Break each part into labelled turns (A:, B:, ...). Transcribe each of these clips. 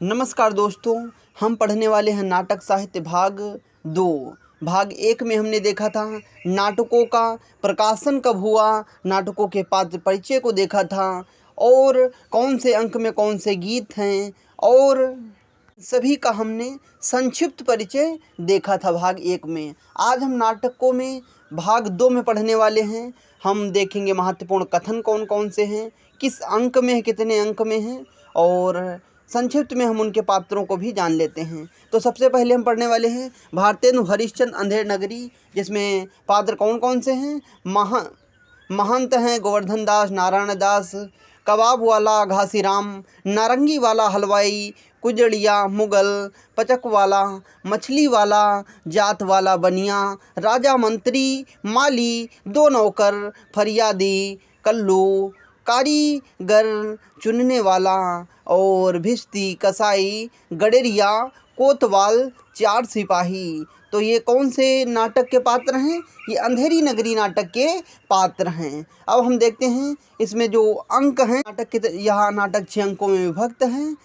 A: नमस्कार दोस्तों, हम पढ़ने वाले हैं नाटक साहित्य भाग 2। भाग 1 में हमने देखा था नाटकों का प्रकाशन कब हुआ, नाटकों के पात्र परिचय को देखा था और कौन से अंक में कौन से गीत हैं और सभी का हमने संक्षिप्त परिचय देखा था भाग 1 में। आज हम नाटकों में भाग 2 में पढ़ने वाले हैं। हम देखेंगे महत्वपूर्ण कथन कौन कौन से हैं, किस अंक में है, कितने अंक में हैं और संक्षिप्त में हम उनके पात्रों को भी जान लेते हैं। तो सबसे पहले हम पढ़ने वाले हैं भारतेंदु हरिश्चंद्र अंधेर नगरी, जिसमें पात्र कौन कौन से हैं। महंत हैं गोवर्धन दास, नारायण दास, कबाब वाला घासीराम, नारंगी वाला हलवाई, कुजड़िया मुगल, पचक वाला, मछली वाला, जात वाला बनिया, राजा मंत्री, माली, दो नौकर, फरियादी, कल्लू, कारीगर, चुनने वाला और भिश्ती, कसाई, गडेरिया, कोतवाल, चार सिपाही। तो ये कौन से नाटक के पात्र हैं? ये अंधेरी नगरी नाटक के पात्र हैं। अब हम देखते हैं इसमें जो अंक हैं नाटक के, यहाँ नाटक 6 अंकों में विभक्त हैं।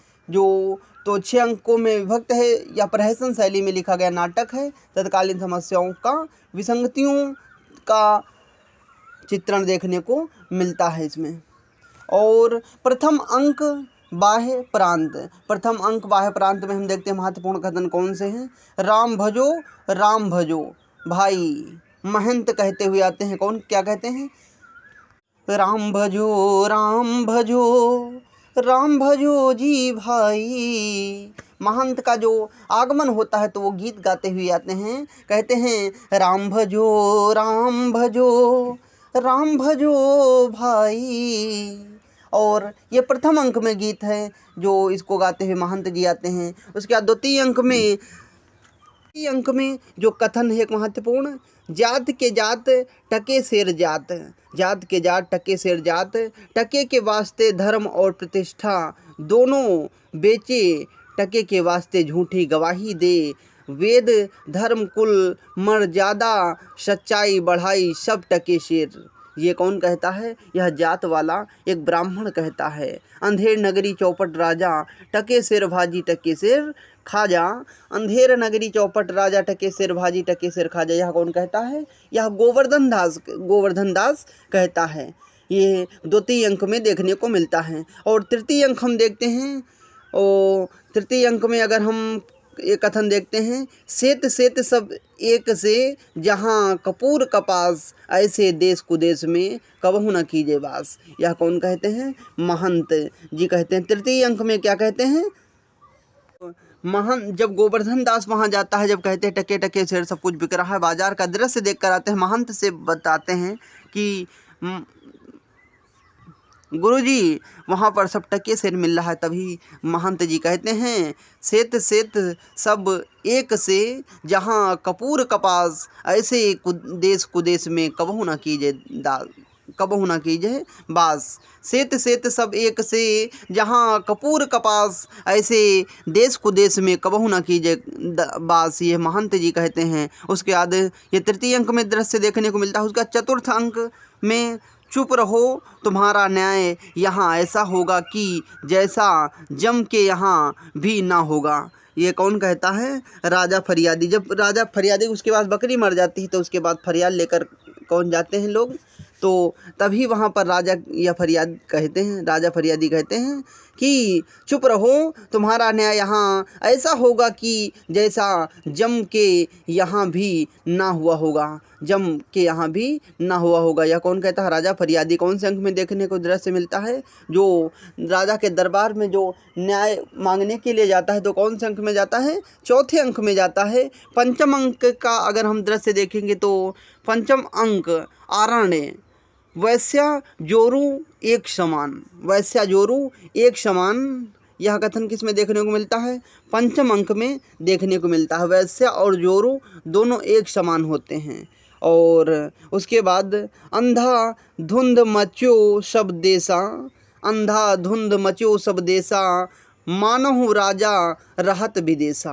A: तो 6 अंकों में विभक्त है या प्रहसन शैली में लिखा गया नाटक है। तत्कालीन समस्याओं का, विसंगतियों का चित्रण देखने को मिलता है इसमें। और प्रथम अंक बाह्य प्रांत। प्रथम अंक बाह्य प्रांत में हम देखते हैं महत्वपूर्ण कथन कौन से हैं। राम भजो भाई, महंत कहते हुए आते हैं। कौन क्या कहते हैं? राम भजो जी भाई। महंत का जो आगमन होता है तो वो गीत गाते हुए आते हैं, कहते हैं राम भजो भाई। और ये प्रथम अंक में गीत है जो इसको गाते हुए महंत जी आते हैं। उसके बाद द्वितीय अंक में जो कथन है एक महत्वपूर्ण, जात के जात टके शेर जात, जात के जात टके शेर जात, टके के वास्ते धर्म और प्रतिष्ठा दोनों बेचे, टके के वास्ते झूठी गवाही दे, वेद धर्म कुल मर्यादा सच्चाई बढ़ाई सब टके शेर। ये कौन कहता है? यह जात वाला एक ब्राह्मण कहता है। अंधेर नगरी चौपट राजा, टके शेर भाजी टके शेर खाजा। अंधेर नगरी चौपट राजा, टके शेर भाजी टके शेर खाजा। यह कौन कहता है? यह गोवर्धन दास कहता है। ये द्वितीय अंक में देखने को मिलता है। और तृतीय अंक हम देखते हैं। और तृतीय अंक में अगर हम ये कथन देखते हैं, सेत सब एक से जहाँ कपूर कपास, ऐसे देश कुदेश में कबहू न कीजे वास। यह कौन कहते हैं? महंत जी कहते हैं। तृतीय अंक में क्या कहते हैं? महंत जब गोवर्धन दास वहाँ जाता है, जब कहते हैं टके टके शेर सब कुछ बिक रहा है, बाजार का दृश्य देख कर आते हैं, महंत से बताते हैं कि गुरुजी वहाँ पर सब टके शेर मिल रहा है। तभी महंत जी कहते हैं सेत सब एक से जहाँ कपूर कपास, ऐसे देश कुदेश में कबहू न कीजे बास। सेत सब एक से जहाँ कपूर कपास, ऐसे देश कुदेश में कबहू न कीजे बास। ये महंत जी कहते हैं। उसके बाद ये तृतीय अंक में दृश्य देखने को मिलता है। उसका चतुर्थ अंक में चुप रहो तुम्हारा न्याय यहाँ ऐसा होगा कि जैसा जम के यहाँ भी ना होगा। ये कौन कहता है? राजा फरियादी। जब राजा फरियादी उसके पास बकरी मर जाती है तो उसके बाद फरियाद लेकर कौन जाते हैं लोग, तो तभी वहाँ पर राजा फरियादी कहते हैं कि चुप रहो तुम्हारा न्याय यहाँ ऐसा होगा कि जैसा जम के यहाँ भी ना हुआ होगा। यह कौन कहता है? राजा फरियादी। कौन से अंक में देखने को दृश्य मिलता है? जो राजा के दरबार में जो न्याय मांगने के लिए जाता है तो कौन से अंक में जाता है? चौथे अंक में जाता है। पंचम अंक का अगर हम दृश्य देखेंगे तो पंचम अंक आरण्य, वैश्या जोरू एक समान। यह कथन किस में देखने को मिलता है? पंचम अंक में देखने को मिलता है। वैश्या और जोरू दोनों एक समान होते हैं। और उसके बाद अंधा धुंध मचो सब देशा, मानहु राजा रहत विदेशा।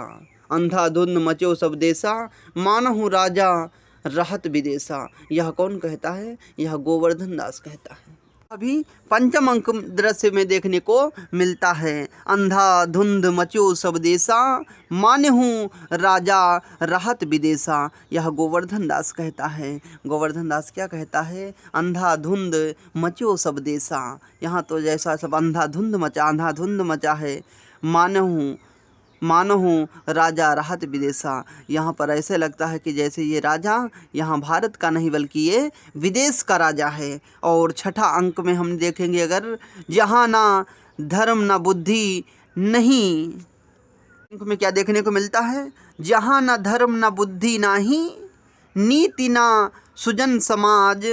A: अंधा धुंध मचो सब देशा, मानहु राजा रहत विदेशा। यह कौन कहता है? यह गोवर्धन दास कहता है। अभी पंचम अंक दृश्य में देखने को मिलता है। अंधा धुंध मचो सब देशा, मान्यहूँ राजा रहत विदेशा। यह गोवर्धन दास कहता है। गोवर्धन दास क्या कहता है? अंधा धुंध मचो सब देशा। यहाँ तो जैसा सब अंधा धुंध मचा है। मानहूँ राजा रहत विदेशा। यहाँ पर ऐसे लगता है कि जैसे ये राजा यहाँ भारत का नहीं बल्कि ये विदेश का राजा है। और छठा अंक में हम देखेंगे अगर, जहाँ ना धर्म ना बुद्धि नहीं, अंक में क्या देखने को मिलता है? जहाँ ना धर्म ना बुद्धि नाही, नीति ना सुजन समाज,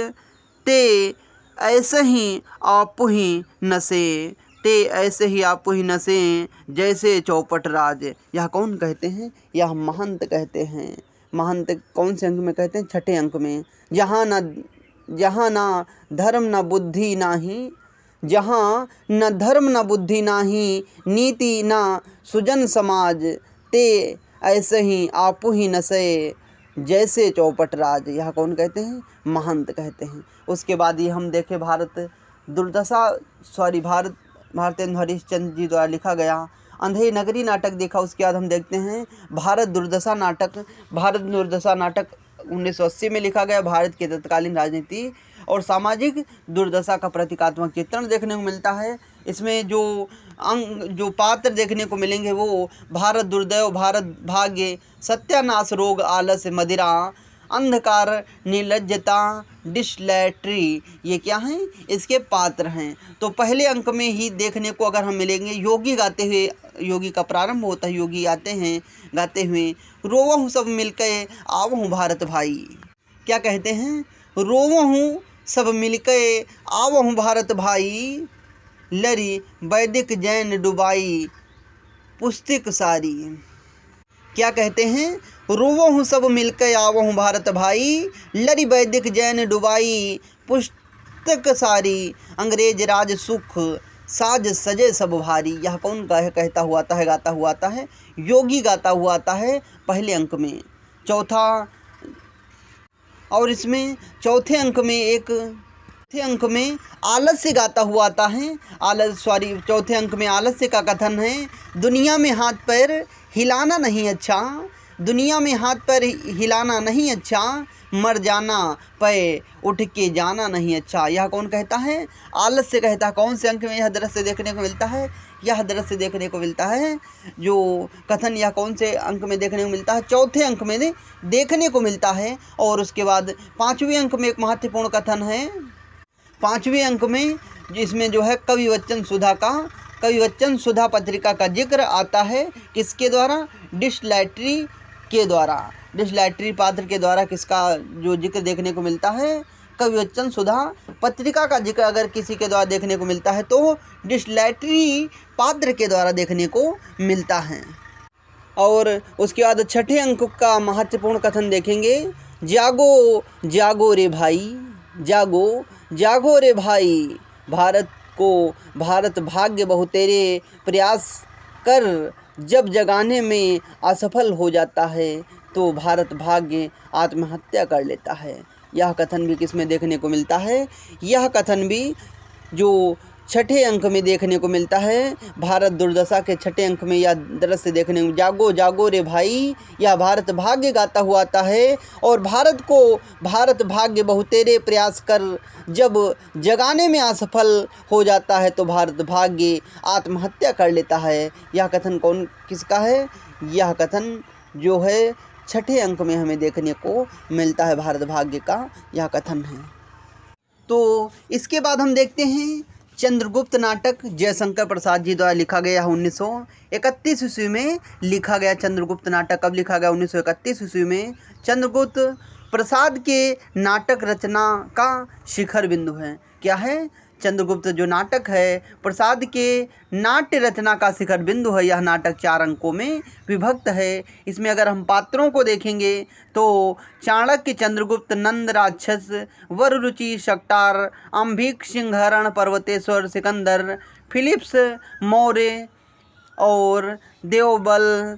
A: ते ऐसे ही आपु ही नसे। ते ऐसे ही आपु ही नसे, जैसे चौपट राज। यह कौन कहते हैं? यह महंत कहते हैं। महंत कौन से अंक में कहते हैं? छठे अंक में। जहाँ न धर्म न बुद्धि नाही, जहाँ न धर्म न बुद्धि नाही, नीति न सुजन समाज, ते ऐसे ही आपु ही नसे, जैसे चौपट राज। यह कौन कहते हैं? महंत कहते हैं। उसके बाद ये हम देखें भारतेंदु हरिश्चंद्र जी द्वारा लिखा गया अंधेरी नगरी नाटक देखा। उसके बाद हम देखते हैं भारत दुर्दशा नाटक। भारत दुर्दशा नाटक 1980 में लिखा गया। भारत की तत्कालीन राजनीति और सामाजिक दुर्दशा का प्रतीकात्मक चित्रण देखने को मिलता है। इसमें जो पात्र देखने को मिलेंगे वो भारत दुर्दैव, भारत भाग्य, सत्यानाश, रोग, आलस्य, मदिरा, अंधकार, निर्लज्जता, डिस्लेटरी, ये क्या हैं? इसके पात्र हैं। तो पहले अंक में ही देखने को अगर हम मिलेंगे योगी गाते हुए, योगी का प्रारंभ होता है, योगी आते हैं गाते हुए, रोवहूँ सब मिलके आवहूँ भारत भाई। क्या कहते हैं? रोवहूँ सब मिलके आवहूँ भारत भाई, लरी वैदिक जैन डुबाई पुस्तक सारी। क्या कहते हैं? रोवहूँ सब मिलकर आवहूँ भारत भाई, लरी वैदिक जैन डुबाई पुस्तक सारी, अंग्रेज राज सुख साज सजे सब भारी। यह कौन कहता हुआ आता है, गाता हुआ आता है? योगी गाता हुआ आता है पहले अंक में। और इसमें चौथे अंक में आलस्य गाता हुआ आता है। चौथे अंक में आलस्य का कथन है, दुनिया में हाथ पैर हिलाना नहीं अच्छा, दुनिया में हाथ पैर हिलाना नहीं अच्छा, मर जाना पे उठ के जाना नहीं अच्छा। यह कौन कहता है? आलस्य कहता है। कौन से अंक में यह दृश्य देखने को मिलता है? यह दृश्य देखने को मिलता है जो कथन, यह कौन से अंक में देखने को मिलता है? चौथे अंक में देखने को मिलता है। और उसके बाद पाँचवें अंक में एक महत्वपूर्ण कथन है। पाँचवें अंक में जिसमें जो है कविवचन सुधा पत्रिका का जिक्र आता है। किसके द्वारा? डिस्लेटरी के द्वारा। डिस्लेटरी पात्र के द्वारा किसका जो जिक्र देखने को मिलता है? कविवचन सुधा पत्रिका का जिक्र अगर किसी के द्वारा देखने को मिलता है तो डिस्लेटरी पात्र के द्वारा देखने को मिलता है। और उसके बाद छठे अंक का महत्वपूर्ण कथन देखेंगे, जागो जागो रे भाई, जागो जागो रे भाई, भारत भाग्य बहु तेरे प्रयास कर, जब जगाने में असफल हो जाता है तो भारत भाग्य आत्महत्या कर लेता है। यह कथन भी किसमें देखने को मिलता है? यह कथन भी जो छठे अंक में देखने को मिलता है। भारत दुर्दशा के छठे अंक में यह दृश्य देखने को, जागो जागो रे भाई, यह भारत भाग्य गाता हुआ आता है। और भारत भाग्य बहु तेरे प्रयास कर, जब जगाने में असफल हो जाता है तो भारत भाग्य आत्महत्या कर लेता है। यह कथन किसका है? यह कथन जो है छठे अंक में हमें देखने को मिलता है, भारत भाग्य का यह कथन है। तो इसके बाद हम देखते हैं चंद्रगुप्त नाटक, जयशंकर प्रसाद जी द्वारा लिखा गया 1931 ईस्वी में लिखा गया। चंद्रगुप्त नाटक कब लिखा गया? 1931 ईस्वी में। चंद्रगुप्त प्रसाद के नाटक रचना का शिखर बिंदु है। क्या है? चंद्रगुप्त जो नाटक है प्रसाद के नाट्य रचना का शिखर बिंदु है। यह नाटक 4 अंकों में विभक्त है। इसमें अगर हम पात्रों को देखेंगे तो चाणक्य, चंद्रगुप्त, नंद राक्षस, वररुचि, शकटार, अंबिक सिंह, हरण, पर्वतेश्वर, सिकंदर, फिलिप्स मौर्य और देवबल,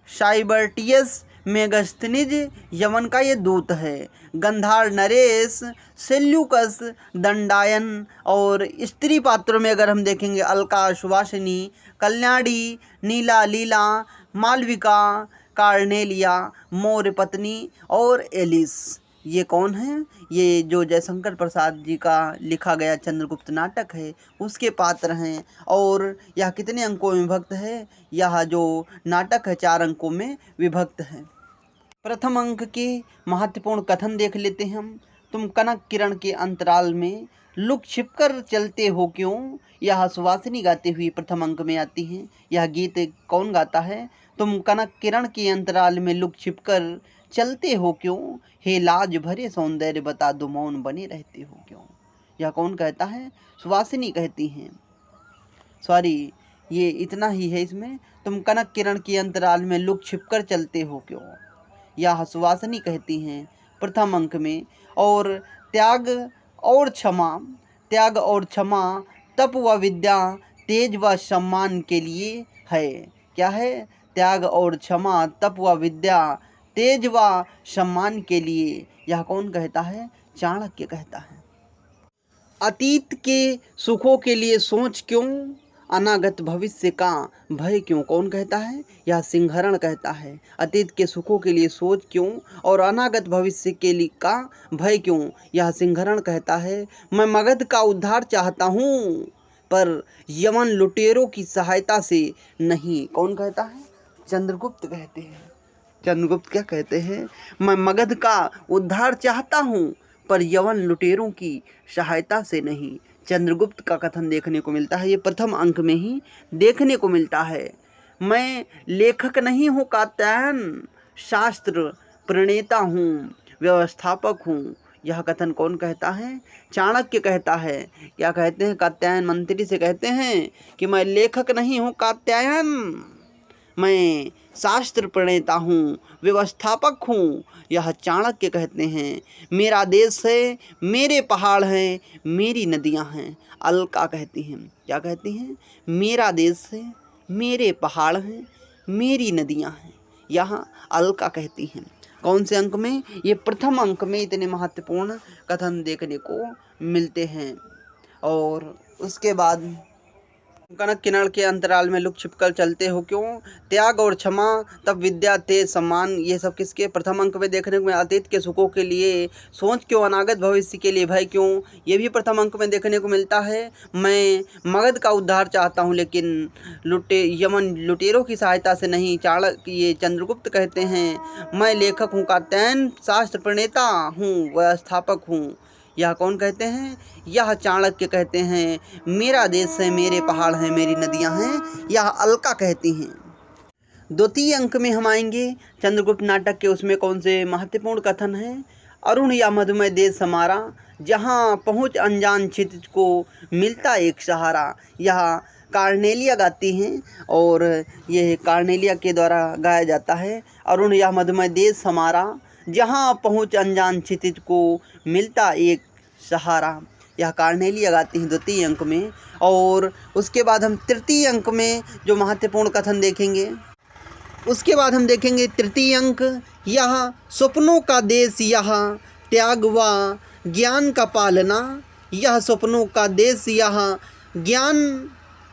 A: साइबर्टियस, मेगस्थनीज यमन का ये दूत है। गंधार नरेश, सेल्यूकस, दंडायन। और स्त्री पात्रों में अगर हम देखेंगे अलका, सुवासिनी, कल्याणी, नीला, लीला, मालविका, कार्नेलिया, मौर्य पत्नी और एलिस। ये कौन है? ये जो जयशंकर प्रसाद जी का लिखा गया चंद्रगुप्त नाटक है उसके पात्र हैं। और यह कितने अंकों में विभक्त है? यह जो नाटक है 4 अंकों में विभक्त है। प्रथम अंक के महत्वपूर्ण कथन देख लेते हैं हम। तुम कनक किरण के अंतराल में लुक छिपकर चलते हो क्यों? यह सुवासिनी गाते हुए प्रथम अंक में आती है। यह गीत कौन गाता है? तुम कनक किरण के अंतराल में लुक छिपकर चलते हो क्यों? हे लाज भरे सौंदर्य बता दो मौन बने रहते हो क्यों? यह कौन कहता है? सुवासिनी कहती हैं। सॉरी, ये इतना ही है इसमें। तुम कनक किरण के अंतराल में लुक छिपकर चलते हो क्यों? यह सुवासिनी कहती हैं प्रथम अंक में। और त्याग और क्षमा, त्याग और क्षमा, तप व विद्या, तेज व सम्मान के लिए है। क्या है? त्याग और क्षमा, तप व विद्या, तेज व सम्मान के लिए। यह कौन कहता है? चाणक्य कहता है। अतीत के सुखों के लिए सोच क्यों? अनागत भविष्य का भय क्यों? कौन कहता है? यह सिंहरण कहता है। अतीत के सुखों के लिए सोच क्यों और अनागत भविष्य के लिए का भय क्यों? यह सिंहरण कहता है। मैं मगध का उद्धार चाहता हूँ पर यमन लुटेरों की सहायता से नहीं। कौन कहता है? चंद्रगुप्त कहते हैं। चंद्रगुप्त क्या कहते हैं? मैं मगध का उद्धार चाहता हूँ पर यवन लुटेरों की सहायता से नहीं। चंद्रगुप्त का कथन देखने को मिलता है। ये प्रथम अंक में ही देखने को मिलता है। मैं लेखक नहीं हूँ कात्यायन, शास्त्र प्रणेता हूँ, व्यवस्थापक हूँ। यह कथन कौन कहता है? चाणक्य कहता है। क्या कहते हैं? कात्यायन मंत्री से कहते हैं कि मैं लेखक नहीं हूँ कात्यायन, मैं शास्त्र प्रणेता हूँ, व्यवस्थापक हूँ। यह चाणक्य कहते हैं। मेरा देश है, मेरे पहाड़ हैं, मेरी नदियाँ हैं। अलका कहती हैं। क्या कहती हैं? मेरा देश है, मेरे पहाड़ हैं, मेरी नदियाँ हैं। यहाँ अलका कहती हैं। कौन से अंक में? ये प्रथम अंक में इतने महत्वपूर्ण कथन देखने को मिलते हैं। और उसके बाद कनक किरण के अंतराल में लुक छिपकर चलते हो क्यों? त्याग और क्षमा, तब विद्या, तेज, सम्मान। ये सब किसके? प्रथम अंक में देखने को। अतीत के सुखों के लिए सोच क्यों? अनागत भविष्य के लिए भय क्यों? ये भी प्रथम अंक में देखने को मिलता है। मैं मगध का उद्धार चाहता हूँ लेकिन यमन लुटेरों की सहायता से नहीं। चाणक्य ये चंद्रगुप्त कहते हैं। मैं लेखक हूँ कात्यायन, शास्त्र प्रणेता हूँ, व्यवस्थापक हूँ। यह कौन कहते हैं? यह चाणक्य कहते हैं। मेरा देश है, मेरे पहाड़ हैं, मेरी नदियां हैं। यह अलका कहती हैं। द्वितीय अंक में हम आएंगे चंद्रगुप्त नाटक के। उसमें कौन से महत्वपूर्ण कथन हैं? अरुण या मधुमय देश हमारा, जहाँ पहुँच अनजान क्षितिज को मिलता एक सहारा। यह कार्नेलिया गाती हैं और यह कार्नेलिया के द्वारा गाया जाता है। अरुण या मधुमय देश हमारा, जहाँ पहुँच अनजान क्षितिज को मिलता एक सहारा। यह कार्नेलिया गाती हैं द्वितीय अंक में। और उसके बाद हम तृतीय अंक में जो महत्वपूर्ण कथन देखेंगे, उसके बाद हम देखेंगे तृतीय अंक। यह स्वप्नों का देश, यह त्याग व ज्ञान का पालना। यह स्वप्नों का देश, यह ज्ञान,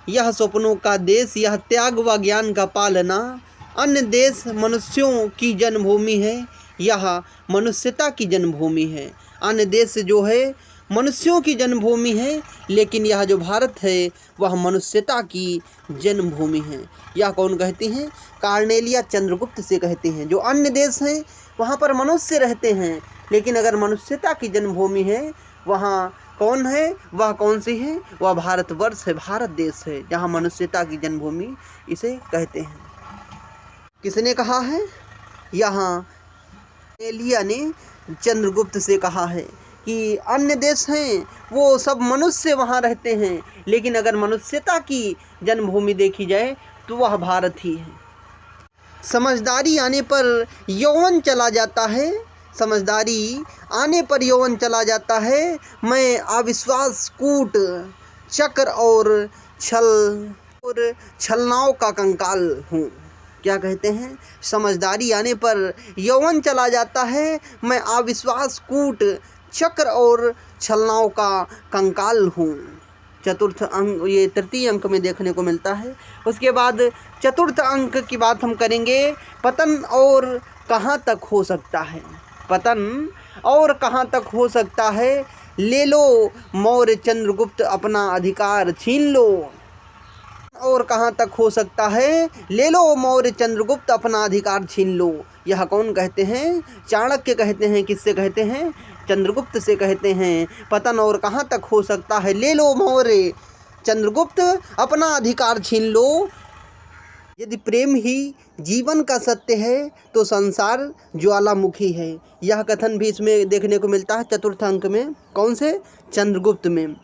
A: यह स्वप्नों का देश, यह त्याग व ज्ञान का पालना। अन्य देश मनुष्यों की जन्मभूमि है, यह मनुष्यता की जन्मभूमि है। अन्य देश जो है मनुष्यों की जन्मभूमि है, लेकिन यह जो भारत है वह मनुष्यता की जन्मभूमि है। यह कौन कहती हैं? कार्नेलिया चंद्रगुप्त से कहती हैं। जो अन्य देश हैं वहाँ पर मनुष्य रहते हैं, लेकिन अगर मनुष्यता की जन्मभूमि है वहाँ कौन है? वह कौन सी है? वह भारतवर्ष है, भारत देश है, जहाँ मनुष्यता की जन्मभूमि इसे कहते हैं। किसने कहा है? यहाँ कार्नेलिया ने चंद्रगुप्त से कहा है कि अन्य देश हैं वो सब मनुष्य वहाँ रहते हैं, लेकिन अगर मनुष्यता की जन्मभूमि देखी जाए तो वह भारत ही है। समझदारी आने पर यौवन चला जाता है, समझदारी आने पर यौवन चला जाता है। मैं अविश्वास, कूट, चक्र और छलनाओं का कंकाल हूँ। क्या कहते हैं, समझदारी आने पर यौवन चला जाता है, मैं अविश्वास कूट चक्र और छलनाओं का कंकाल हूँ। चतुर्थ अंक ये तृतीय अंक में देखने को मिलता है। उसके बाद चतुर्थ अंक की बात हम करेंगे, पतन और कहाँ तक हो सकता है। पतन और कहाँ तक हो सकता है, ले लो मौर्य चंद्रगुप्त अपना अधिकार छीन लो। और कहाँ तक हो सकता है, ले लो मौर्य चंद्रगुप्त अपना अधिकार छीन लो। यह कौन कहते हैं, चाणक्य कहते हैं। किससे कहते हैं, चंद्रगुप्त से कहते हैं। पतन और कहाँ तक हो सकता है, ले लो मौर्य चंद्रगुप्त अपना अधिकार छीन लो। यदि प्रेम ही जीवन का सत्य है तो संसार ज्वालामुखी है। यह कथन भी इसमें देखने को मिलता है चतुर्थ अंक में। कौन से, चंद्रगुप्त में।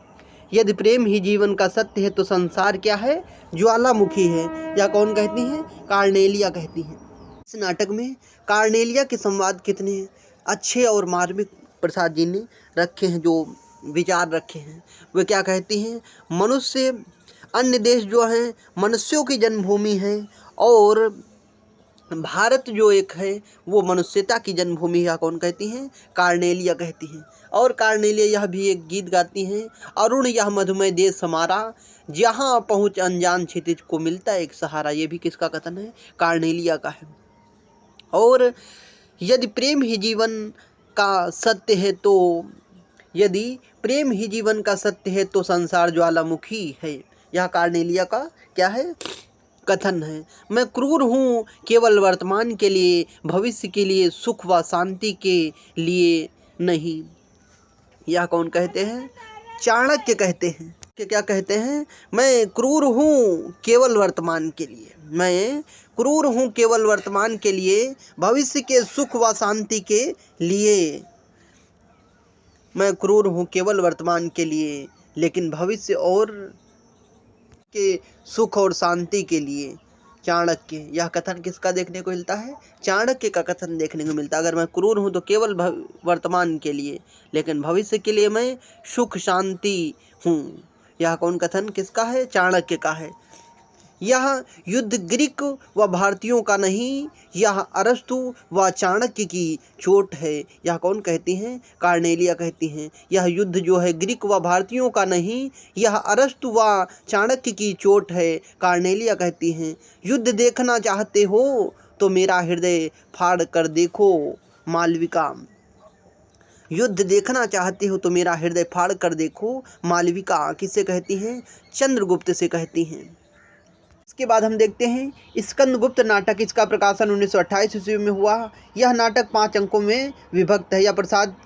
A: यदि प्रेम ही जीवन का सत्य है तो संसार क्या है, ज्वालामुखी है। यह कौन कहती हैं, कार्नेलिया कहती हैं। इस नाटक में कार्नेलिया के संवाद कितने अच्छे और मार्मिक प्रसाद जी ने रखे हैं, जो विचार रखे हैं। वे क्या कहती हैं, मनुष्य अन्य देश जो हैं मनुष्यों की जन्मभूमि है और भारत जो एक है वो मनुष्यता की जन्मभूमि है। कौन कहती हैं, कार्नेलिया कहती हैं। और कार्नेलिया यह भी एक गीत गाती हैं, अरुण यह मधुमय देश हमारा, जहाँ पहुँच अनजान क्षितिज को मिलता एक सहारा। ये भी किसका कथन है, कार्नेलिया का है। और यदि प्रेम ही जीवन का सत्य है तो, यदि प्रेम ही जीवन का सत्य है तो संसार ज्वालामुखी है। यह कार्नेलिया का क्या है, कथन है। मैं क्रूर हूँ केवल वर्तमान के लिए, भविष्य के लिए, सुख व शांति के लिए नहीं। यह कौन कहते हैं, चाणक्य कहते हैं। कि क्या कहते हैं, मैं क्रूर हूँ केवल वर्तमान के लिए, मैं क्रूर हूँ केवल वर्तमान के लिए, भविष्य के सुख व शांति के लिए। मैं क्रूर हूँ केवल वर्तमान के लिए, लेकिन भविष्य और के सुख और शांति के लिए। चाणक्य, यह कथन किसका देखने को मिलता है, चाणक्य का कथन देखने को मिलता है। अगर मैं क्रूर हूँ तो केवल वर्तमान के लिए, लेकिन भविष्य के लिए मैं सुख शांति हूँ। यह कौन कथन किसका है, चाणक्य का है। यह युद्ध ग्रीक व भारतीयों का नहीं, यह अरस्तु व चाणक्य की चोट है। यह कौन कहती हैं, कार्नेलिया कहती हैं। यह युद्ध जो है ग्रीक व भारतीयों का नहीं, यह अरस्तु व चाणक्य की चोट है। कार्नेलिया कहती हैं, युद्ध देखना चाहते हो तो मेरा हृदय फाड़ कर देखो मालविका। युद्ध देखना चाहते हो तो मेरा हृदय फाड़ कर देखो मालविका। किससे कहती हैं, चंद्रगुप्त से कहती हैं। इसके बाद हम देखते हैं स्कंदगुप्त नाटक। इसका प्रकाशन 1928 ईस्वी में हुआ। यह नाटक 5 अंकों में विभक्त है। यह प्रसाद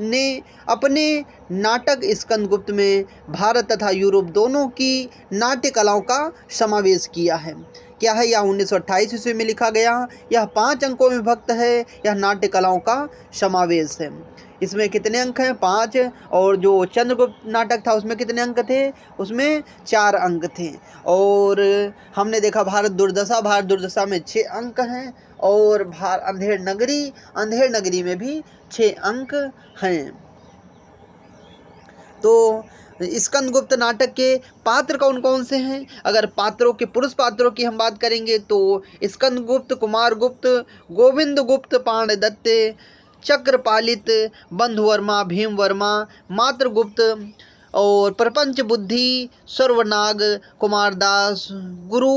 A: ने अपने नाटक स्कंदगुप्त में भारत तथा यूरोप दोनों की नाट्य कलाओं का समावेश किया है। क्या है, यह 1928 ईस्वी में लिखा गया। यह 5 अंकों में विभक्त है। यह नाट्य कलाओं का समावेश है। इसमें कितने अंक हैं, 5। और जो चंद्रगुप्त नाटक था उसमें कितने अंक थे, उसमें 4 अंक थे। और हमने देखा भारत दुर्दशा में 6 अंक हैं। और अंधेर नगरी में भी 6 अंक हैं। तो स्कंदगुप्त नाटक के पात्र कौन कौन से हैं। अगर पात्रों के, पुरुष पात्रों की हम बात करेंगे तो स्कंदगुप्त, कुमारगुप्त, गोविंदगुप्त, पांडदत्त, चक्रपालित, बंधुवर्मा, भीमवर्मा, मात्रगुप्त और प्रपंच बुद्धि, सर्वनाग, कुमारदास, गुरु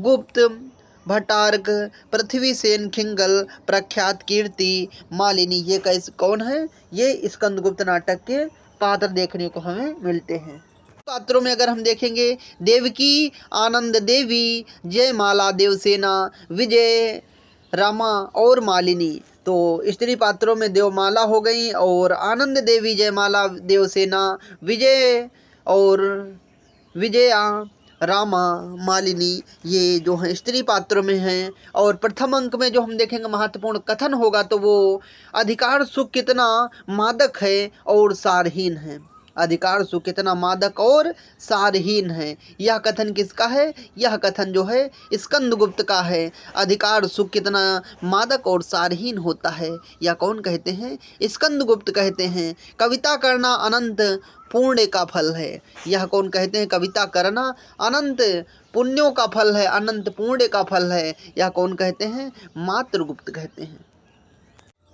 A: गुप्त, भट्टारक, पृथ्वीसेन, खिंगल, प्रख्यात, कीर्ति, मालिनी। ये कैसे कौन है, ये स्कंदगुप्त नाटक के पात्र देखने को हमें मिलते हैं। पात्रों में अगर हम देखेंगे, देवकी, आनंद देवी, जयमाला, देवसेना, विजय, रामा और मालिनी। तो स्त्री पात्रों में देवमाला हो गई और आनंद देवी, जयमाला, देवसेना, विजय और विजया, रामा, मालिनी, ये जो हैं स्त्री पात्रों में हैं। और प्रथम अंक में जो हम देखेंगे महत्वपूर्ण कथन होगा तो वो अधिकार सुख कितना मादक है और सारहीन है। अधिकार सुख कितना मादक और सारहीन है। यह कथन किसका है? यह कथन जो है स्कंदगुप्त का है। अधिकार सुख कितना मादक और सारहीन होता है, यह कौन कहते हैं? स्कंदगुप्त कहते हैं। कविता करना अनंत पुण्य का फल है, यह कौन कहते हैं? कविता करना अनंत पुण्यों का फल है, अनंत पुण्य का फल है, यह कौन कहते हैं? मातृगुप्त कहते हैं।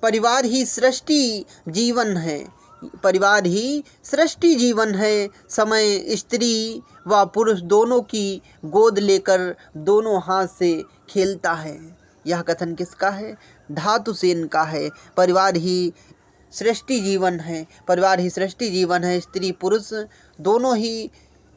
A: परिवार ही सृष्टि जीवन है, परिवार ही सृष्टि जीवन है। समय स्त्री व पुरुष दोनों की गोद लेकर दोनों हाथ से खेलता है, यह कथन किसका है? धातुसेन का है। परिवार ही सृष्टि जीवन है, परिवार ही सृष्टि जीवन है। स्त्री पुरुष दोनों ही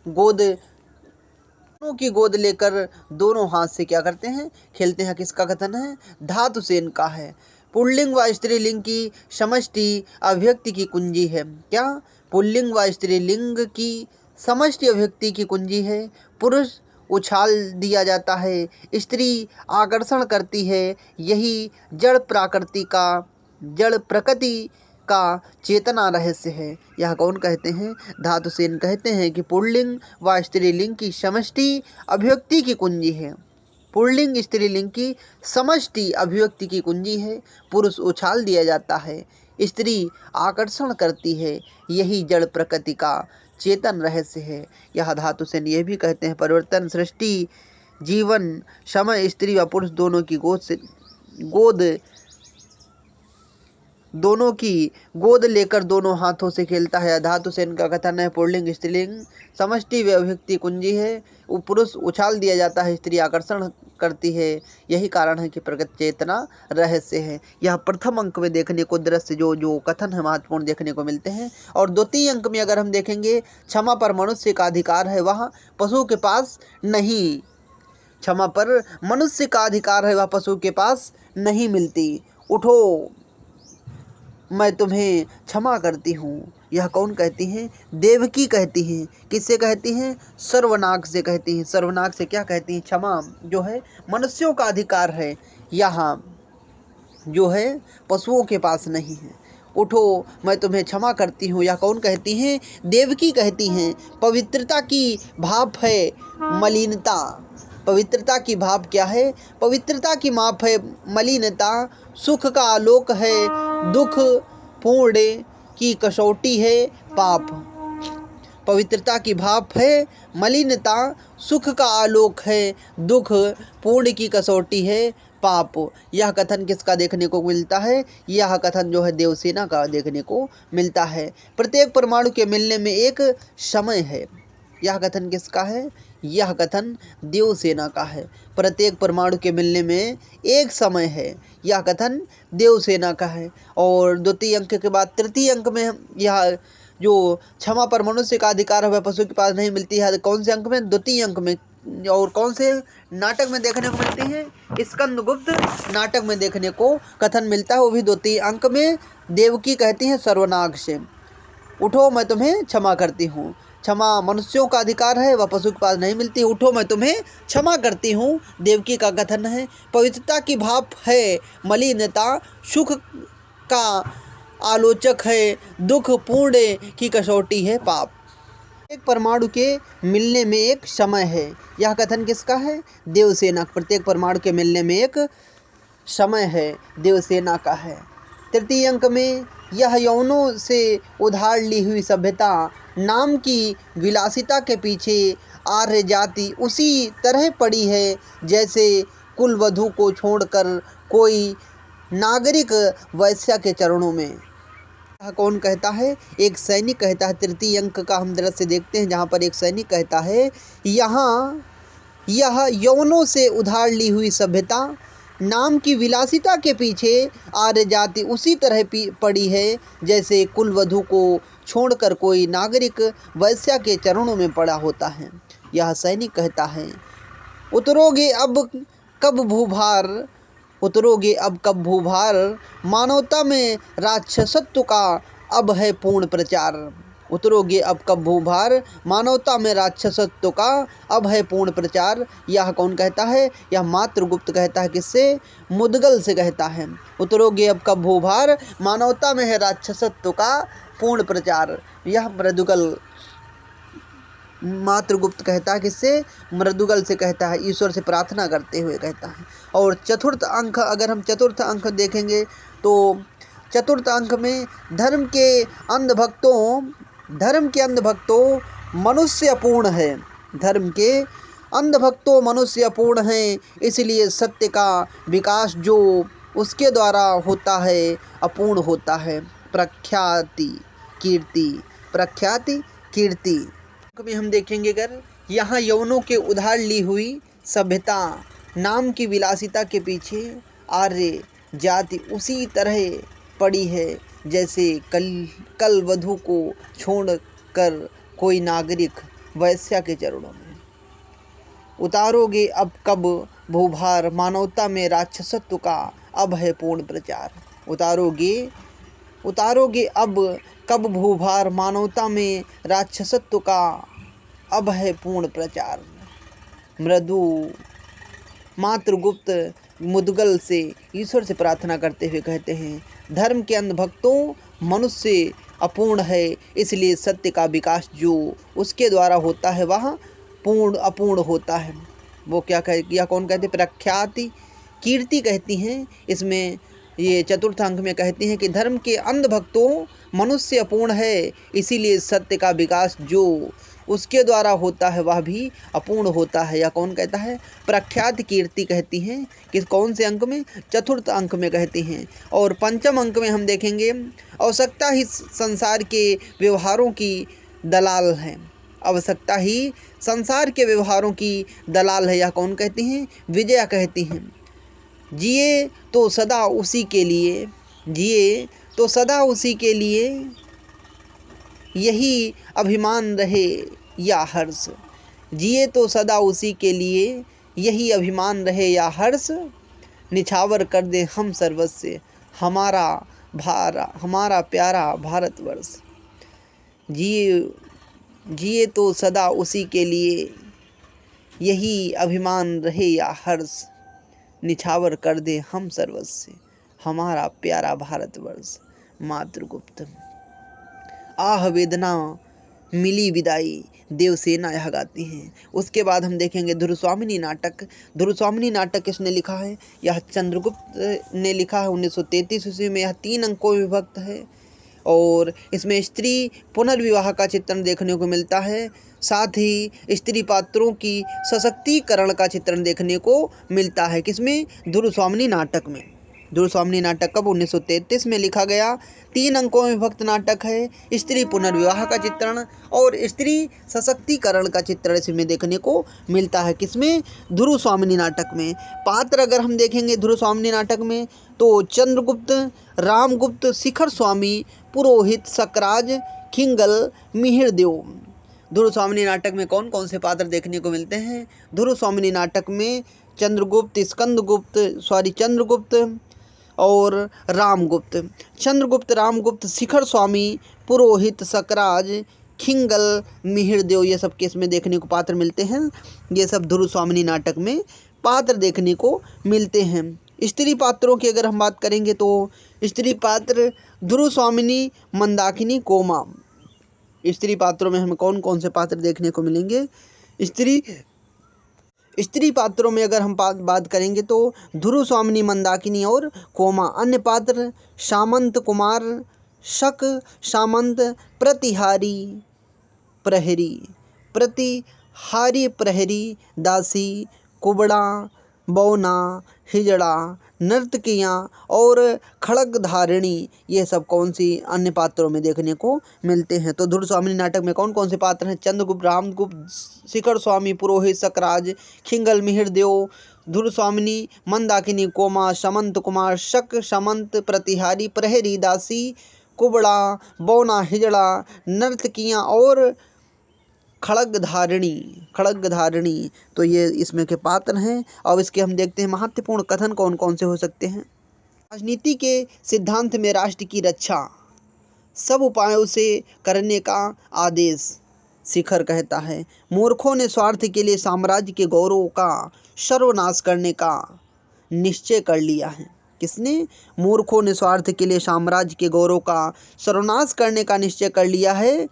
A: दोनों की गोद लेकर दोनों हाथ से क्या करते हैं? खेलते हैं। किसका कथन है? धातुसेन का है। पुल्लिंग व स्त्रीलिंग की समष्टि अभिव्यक्ति की कुंजी है। क्या? पुल्लिंग व स्त्रीलिंग की समष्टि अभिव्यक्ति की कुंजी है। पुरुष उछाल दिया जाता है, स्त्री आकर्षण करती है, यही जड़ प्रकृति का चेतना रहस्य है, यह कौन कहते हैं? धातुसेन कहते हैं कि पुल्लिंग व स्त्रीलिंग की समष्टि अभिव्यक्ति की कुंजी है। पुल्लिंग स्त्रीलिंग की समष्टि अभिव्यक्ति की कुंजी है। पुरुष उछाल दिया जाता है, स्त्री आकर्षण करती है, यही जड़ प्रकृति का चेतन रहस्य है। यह धातुसेन यह भी कहते हैं परिवर्तन सृष्टि जीवन समय स्त्री व पुरुष दोनों की गोद लेकर दोनों हाथों से खेलता है। धातुसेन का कथन है पुल्लिंग स्त्रीलिंग समष्टि अभिव्यक्ति कुंजी है। पुरुष उछाल दिया जाता है, स्त्री आकर्षण करती है, यही कारण है कि प्रकृति चेतना रहस्य है। यह प्रथम अंक में देखने को दृश्य जो कथन है महत्वपूर्ण देखने को मिलते हैं। और द्वितीय अंक में अगर हम देखेंगे, क्षमा पर मनुष्य का अधिकार है, वह पशु के पास नहीं। क्षमा पर मनुष्य का अधिकार है, वह पशु के पास नहीं मिलती। उठो मैं तुम्हें क्षमा करती हूँ, यह कौन कहती हैं? देवकी कहती हैं। किससे कहती हैं? सर्वनाग से कहती हैं। सर्वनाग से क्या कहती हैं? क्षमा जो है मनुष्यों का अधिकार है, यहाँ जो है पशुओं के पास नहीं है। उठो मैं तुम्हें क्षमा करती हूँ, यह कौन कहती हैं? देवकी कहती हैं। पवित्रता की भाप है मलिनता। पवित्रता की भाप क्या है? पवित्रता की माप है मलिनता। सुख का आलोक है दुख, पूर्ण की कसौटी है पाप। पवित्रता की भाप है मलिनता, सुख का आलोक है दुख, पूर्ण की कसौटी है पाप। यह कथन किसका देखने को मिलता है? यह कथन जो है देवसेना का देखने को मिलता है। प्रत्येक परमाणु के मिलने में एक समय है, यह कथन किसका है? यह कथन देवसेना का है। प्रत्येक परमाणु के मिलने में एक समय है, यह कथन देवसेना का है। और द्वितीय अंक के बाद तृतीय अंक में यह जो क्षमा पर मनुष्य का अधिकार है वह पशु के पास नहीं मिलती है, कौन से अंक में? द्वितीय अंक में। और कौन से नाटक में देखने को मिलती है? स्कंदगुप्त नाटक में देखने को कथन मिलता है, वो भी द्वितीय अंक में। देवकी कहती है सर्वनाग से, उठो मैं तुम्हें क्षमा करती हूँ। क्षमा मनुष्यों का अधिकार है, वह पशु के पास नहीं मिलती। उठो मैं तुम्हें क्षमा करती हूँ, देवकी का कथन है। पवित्रता की भाप है मलिनता, सुख का आलोचक है दुख, पूर्ण की कसौटी है पाप। एक परमाणु के मिलने में एक समय है, यह कथन किसका है? देवसेना। प्रत्येक परमाणु के मिलने में एक समय है, देवसेना का है। तृतीय अंक में यह यौनों से उधार ली हुई सभ्यता नाम की विलासिता के पीछे आर्य जाति उसी तरह पड़ी है जैसे कुलवधू को छोड़कर कोई नागरिक वैश्या के चरणों में। यह कौन कहता है? एक सैनिक कहता है। तृतीय अंक का हम दृश्य देखते हैं जहाँ पर एक सैनिक कहता है, यहाँ यह यौनों से उधार ली हुई सभ्यता नाम की विलासिता के पीछे आर्य जाति उसी तरह पड़ी है जैसे कुलवधू को छोड़कर कोई नागरिक वैश्या के चरणों में पड़ा होता है, यह सैनिक कहता है। उतरोगे अब कब भूभार, मानवता में राक्षसत्व का अब है पूर्ण प्रचार। उतरोगे अब कब भूभार, मानवता में राक्षसत्व का अब है पूर्ण प्रचार। यह कौन कहता है? यह मातृगुप्त कहता है। किससे? मुदगल से कहता है। उतरोगे अब कब भूभार, मानवता में है राक्षसत्व का पूर्ण प्रचार। यह मृदुगल मातृगुप्त कहता है। किससे? मृदुगल से कहता है, ईश्वर से प्रार्थना करते हुए कहता है। और चतुर्थ अंक, अगर हम चतुर्थ अंक देखेंगे तो चतुर्थ अंक में धर्म के अंधभक्तों मनुष्य अपूर्ण है। धर्म के अंधभक्तों मनुष्य अपूर्ण हैं, इसलिए सत्य का विकास जो उसके द्वारा होता है अपूर्ण होता है। प्रख्याति कीर्ति में हम देखेंगे, अगर यहाँ यवनों के उधार ली हुई सभ्यता नाम की विलासिता के पीछे आर्य जाति उसी तरह पड़ी है जैसे कल वधु को छोड़कर कोई नागरिक वैश्या के चरणों में। उतारोगे अब कब भूभार, मानवता में राक्षसत्व का अब है पूर्ण प्रचार। उतारोगे अब कब भूभार, मानवता में राक्षसत्व का अब है पूर्ण प्रचार। मातृगुप्त मुदगल से ईश्वर से प्रार्थना करते हुए कहते हैं, धर्म के अंधभक्तों मनुष्य अपूर्ण है, इसलिए सत्य का विकास जो उसके द्वारा होता है वह अपूर्ण होता है। वो क्या कौन कहते? प्रख्याति कीर्ति कहती हैं। इसमें ये चतुर्थ अंक में कहती हैं कि धर्म के अंधभक्तों मनुष्य अपूर्ण है, इसीलिए सत्य का विकास जो उसके द्वारा होता है वह भी अपूर्ण होता है। या कौन कहता है? प्रख्यात कीर्ति कहती हैं। किस कौन से अंक में? चतुर्थ अंक में कहती हैं। और पंचम अंक में हम देखेंगे, आवश्यकता ही संसार के व्यवहारों की दलाल है। आवश्यकता ही संसार के व्यवहारों की दलाल है। या कौन कहती हैं? विजया कहती हैं। जिए तो सदा उसी के लिए यही अभिमान रहे या हर्ष। जिए तो सदा उसी के लिए यही अभिमान रहे या हर्ष, निछावर कर दे हम सर्वस्व हमारा प्यारा भारतवर्ष। जिए तो सदा उसी के लिए यही अभिमान रहे या हर्ष, निछावर कर दे हम सर्वस्व हमारा प्यारा भारतवर्ष। मातृगुप्त। आह वेदना मिली विदाई, देवसेना यह गाती हैं। उसके बाद हम देखेंगे धुरस्वामिनी नाटक किसने लिखा है? यह चंद्रगुप्त ने लिखा है 1933 ईस्वी में। यह 3 अंकों में विभक्त है और इसमें स्त्री पुनर्विवाह का चित्रण देखने को मिलता है। साथ ही स्त्री पात्रों की सशक्तिकरण का चित्रण देखने को मिलता है। किसमें? धुरस्वामिनी नाटक में। धुरस्वामिनी नाटक कब? 1933 में लिखा गया। 3 अंकों में विभक्त नाटक है। स्त्री पुनर्विवाह का चित्रण और स्त्री सशक्तिकरण का चित्रण इसमें देखने को मिलता है। किसमें? धुरस्वामिनी नाटक में। पात्र अगर हम देखेंगे धुरस्वामिनी नाटक में तो चंद्रगुप्त, रामगुप्त, शिखर स्वामी, पुरोहित, सकराज, खिंगल, मिहिरदेव। धुरस्वामिनी नाटक में कौन कौन से पात्र देखने को मिलते हैं? धुरस्वामिनी नाटक में चंद्रगुप्त और रामगुप्त। चंद्रगुप्त, रामगुप्त, शिखर स्वामी, पुरोहित, सकराज, खिंगल, मिहिरदेव, ये सब केस में देखने को पात्र मिलते हैं। ये सब धुरस्वामिनी नाटक में पात्र देखने को मिलते हैं। स्त्री पात्रों की अगर हम बात करेंगे तो स्त्री पात्र धुरस्वामिनी, मंदाकिनी, कोमा। स्त्री पात्रों में हमें कौन कौन से पात्र देखने को मिलेंगे? स्त्री पात्रों में अगर हम बात करेंगे तो धुरस्वामिनी, मंदाकिनी और कोमा। अन्य पात्र सामंत कुमार, शक, सामंत, प्रतिहारी प्रहरी, दासी, कुबड़ा, बौना, हिजड़ा, नर्तकियाँ और खड्गधारिणी, ये सब कौन सी अन्य पात्रों में देखने को मिलते हैं। तो धुरस्वामिनी नाटक में कौन कौन से पात्र हैं? चंद्रगुप्त, रामगुप्त, शिखर स्वामी, पुरोहित, सकराज, खिंगल, मिहिरदेव, धुरस्वामिनी, मंदाकिनी, कोमा, सामंत कुमार, शक, सामंत, प्रतिहारी, प्रहरी, दासी, कुबड़ा, बौना, हिजड़ा, नर्तकियाँ और खड्गधारिणी। तो ये इसमें के पात्र हैं। अब इसके हम देखते हैं महत्वपूर्ण कथन कौन कौन से हो सकते हैं। राजनीति के सिद्धांत में राष्ट्र की रक्षा सब उपायों से करने का आदेश। शिखर कहता है, मूर्खों ने स्वार्थ के लिए साम्राज्य के गौरव का सर्वनाश करने का निश्चय कर लिया है। किसने? मूर्खों ने स्वार्थ के लिए साम्राज्य के गौरव का सर्वनाश करने का निश्चय कर लिया है।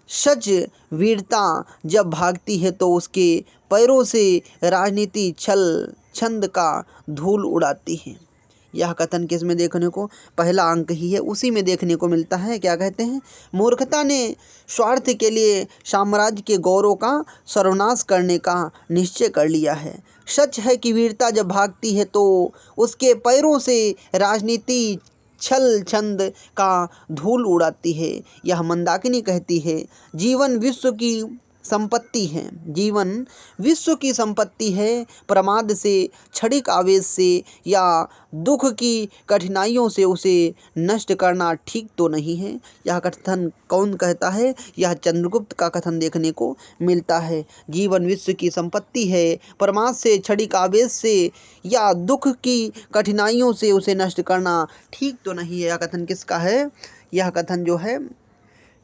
A: सच वीरता जब भागती है तो उसके पैरों से राजनीति छल छंद का धूल उड़ाती है। यह कथन किसमें देखने को? पहला अंक ही है, उसी में देखने को मिलता है। क्या कहते हैं? मूर्खता ने स्वार्थ के लिए साम्राज्य के गौरव का सर्वनाश करने का निश्चय कर लिया है। सच है कि वीरता जब भागती है तो उसके पैरों से राजनीति छल छंद का धूल उड़ाती है। यह मंदाकिनी कहती है, जीवन विश्व की संपत्ति है। जीवन विश्व की संपत्ति है। प्रमाद से, क्षणिक आवेश से या दुख की कठिनाइयों से उसे नष्ट करना ठीक तो नहीं है। यह कथन कौन कहता है? यह चंद्रगुप्त का कथन देखने को मिलता है। जीवन विश्व की संपत्ति है, प्रमाद से, क्षणिक आवेश से या दुख की कठिनाइयों से उसे नष्ट करना ठीक तो नहीं है। यह कथन किसका है? यह कथन जो है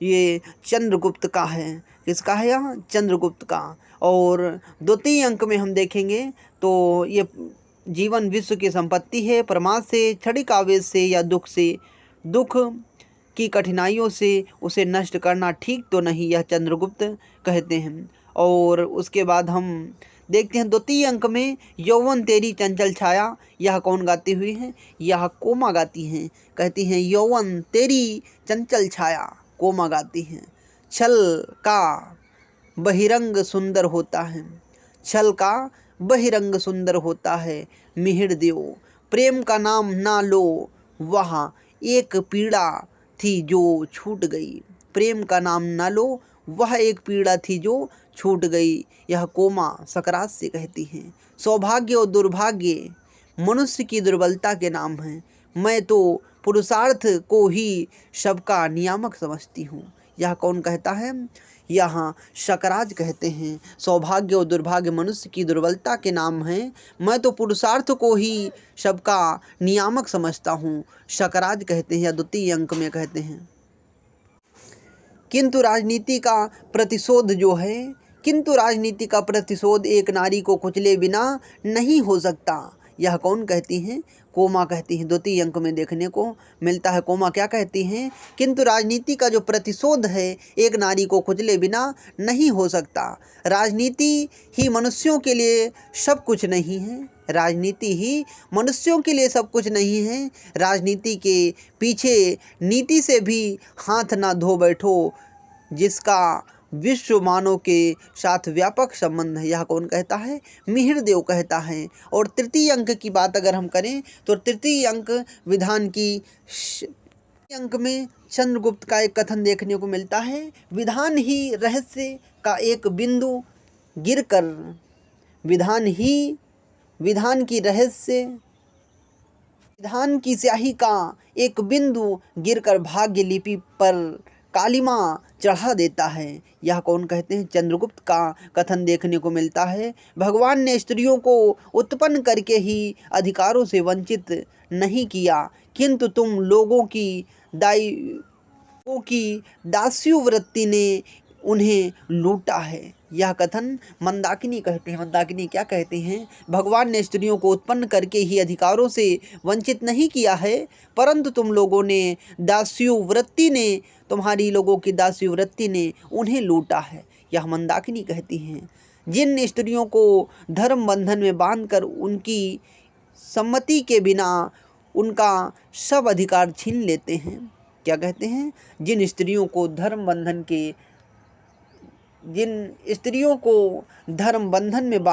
A: ये चंद्रगुप्त का है। किसका है? यहाँ चंद्रगुप्त का। और द्वितीय अंक में हम देखेंगे तो ये जीवन विश्व की संपत्ति है, प्रमाद से, क्षणिक आवेश से या दुख की कठिनाइयों से उसे नष्ट करना ठीक तो नहीं, यह चंद्रगुप्त कहते हैं। और उसके बाद हम देखते हैं द्वितीय अंक में, यौवन तेरी चंचल छाया, यह कौन गाती हुई है? यह कोमा गाती हैं। कहती हैं, यौवन तेरी चंचल छाया, कोमा गाती हैं। छल का बहिरंग सुंदर होता है, छल का बहिरंग सुंदर होता है, मिहिर देव प्रेम का नाम ना लो, वहाँ एक पीड़ा थी जो छूट गई। प्रेम का नाम ना लो, वह एक पीड़ा थी जो छूट गई, यह कोमा सकरात से कहती हैं। सौभाग्य और दुर्भाग्य मनुष्य की दुर्बलता के नाम हैं। मैं तो पुरुषार्थ को ही सबका नियामक समझती हूँ। यह कौन कहता है? यहाँ शकराज कहते हैं, सौभाग्य और दुर्भाग्य मनुष्य की दुर्बलता के नाम हैं। मैं तो पुरुषार्थ को ही सबका नियामक समझता हूँ, शकराज कहते हैं या द्वितीय अंक में कहते हैं। किंतु राजनीति का प्रतिशोध जो है, किंतु राजनीति का प्रतिशोध एक नारी को कुचले बिना नहीं हो सकता। यह कौन कहती हैं? कोमा कहती हैं। द्वितीय अंक में देखने को मिलता है। कोमा क्या कहती हैं? किंतु राजनीति का जो प्रतिशोध है एक नारी को कुचले बिना नहीं हो सकता। राजनीति ही मनुष्यों के लिए सब कुछ नहीं है। राजनीति ही मनुष्यों के लिए सब कुछ नहीं है। राजनीति के पीछे नीति से भी हाथ ना धो बैठो, जिसका विश्व मानव के साथ व्यापक संबंध है। यह कौन कहता है? मिहिर देव कहता है। और तृतीय अंक की बात अगर हम करें तो तृतीय अंक विधान की अंक में चंद्रगुप्त का एक कथन देखने को मिलता है। विधान ही रहस्य का एक बिंदु गिरकर, विधान की स्याही का एक बिंदु गिरकर भाग्य लिपि पर कालिमा चढ़ा देता है। यह कौन कहते हैं? चंद्रगुप्त का कथन देखने को मिलता है। भगवान ने स्त्रियों को उत्पन्न करके ही अधिकारों से वंचित नहीं किया, किंतु तुम लोगों की दास्यु वृत्ति ने उन्हें लूटा है। यह कथन मंदाकिनी कहते हैं। मंदाकिनी क्या कहते हैं? भगवान ने स्त्रियों को उत्पन्न करके ही अधिकारों से वंचित नहीं किया है, परंतु तुम्हारी लोगों की दास्यु वृत्ति ने उन्हें लूटा है। यह मंदाकिनी कहती हैं। जिन स्त्रियों को धर्म बंधन में बांधकर उनकी सम्मति के बिना उनका सब अधिकार छीन लेते हैं। क्या कहते हैं? जिन स्त्रियों को धर्म बंधन में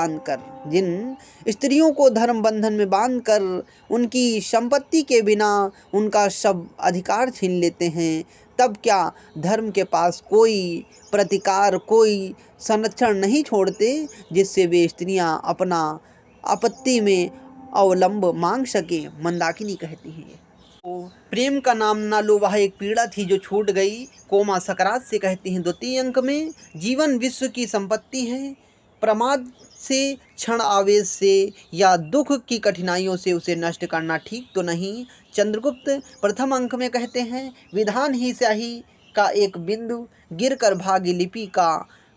A: बांधकर उनकी संपत्ति के बिना उनका सब अधिकार छीन लेते हैं, तब क्या धर्म के पास कोई प्रतिकार, कोई संरक्षण नहीं छोड़ते जिससे वे स्त्रियां अपना आपत्ति में अवलंब मांग सके? मंदाकिनी कहती हैं। तो प्रेम का नाम ना लो, वह एक पीड़ा थी जो छूट गई, कोमा सकरात से कहती हैं। द्वितीय अंक में, जीवन विश्व की संपत्ति है, प्रमाद से, क्षण आवेश से या दुख की कठिनाइयों से उसे नष्ट करना ठीक तो नहीं, चंद्रगुप्त प्रथम अंक में कहते हैं, विधान ही स्याही का एक बिंदु गिरकर भाग्य लिपि का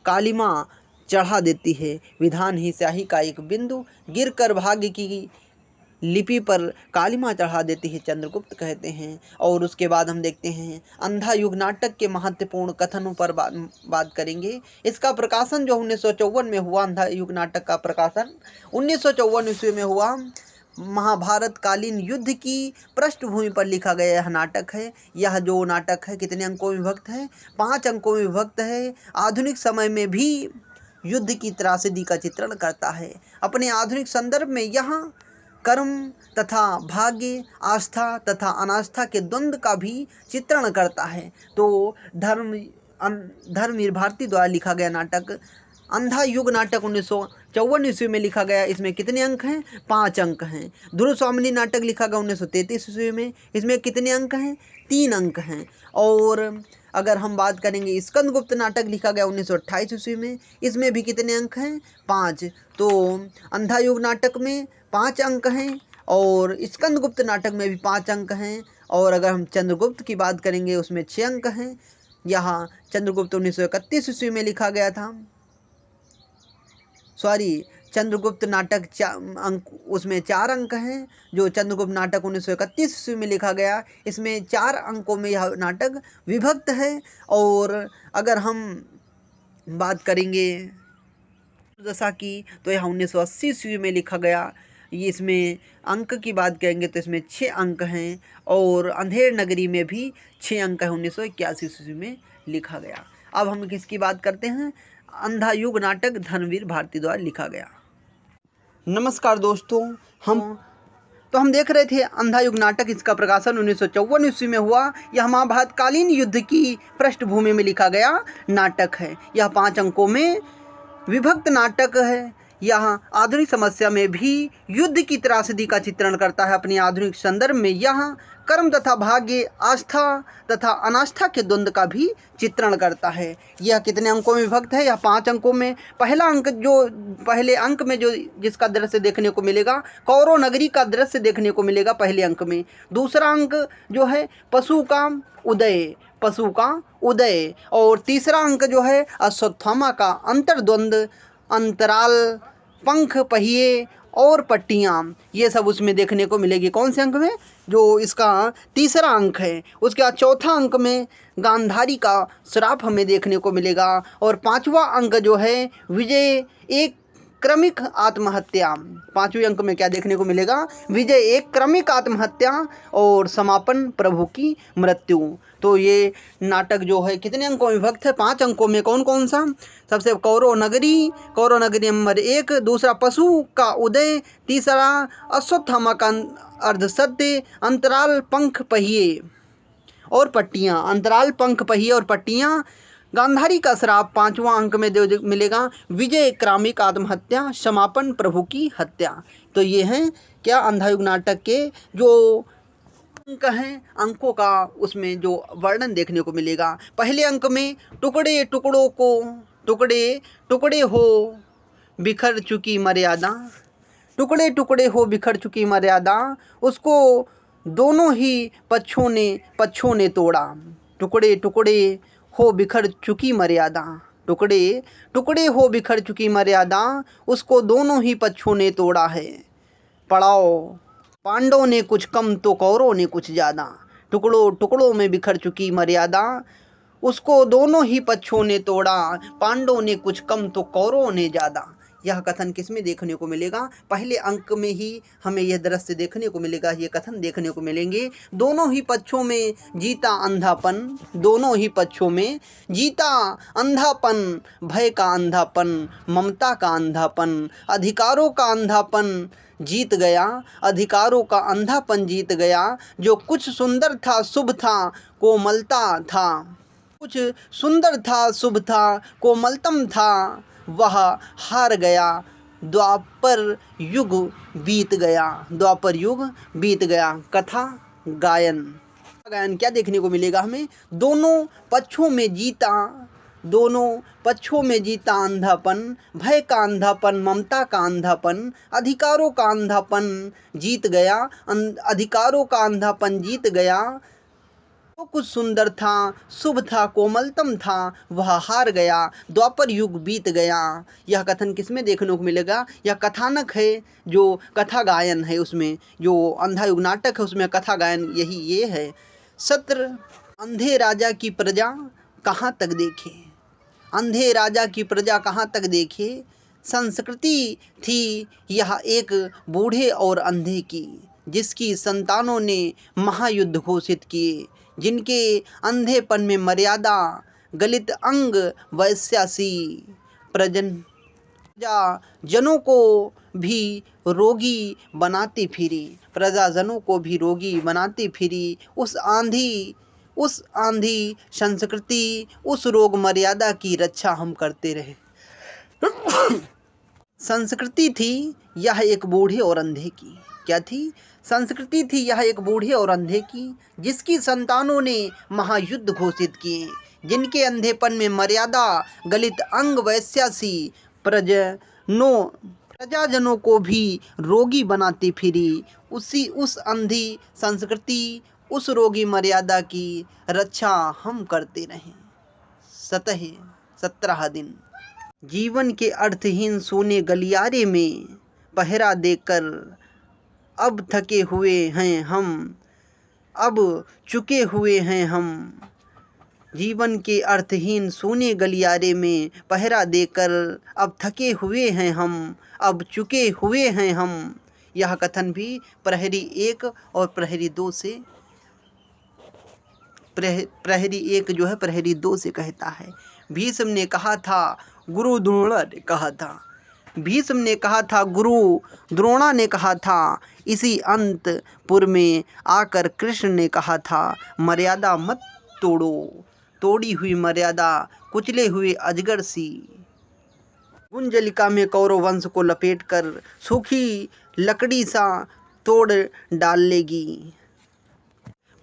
A: कालिमा चढ़ा देती है। विधान ही स्याही का एक बिंदु गिरकर भाग्य की लिपि पर कालिमा चढ़ा देती है, चंद्रगुप्त कहते हैं। और उसके बाद हम देखते हैं अंधा युग नाटक के महत्वपूर्ण कथनों पर बात करेंगे। इसका प्रकाशन जो 1954 में हुआ, अंधा युग नाटक का प्रकाशन 1954 ईस्वी में हुआ। महाभारत कालीन युद्ध की पृष्ठभूमि पर लिखा गया यह नाटक है। यह जो नाटक है कितने अंकों में विभक्त है? 5 अंकों में विभक्त है। आधुनिक समय में भी युद्ध की त्रासदी का चित्रण करता है। अपने आधुनिक संदर्भ में यहाँ कर्म तथा भाग्य, आस्था तथा अनास्था के द्वंद्व का भी चित्रण करता है। तो धर्मवीर भारती द्वारा लिखा गया नाटक अंधा युग नाटक 1954 ईस्वी में लिखा गया। इसमें कितने अंक हैं? 5 अंक हैं। ध्रुव स्वामिनी नाटक लिखा गया 1933 ईस्वी में। इसमें कितने अंक हैं? 3 अंक हैं। और अगर हम बात करेंगे स्कंदगुप्त नाटक लिखा गया 1928 ईस्वी में। इसमें भी कितने अंक हैं? 5। तो अंधा युग नाटक में 5 अंक हैं और स्कंदगुप्त नाटक में भी 5 अंक हैं। और अगर हम चंद्रगुप्त की बात करेंगे उसमें 6 अंक हैं। यहाँ चंद्रगुप्त 1931 ईस्वी में लिखा गया था। चंद्रगुप्त नाटक उसमें 4 अंक हैं। जो चंद्रगुप्त नाटक 1931 ईस्वी में लिखा गया, इसमें 4 अंकों में यह नाटक विभक्त है। और अगर हम बात करेंगे दशा की तो यह 1980 ईस्वी में लिखा गया। इसमें अंक की बात करेंगे तो इसमें 6 अंक हैं। और अंधेर नगरी में भी 6 अंक है, 1981 ईस्वी में लिखा गया। अब हम किसकी बात करते हैं? अंधा युग नाटक धर्मवीर भारती द्वारा लिखा गया। नमस्कार दोस्तों, हम देख रहे थे अंधा युग नाटक। इसका प्रकाशन 1954 ईस्वी में हुआ। यह महाभारत कालीन युद्ध की पृष्ठभूमि में लिखा गया नाटक है। यह 5 अंकों में विभक्त नाटक है। यहाँ आधुनिक समस्या में भी युद्ध की त्रासदी का चित्रण करता है। अपने आधुनिक संदर्भ में यहाँ कर्म तथा भाग्य, आस्था तथा अनास्था के द्वंद्व का भी चित्रण करता है। यह कितने अंकों में विभक्त है? यह 5 अंकों में। पहले अंक में जो जिसका दृश्य देखने को मिलेगा, कौरव नगरी का दृश्य देखने को मिलेगा पहले अंक में। दूसरा अंक जो है पशु का उदय। और तीसरा अंक जो है अश्वत्थामा का अंतर्द्वंद, अंतराल, पंख, पहिए और पट्टियाँ, ये सब उसमें देखने को मिलेगी। कौन से अंक में? जो इसका तीसरा अंक है। उसके बाद चौथा अंक में गांधारी का श्राप हमें देखने को मिलेगा। और 5वां अंक जो है विजय एक क्रमिक आत्महत्या। 5वें अंक में क्या देखने को मिलेगा? विजय एक क्रमिक आत्महत्या और समापन प्रभु की मृत्यु। तो ये नाटक जो है कितने अंकों में विभक्त है? 5 अंकों में। कौन कौन सा? सबसे कौरव नगरी नंबर 1, दूसरा पशु का उदय, तीसरा अश्वत्थामा का अर्धसत्य, अंतराल, पंख, पहिए और पट्टियाँ। अंतराल, पंख, पहिए और पट्टियाँ। गांधारी का श्राप 5वां अंक में मिलेगा। विजय क्रमिक आत्महत्या, समापन प्रभु की हत्या। तो ये हैं क्या अंधा युग नाटक के जो अंक हैं, अंकों का उसमें जो वर्णन देखने को मिलेगा। पहले अंक में टुकड़े टुकड़े हो बिखर चुकी मर्यादा, टुकड़े टुकड़े हो बिखर चुकी मर्यादा, उसको दोनों ही पक्षों ने तोड़ा। टुकड़े टुकड़े हो बिखर चुकी मर्यादा, टुकड़े टुकड़े हो बिखर चुकी मर्यादा, उसको दोनों ही पक्षों ने तोड़ा है। पड़ाव पांडवों ने कुछ कम तो कौरवों ने कुछ ज़्यादा, टुकड़ों टुकड़ों में बिखर चुकी मर्यादा, उसको दोनों ही पक्षों ने तोड़ा, पांडवों ने कुछ कम तो कौरवों ने ज़्यादा। यह कथन किसमें देखने को मिलेगा? पहले अंक में ही हमें यह दृश्य देखने को मिलेगा, ये कथन देखने को मिलेंगे। दोनों ही पक्षों में जीता अंधापन, दोनों ही पक्षों में जीता अंधापन, भय का अंधापन, ममता का अंधापन, अधिकारों का अंधापन जीत गया, अधिकारों का अंधापन जीत गया। जो कुछ सुंदर था, शुभ था, कोमलता था, कुछ सुंदर था, शुभ था, कोमलतम था, वह हार गया। द्वापर युग बीत गया। कथा गायन क्या देखने को मिलेगा हमें? दोनों पक्षों में जीता दोनों पक्षों में जीता अंधापन, भय का अंधापन, ममता का अंधापन, अधिकारों का अंधापन जीत गया, अधिकारों का अंधापन जीत गया। जो कुछ सुंदर था, शुभ था, कोमलतम था, वह हार गया, द्वापर युग बीत गया। यह कथन किसमें देखने को मिलेगा? यह कथानक है, जो कथा गायन है, उसमें जो अंधा युग नाटक है उसमें कथा गायन यही ये है। सत्र अंधे राजा की प्रजा कहाँ तक देखे, अंधे राजा की प्रजा कहाँ तक देखे। संस्कृति थी यह एक बूढ़े और अंधे की, जिसकी संतानों ने महायुद्ध घोषित किए, जिनके अंधेपन में मर्यादा गलित अंग वैश्यासी प्रजाजनों को भी रोगी बनाती फिरी, प्रजाजनों को भी रोगी बनाती फिरी। उस आंधी संस्कृति, उस रोग मर्यादा की रक्षा हम करते रहे। संस्कृति थी यह एक बूढ़े और अंधे की, क्या थी? संस्कृति थी यह एक बूढ़े और अंधे की, जिसकी संतानों ने महायुद्ध घोषित किए, जिनके अंधेपन में मर्यादा गलित अंग वैश्यासी प्रजाजनों को भी रोगी बनाती फिरी। उस अंधी संस्कृति, उस रोगी मर्यादा की रक्षा हम करते रहे। 17 दिन जीवन के अर्थहीन सोने गलियारे में पहरा देकर अब थके हुए हैं हम, अब चुके हुए हैं हम। जीवन के अर्थहीन सोने गलियारे में पहरा देकर अब थके हुए हैं हम, अब चुके हुए हैं हम। यह कथन भी प्रहरी 1 और प्रहरी 2 से प्रहरी 1 जो है प्रहरी 2 से कहता है। भीष्म ने कहा था, गुरु द्रोणा ने कहा था, भीष्म ने कहा था, गुरु द्रोणा ने कहा था, इसी अंतपुर में आकर कृष्ण ने कहा था, मर्यादा मत तोड़ो, तोड़ी हुई मर्यादा कुचले हुए अजगर सी गुंजलिका में कौरव वंश को लपेटकर सूखी लकड़ी सा तोड़ डाल लेगी।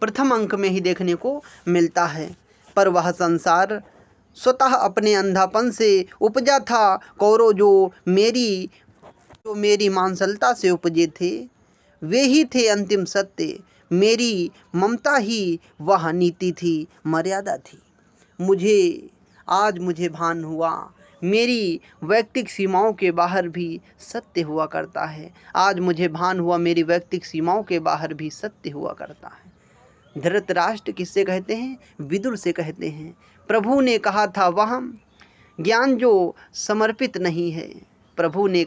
A: प्रथम अंक में ही देखने को मिलता है। पर वह संसार स्वतः अपने अंधापन से उपजा था। कौरव जो मेरी मांसलता से उपजे थे, वे ही थे अंतिम सत्य। मेरी ममता ही वह नीति थी, मर्यादा थी। आज मुझे भान हुआ, मेरी वैयक्तिक सीमाओं के बाहर भी सत्य हुआ करता है। आज मुझे भान हुआ, मेरी वैयक्तिक सीमाओं के बाहर भी सत्य हुआ करता है। धृतराष्ट्र किससे कहते हैं? विदुर से कहते हैं। प्रभु ने कहा था, वह ज्ञान जो समर्पित नहीं है, प्रभु ने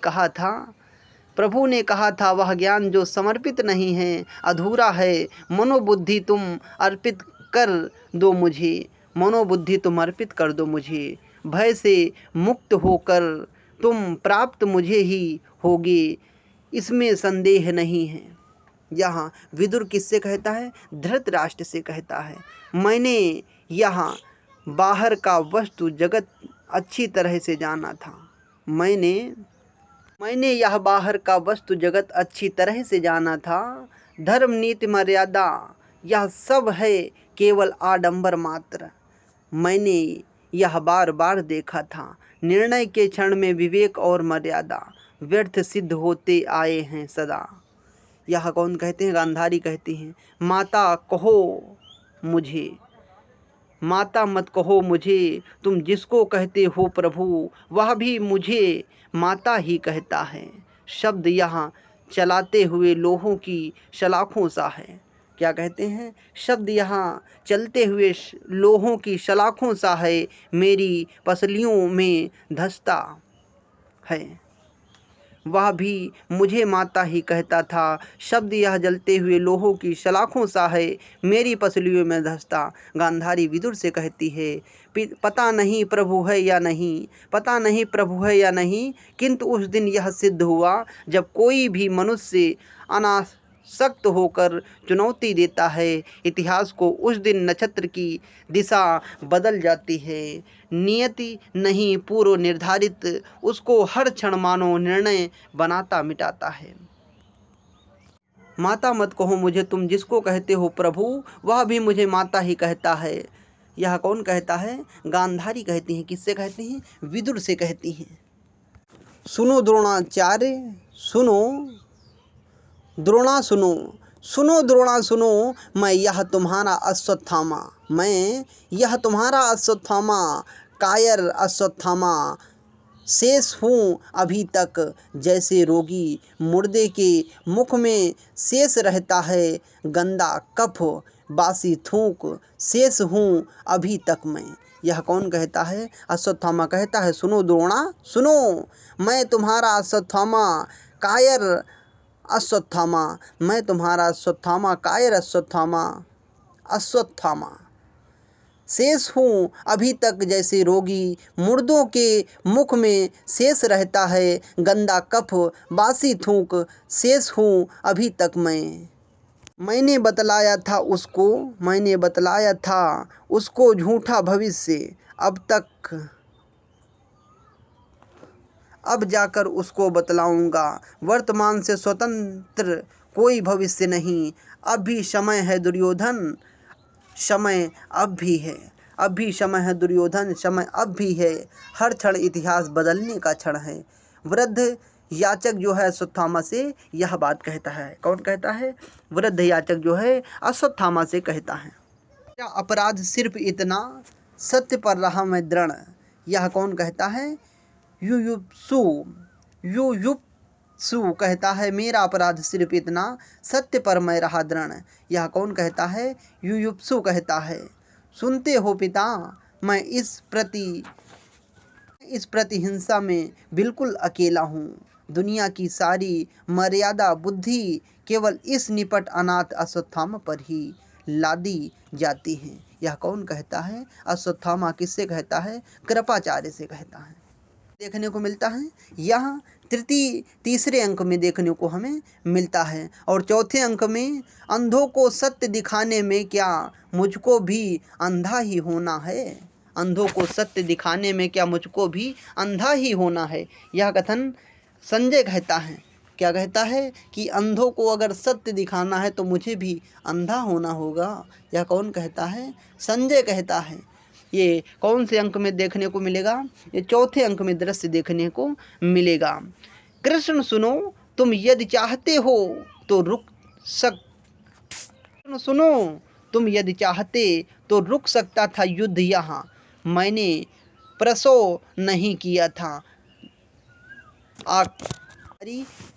A: कहा था वह ज्ञान जो समर्पित नहीं है, अधूरा है। मनोबुद्धि तुम अर्पित कर दो मुझे, मनोबुद्धि तुम अर्पित कर दो मुझे। भय से मुक्त होकर तुम प्राप्त मुझे ही होगे, इसमें संदेह नहीं है। यहाँ विदुर किससे कहता है? धृतराष्ट्र से कहता है। मैंने यहाँ बाहर का वस्तु जगत अच्छी तरह से जाना था। मैंने यह बाहर का वस्तु जगत अच्छी तरह से जाना था। धर्म नीति मर्यादा यह सब है केवल आडंबर मात्र। मैंने यह बार बार देखा था। निर्णय के क्षण में विवेक और मर्यादा व्यर्थ सिद्ध होते आए हैं सदा। यह कौन कहते हैं? गांधारी कहती हैं, माता कहो मुझे, माता मत कहो मुझे, तुम जिसको कहते हो प्रभु, वह भी मुझे माता ही कहता है। शब्द यहाँ चलाते हुए लोहों की शलाखों सा है। क्या कहते हैं? शब्द यहाँ चलते हुए लोहों की शलाखों सा है, मेरी पसलियों में धंसता है। वह भी मुझे माता ही कहता था। शब्द यह जलते हुए लोहों की शलाखों सा है, मेरी पसलियों में धंसता। गांधारी विदुर से कहती है, पता नहीं प्रभु है या नहीं, पता नहीं प्रभु है या नहीं, किंतु उस दिन यह सिद्ध हुआ जब कोई भी मनुष्य अनासक्त होकर चुनौती देता है इतिहास को, उस दिन नक्षत्र की दिशा बदल जाती है। नियति नहीं पूर्व निर्धारित, उसको हर क्षण मानो निर्णय बनाता मिटाता है। माता मत कहो मुझे, तुम जिसको कहते हो प्रभु, वह भी मुझे माता ही कहता है। यह कौन कहता है? गांधारी कहती हैं। किससे कहती हैं? विदुर से कहती हैं। सुनो द्रोणाचार्य सुनो, द्रोणा सुनो, सुनो द्रोणा सुनो, मैं यह तुम्हारा अश्वत्थामा, मैं यह तुम्हारा अश्वत्थामा, कायर अश्वत्थामा, शेष हूँ अभी तक, जैसे रोगी मुर्दे के मुख में शेष रहता है गंदा कफ बासी थूक, शेष हूँ अभी तक मैं। यह कौन कहता है? अश्वत्थामा कहता है, सुनो द्रोणा सुनो, मैं तुम्हारा अश्वत्थामा, कायर अश्वत्थामा, मैं तुम्हारा अश्वत्थामा, कायर अश्वत्थामा, अश्वत्थामा, शेष हूँ अभी तक, जैसे रोगी मुर्दों के मुख में शेष रहता है गंदा कफ बासी थूक, शेष हूँ अभी तक मैं। मैंने बतलाया था उसको, मैंने बतलाया था उसको झूठा भविष्य, अब जाकर उसको बतलाऊंगा, वर्तमान से स्वतंत्र कोई भविष्य नहीं, अब भी समय है दुर्योधन, समय अब भी है, अब भी समय है दुर्योधन, समय अब भी है, हर क्षण इतिहास बदलने का क्षण है। वृद्ध याचक जो है अश्वत्थामा से यह बात कहता है। कौन कहता है? वृद्ध याचक जो है अश्वत्थामा से कहता है। मेरा अपराध सिर्फ इतना, सत्य पर रहा मैं दृढ़। यह कौन कहता है? युयुत्सु, युयुत्सु कहता है, मेरा अपराध सिर्फ इतना, सत्य पर मैं रहा दृढ़। यह कौन कहता है? युयुत्सु कहता है, सुनते हो पिता, मैं इस प्रतिहिंसा में बिल्कुल अकेला हूँ। दुनिया की सारी मर्यादा बुद्धि केवल इस निपट अनाथ अश्वत्थामा पर ही लादी जाती है। यह कौन कहता है? अश्वत्थामा किससे कहता है? कृपाचार्य से कहता है। देखने को मिलता है यह तीसरे अंक में देखने को हमें मिलता है। और चौथे अंक में, अंधों को सत्य दिखाने में क्या मुझको भी अंधा ही होना है, अंधों को सत्य दिखाने में क्या मुझको भी अंधा ही होना है। यह कथन संजय कहता है। क्या कहता है? कि अंधों को अगर सत्य दिखाना है तो मुझे भी अंधा होना होगा। यह कौन कहता है? संजय कहता है। ये कौन से अंक में देखने को मिलेगा? ये चौथे अंक में दृश्य देखने को मिलेगा। कृष्ण सुनो, तुम यदि चाहते हो तो कृष्ण सुनो, तुम यदि चाहते तो रुक सकता था युद्ध यहाँ, मैंने प्रसव नहीं किया था।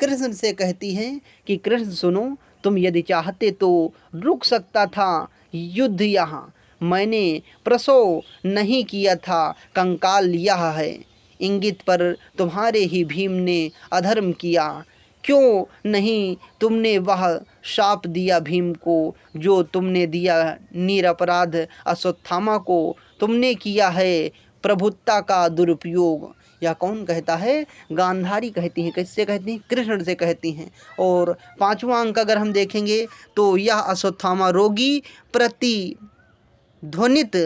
A: कृष्ण से कहती हैं कि कृष्ण सुनो, तुम यदि चाहते तो रुक सकता था युद्ध यहाँ, मैंने प्रसव नहीं किया था। कंकाल यह है इंगित पर तुम्हारे ही भीम ने अधर्म किया, क्यों नहीं तुमने वह शाप दिया भीम को जो तुमने दिया निरपराध अश्वत्थामा को, तुमने किया है प्रभुत्ता का दुरुपयोग। यह कौन कहता है? गांधारी कहती हैं। किससे कहती हैं? कृष्ण से कहती हैं। और पांचवा अंक अगर हम देखेंगे तो यह अश्वत्थामा रोगी प्रतिध्वनित,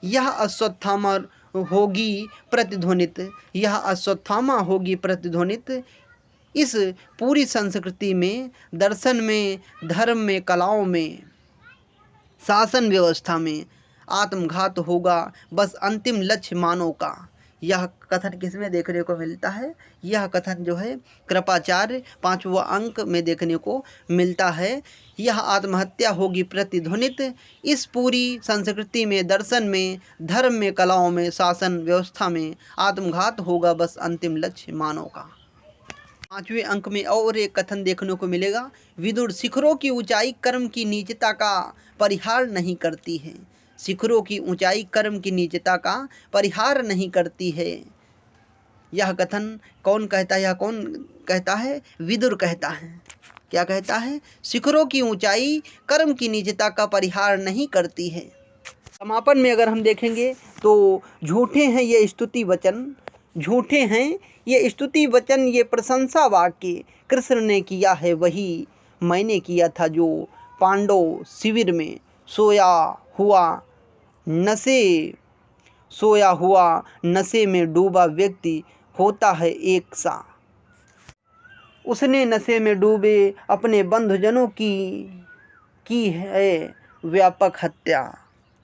A: यह अश्वत्थामा होगी प्रतिध्वनित, यह अश्वत्थामा होगी प्रतिध्वनित। इस पूरी संस्कृति में, दर्शन में, धर्म में, कलाओं में, शासन व्यवस्था में आत्मघात होगा बस अंतिम लक्ष्य मानव का। यह कथन किसमें देखने को मिलता है? यह कथन जो है कृपाचार्य पांचवा अंक में देखने को मिलता है। यह आत्महत्या होगी प्रतिध्वनित। इस पूरी संस्कृति में, दर्शन में, धर्म में, कलाओं में, शासन व्यवस्था में आत्मघात होगा बस अंतिम लक्ष्य मानव का। पांचवें अंक में और एक कथन देखने को मिलेगा, विदुर, शिखरों की ऊंचाई कर्म की नीचता का परिहार नहीं करती है। शिखरों की ऊंचाई कर्म की नीचता का परिहार नहीं करती है। यह कथन कौन कहता है? यह कौन कहता है? विदुर कहता है। क्या कहता है? शिखरों की ऊंचाई कर्म की नीचता का परिहार नहीं करती है। समापन में अगर हम देखेंगे तो झूठे हैं ये स्तुति वचन, झूठे हैं ये स्तुति वचन, ये प्रशंसा वाक्य कृष्ण ने किया है वही मैंने किया था जो पांडव शिविर में सोया हुआ नशे में डूबा व्यक्ति होता है एक सा। उसने नशे में डूबे अपने बंधुजनों की है व्यापक हत्या।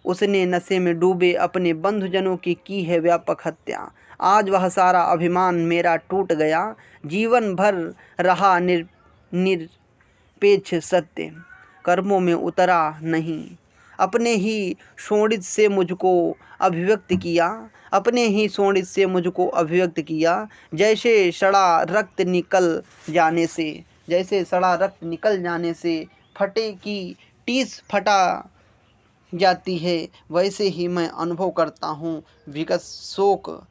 A: उसने नशे में डूबे अपने बंधुजनों की है व्यापक हत्या। आज वह सारा अभिमान मेरा टूट गया, जीवन भर रहा निरपेक्ष सत्य, कर्मों में उतरा नहीं। अपने ही शोणित से मुझको अभिव्यक्त किया, अपने ही शोणित से मुझको अभिव्यक्त किया। जैसे सड़ा रक्त निकल जाने से, जैसे सड़ा रक्त निकल जाने से फटे की टीस फटा जाती है, वैसे ही मैं अनुभव करता हूँ विगत शोक।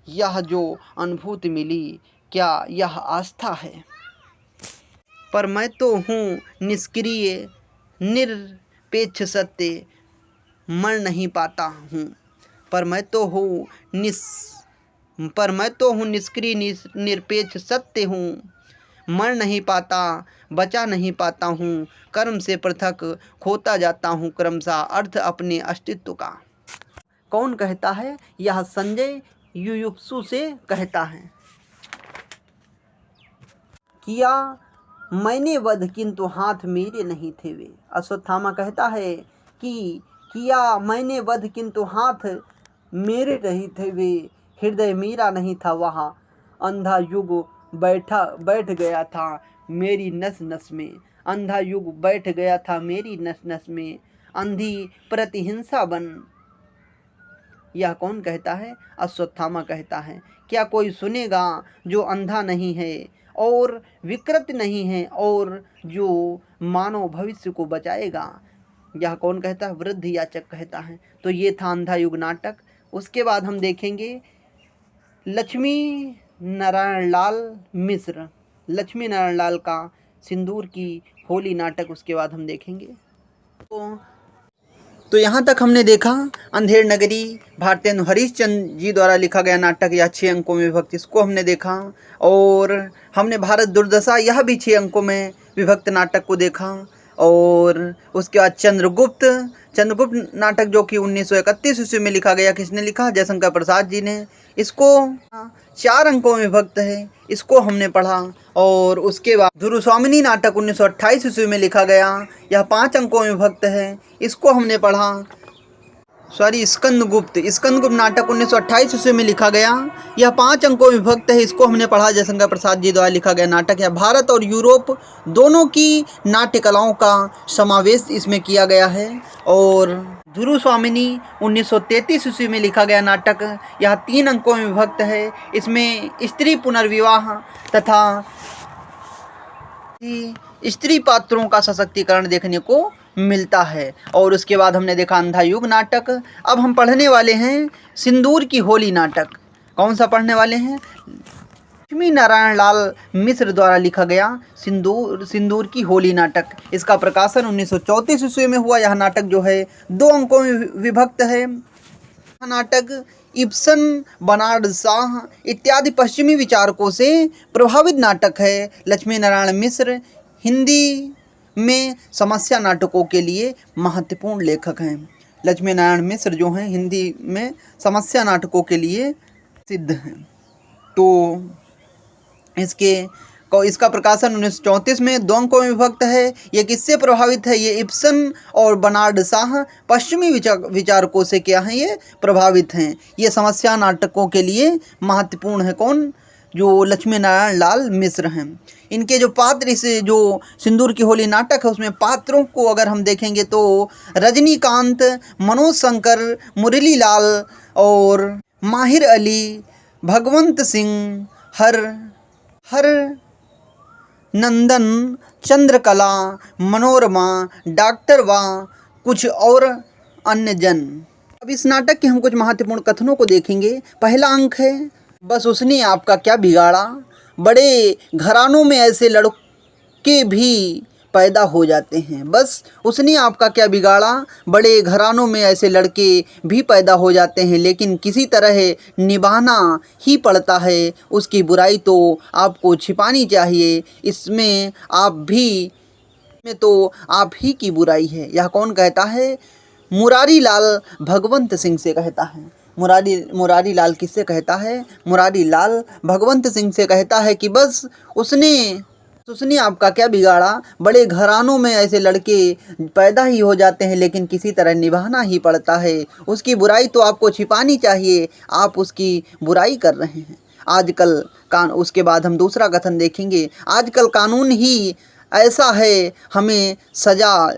A: यह जो अनुभूति मिली, क्या यह आस्था है? पर मैं तो हूँ निष्क्रिय निरपेक्ष सत्य, मर नहीं पाता हूँ। पर मैं तो हूँ निष्क्रिय निरपेक्ष सत्य हूँ, मर नहीं पाता, बचा नहीं पाता हूँ। कर्म से पृथक खोता जाता हूँ क्रमशः अर्थ अपने अस्तित्व का। कौन कहता है? यह संजय युयुत्सु से कहता है। किया मैंने वध किंतु हाथ मेरे नहीं थे वे। अश्वत्थामा कहता है कि किया मैंने वध किंतु हाथ मेरे नहीं थे वे, हृदय मेरा नहीं था वहाँ, अंधा युग बैठ गया था मेरी नस नस में, अंधा युग बैठ गया था मेरी नस नस में, अंधी प्रतिहिंसा बन। यह कौन कहता है? अश्वत्थामा कहता है। क्या कोई सुनेगा जो अंधा नहीं है और विकृत नहीं है और जो मानव भविष्य को बचाएगा? यह कौन कहता है? वृद्ध याचक कहता है। तो ये था अंधा युग नाटक। उसके बाद हम देखेंगे लक्ष्मी नारायण लाल मिश्र, लक्ष्मी नारायण लाल का सिंदूर की होली नाटक उसके बाद हम देखेंगे। तो यहाँ तक हमने देखा अंधेर नगरी भारतेंदु हरिश्चंद्र जी द्वारा लिखा गया नाटक, या 6 अंकों में विभक्त, इसको हमने देखा। और हमने भारत दुर्दशा, यह भी 6 अंकों में विभक्त नाटक को देखा। और उसके बाद चंद्रगुप्त नाटक जो कि 1931 ईस्वी में लिखा गया। किसने लिखा? जयशंकर प्रसाद जी ने। इसको 4 अंकों में विभक्त है, इसको हमने पढ़ा। और उसके बाद धुरुस्वामिनी नाटक 1928 ईस्वी में लिखा गया, यह 5 अंकों में विभक्त है, इसको हमने पढ़ा। स्कंदगुप्त नाटक 1928 ईस्वी में लिखा गया, यह 5 अंकों में विभक्त है, इसको हमने पढ़ा। जयशंकर प्रसाद जी द्वारा लिखा गया नाटक है। भारत और यूरोप दोनों की नाट्य कलाओं का समावेश इसमें किया गया है। और धुरुस्वामिनी 1933 ईस्वी में लिखा गया नाटक, यह 3 अंकों में विभक्त है। इसमें स्त्री पुनर्विवाह तथा स्त्री पात्रों का सशक्तिकरण देखने को मिलता है। और उसके बाद हमने देखा अंधा युग नाटक। अब हम पढ़ने वाले हैं सिंदूर की होली नाटक। कौन सा पढ़ने वाले हैं? लक्ष्मी नारायण लाल मिश्र द्वारा लिखा गया सिंदूर की होली नाटक। इसका प्रकाशन 1934 ईस्वी में हुआ। यह नाटक जो है 2 अंकों में विभक्त है। यह नाटक इब्सन, बर्नार्ड शाह इत्यादि पश्चिमी विचारकों से प्रभावित नाटक है। लक्ष्मी नारायण मिश्र हिंदी में समस्या नाटकों के लिए महत्वपूर्ण लेखक हैं। लक्ष्मी नारायण मिश्र जो हैं हिंदी में समस्या नाटकों के लिए सिद्ध हैं। तो इसका प्रकाशन 1934 में 2 अंकों में विभक्त है। ये किससे प्रभावित है? ये इब्सन और बर्नार्ड शाह पश्चिमी विचारकों से क्या हैं? ये प्रभावित हैं। ये समस्या नाटकों के लिए महत्वपूर्ण है। कौन? जो लक्ष्मी नारायण लाल मिश्र हैं। इनके जो पात्र, इस जो सिंदूर की होली नाटक है उसमें पात्रों को अगर हम देखेंगे तो रजनीकांत, मनोज शंकर, मुरली लाल और माहिर अली, भगवंत सिंह, हर नंदन, चंद्रकला, मनोरमा, डॉक्टर व कुछ और अन्य जन। अब इस नाटक के हम कुछ महत्वपूर्ण कथनों को देखेंगे। पहला अंक है, बस उसने आपका क्या बिगाड़ा। बड़े घरानों में ऐसे लड़के भी पैदा हो जाते हैं। बस उसने आपका क्या बिगाड़ा। बड़े घरानों में ऐसे लड़के भी पैदा हो जाते हैं, लेकिन किसी तरह निभाना ही पड़ता है। उसकी बुराई तो आपको छिपानी चाहिए। इसमें आप ही की बुराई है। यह कौन कहता है? मुरारी लाल भगवंत सिंह से कहता है। मुरारी लाल किससे कहता है? मुरारी लाल भगवंत सिंह से कहता है कि बस उसने उसने आपका क्या बिगाड़ा। बड़े घरानों में ऐसे लड़के पैदा ही हो जाते हैं, लेकिन किसी तरह निभाना ही पड़ता है। उसकी बुराई तो आपको छिपानी चाहिए, आप उसकी बुराई कर रहे हैं आजकल। उसके बाद हम दूसरा कथन देखेंगे। आजकल कानून ही ऐसा है, हमें सज़ा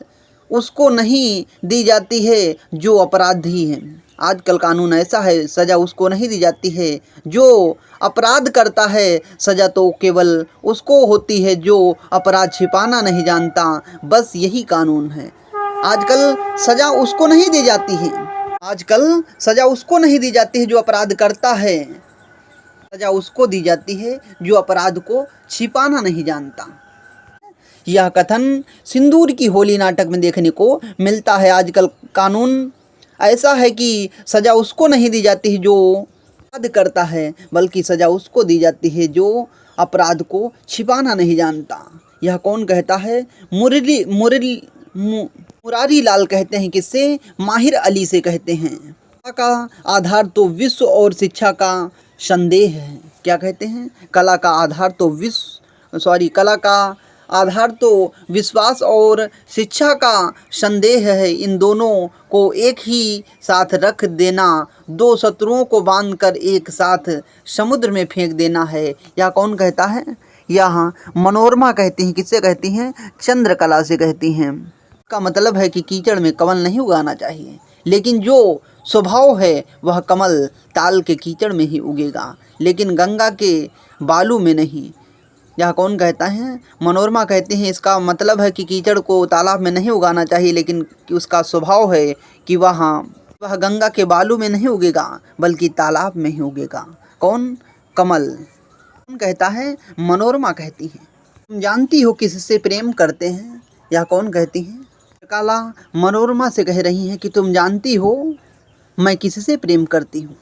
A: उसको नहीं दी जाती है जो अपराधी है। आजकल कानून ऐसा है, सज़ा उसको नहीं दी जाती है जो अपराध करता है, सज़ा तो केवल उसको होती है जो अपराध छिपाना नहीं जानता। बस यही कानून है। आजकल सज़ा उसको नहीं दी जाती है, आजकल सज़ा उसको नहीं दी जाती है जो अपराध करता है, सज़ा उसको दी जाती है जो अपराध को छिपाना नहीं जानता। यह कथन सिंदूर की होली नाटक में देखने को मिलता है। आजकल कानून ऐसा है कि सज़ा उसको नहीं दी जाती है जो अपराध करता है, बल्कि सज़ा उसको दी जाती है जो अपराध को छिपाना नहीं जानता। यह कौन कहता है? मुरारी लाल कहते हैं। किससे? माहिर अली से कहते हैं। कला का आधार तो विश्व और शिक्षा का संदेह है। क्या कहते हैं? कला का आधार तो कला का आधार तो विश्वास और शिक्षा का संदेह है। इन दोनों को एक ही साथ रख देना, दो शत्रुओं को बांधकर एक साथ समुद्र में फेंक देना है। यह कौन कहता है? यहाँ मनोरमा कहती हैं। किससे कहती हैं? चंद्रकला से कहती हैं। का मतलब है कि कीचड़ में कमल नहीं उगाना चाहिए, लेकिन जो स्वभाव है वह कमल ताल के कीचड़ में ही उगेगा, लेकिन गंगा के बालू में नहीं। यह कौन कहता है? मनोरमा कहते हैं। इसका मतलब है कि कीचड़ को तालाब में नहीं उगाना चाहिए, लेकिन उसका स्वभाव है कि वह गंगा के बालू में नहीं उगेगा, बल्कि तालाब में ही उगेगा। कौन? कमल। कौन कहता है? मनोरमा कहती है। तुम जानती हो किससे प्रेम करते हैं? यह कौन कहती है? काला मनोरमा से कह रही हैं कि तुम जानती हो मैं किससे प्रेम करती हूँ।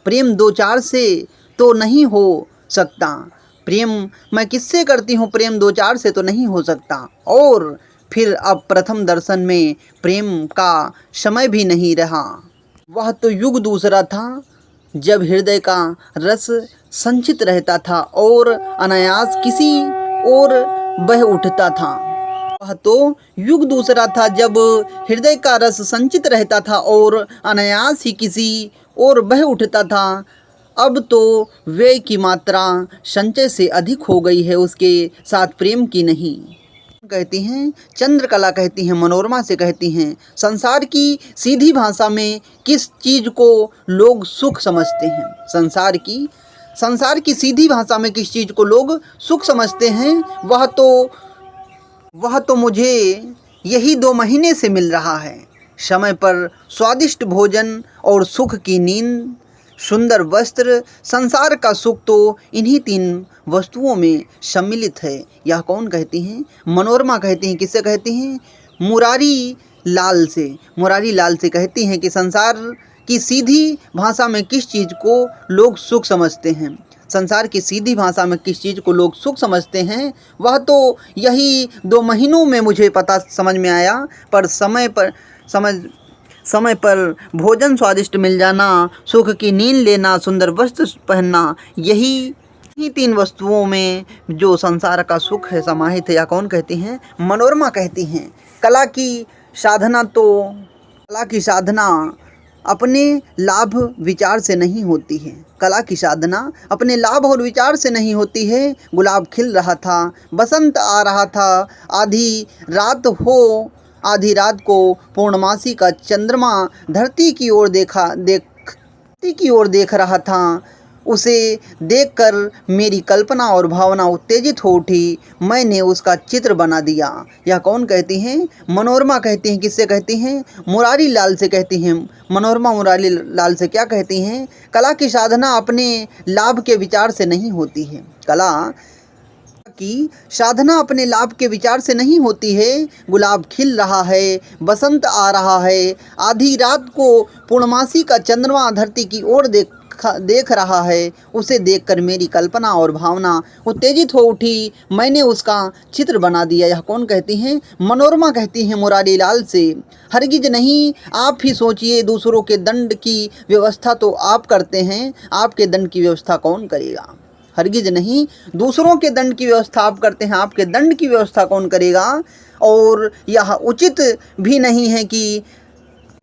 A: प्रेम दो चार से तो नहीं हो सकता। प्रेम मैं किससे करती हूँ? प्रेम दो चार से तो नहीं हो सकता। और फिर अब प्रथम दर्शन में प्रेम का समय भी नहीं रहा। वह तो युग दूसरा था जब हृदय का रस संचित रहता था और अनायास किसी और बह उठता था। वह तो युग दूसरा था जब हृदय का रस संचित रहता था और अनायास ही किसी और बह उठता था। अब तो व्यय की मात्रा संचय से अधिक हो गई है, उसके साथ प्रेम की नहीं। कहती हैं? चंद्रकला कहती हैं। मनोरमा से कहती हैं, संसार की सीधी भाषा में किस चीज़ को लोग सुख समझते हैं? संसार की सीधी भाषा में किस चीज़ को लोग सुख समझते हैं? वह तो मुझे यही 2 महीने से मिल रहा है। समय पर स्वादिष्ट भोजन और सुख की नींद, सुंदर वस्त्र, संसार का सुख तो इन्हीं 3 वस्तुओं में सम्मिलित है। यह कौन कहती हैं? मनोरमा कहती हैं। किससे कहती हैं? मुरारी लाल से कहती हैं कि संसार की सीधी भाषा में किस चीज़ को लोग सुख समझते हैं। संसार की सीधी भाषा में किस चीज़ को लोग सुख समझते हैं, वह तो यही 2 महीनों में मुझे समझ में आया। पर समय पर भोजन स्वादिष्ट मिल जाना, सुख की नींद लेना, सुंदर वस्त्र पहनना, यही 3 वस्तुओं में जो संसार का सुख है समाहित है। या कौन कहती हैं? मनोरमा कहती हैं। कला की साधना अपने लाभ विचार से नहीं होती है। कला की साधना अपने लाभ और विचार से नहीं होती है। गुलाब खिल रहा था, बसंत आ रहा था, आधी रात को पूर्णमासी का चंद्रमा धरती की ओर देख रहा था। उसे देखकर मेरी कल्पना और भावना उत्तेजित हो उठी। मैंने उसका चित्र बना दिया। यह कौन कहती हैं? मनोरमा कहती हैं। किससे कहती हैं? मुरारी लाल से कहती हैं। मनोरमा मुरारी लाल से क्या कहती हैं? कला की साधना अपने लाभ के विचार से नहीं होती है। कला की साधना अपने लाभ के विचार से नहीं होती है। गुलाब खिल रहा है, बसंत आ रहा है, आधी रात को पूर्णमासी का चंद्रमा धरती की ओर देख रहा है। उसे देखकर मेरी कल्पना और भावना उत्तेजित हो उठी। मैंने उसका चित्र बना दिया। यह कौन कहती हैं? मनोरमा कहती हैं मुरारी लाल से। हरगिज नहीं, आप ही सोचिए, दूसरों के दंड की व्यवस्था तो आप करते हैं, आपके दंड की व्यवस्था कौन करेगा? हरगिज नहीं। दूसरों के दंड की व्यवस्था आप करते हैं, आपके दंड की व्यवस्था कौन करेगा। और यह उचित भी नहीं है कि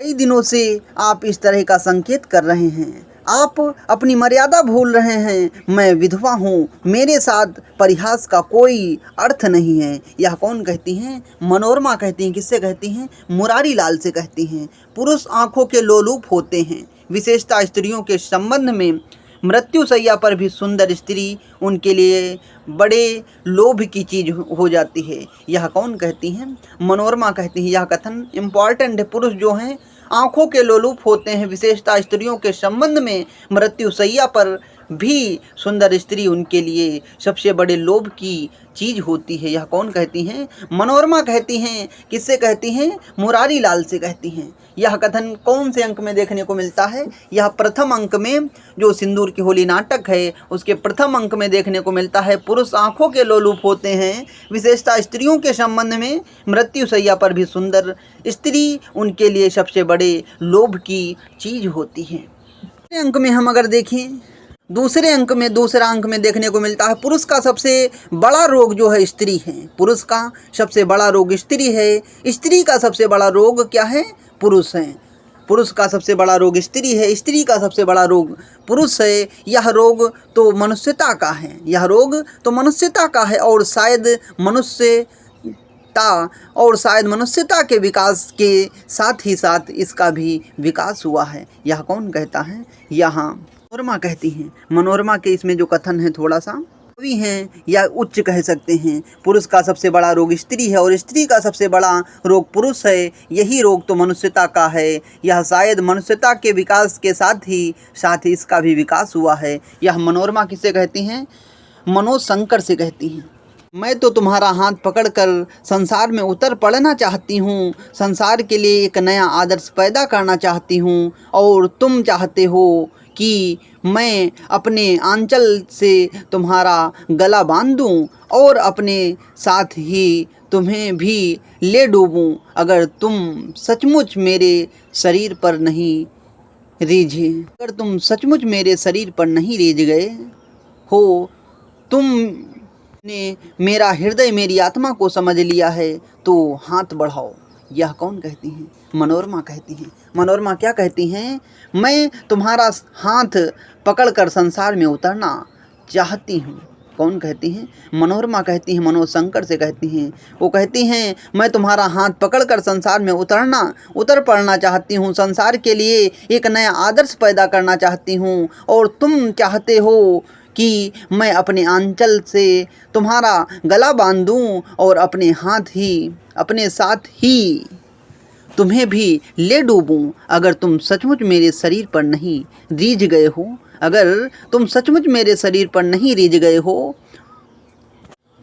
A: कई दिनों से आप इस तरह का संकेत कर रहे हैं। आप अपनी मर्यादा भूल रहे हैं। मैं विधवा हूँ, मेरे साथ परिहास का कोई अर्थ नहीं है। यह कौन कहती हैं? मनोरमा कहती हैं। किससे कहती हैं? मुरारी लाल से कहती हैं। पुरुष आँखों के लोलुप होते हैं, विशेषता स्त्रियों के संबंध में मृत्यु शैया पर भी सुंदर स्त्री उनके लिए बड़े लोभ की चीज हो जाती है। यह कौन कहती हैं? मनोरमा कहती है। यह कथन इम्पॉर्टेंट है। पुरुष जो हैं आँखों के लोलुप होते हैं, विशेषता स्त्रियों के संबंध में मृत्यु शैया पर भी सुंदर स्त्री उनके लिए सबसे बड़े लोभ की चीज होती है। यह कौन कहती हैं? मनोरमा कहती हैं। किससे कहती हैं? मुरारी लाल से कहती हैं। यह कथन कौन से अंक में देखने को मिलता है? यह प्रथम अंक में, जो सिंदूर की होली नाटक है उसके प्रथम अंक में देखने को मिलता है। पुरुष आँखों के लोलुप होते हैं, विशेषता स्त्रियों के संबंध में मृत्यु शैया पर भी सुंदर स्त्री उनके लिए सबसे बड़े लोभ की चीज होती है। दूसरे अंक में हम अगर देखें, दूसरा अंक में देखने को मिलता है पुरुष का सबसे बड़ा रोग जो है स्त्री है। पुरुष का सबसे बड़ा रोग स्त्री है। स्त्री का सबसे बड़ा रोग क्या है? पुरुष है। पुरुष का सबसे बड़ा रोग स्त्री है, स्त्री का सबसे बड़ा रोग पुरुष है। यह रोग तो मनुष्यता का है, यह रोग तो मनुष्यता का है और शायद मनुष्यता के विकास के साथ ही साथ इसका भी विकास हुआ है। यह कौन कहता है? यहाँ मनोरमा कहती हैं। मनोरमा के इसमें जो कथन है थोड़ा सा कवि हैं या उच्च कह सकते हैं। पुरुष का सबसे बड़ा रोग स्त्री है और स्त्री का सबसे बड़ा रोग पुरुष है। यही रोग तो मनुष्यता का है। यह शायद मनुष्यता के विकास के साथ ही इसका भी विकास हुआ है। यह मनोरमा किससे कहती हैं? मनोज शंकर से कहती हैं। मैं तो तुम्हारा हाथ पकड़कर संसार में उतर पड़ना चाहती हूँ, संसार के लिए एक नया आदर्श पैदा करना चाहती हूँ और तुम चाहते हो कि मैं अपने आंचल से तुम्हारा गला बांध दूँ और अपने साथ ही तुम्हें भी ले डूबूँ। अगर तुम सचमुच मेरे शरीर पर नहीं रीझे, अगर तुम सचमुच मेरे शरीर पर नहीं रीझ गए हो, तुमने मेरा हृदय मेरी आत्मा को समझ लिया है, तो हाथ बढ़ाओ। यह कौन कहती हैं? मनोरमा कहती हैं। मनोरमा क्या कहती हैं? मैं तुम्हारा हाथ पकड़कर संसार में उतरना चाहती हूँ। कौन कहती हैं? मनोरमा कहती हैं। मनोज शंकर से कहती हैं। वो कहती हैं मैं तुम्हारा हाथ पकड़कर संसार में उतर पड़ना चाहती हूँ, संसार के लिए एक नया आदर्श पैदा करना चाहती हूँ और तुम चाहते हो कि मैं अपने आंचल से तुम्हारा गला बांध दूँ और अपने साथ ही तुम्हें भी ले डूबूँ। अगर तुम सचमुच मेरे शरीर पर नहीं रीझ गए हो, अगर तुम सचमुच मेरे शरीर पर नहीं रीझ गए हो,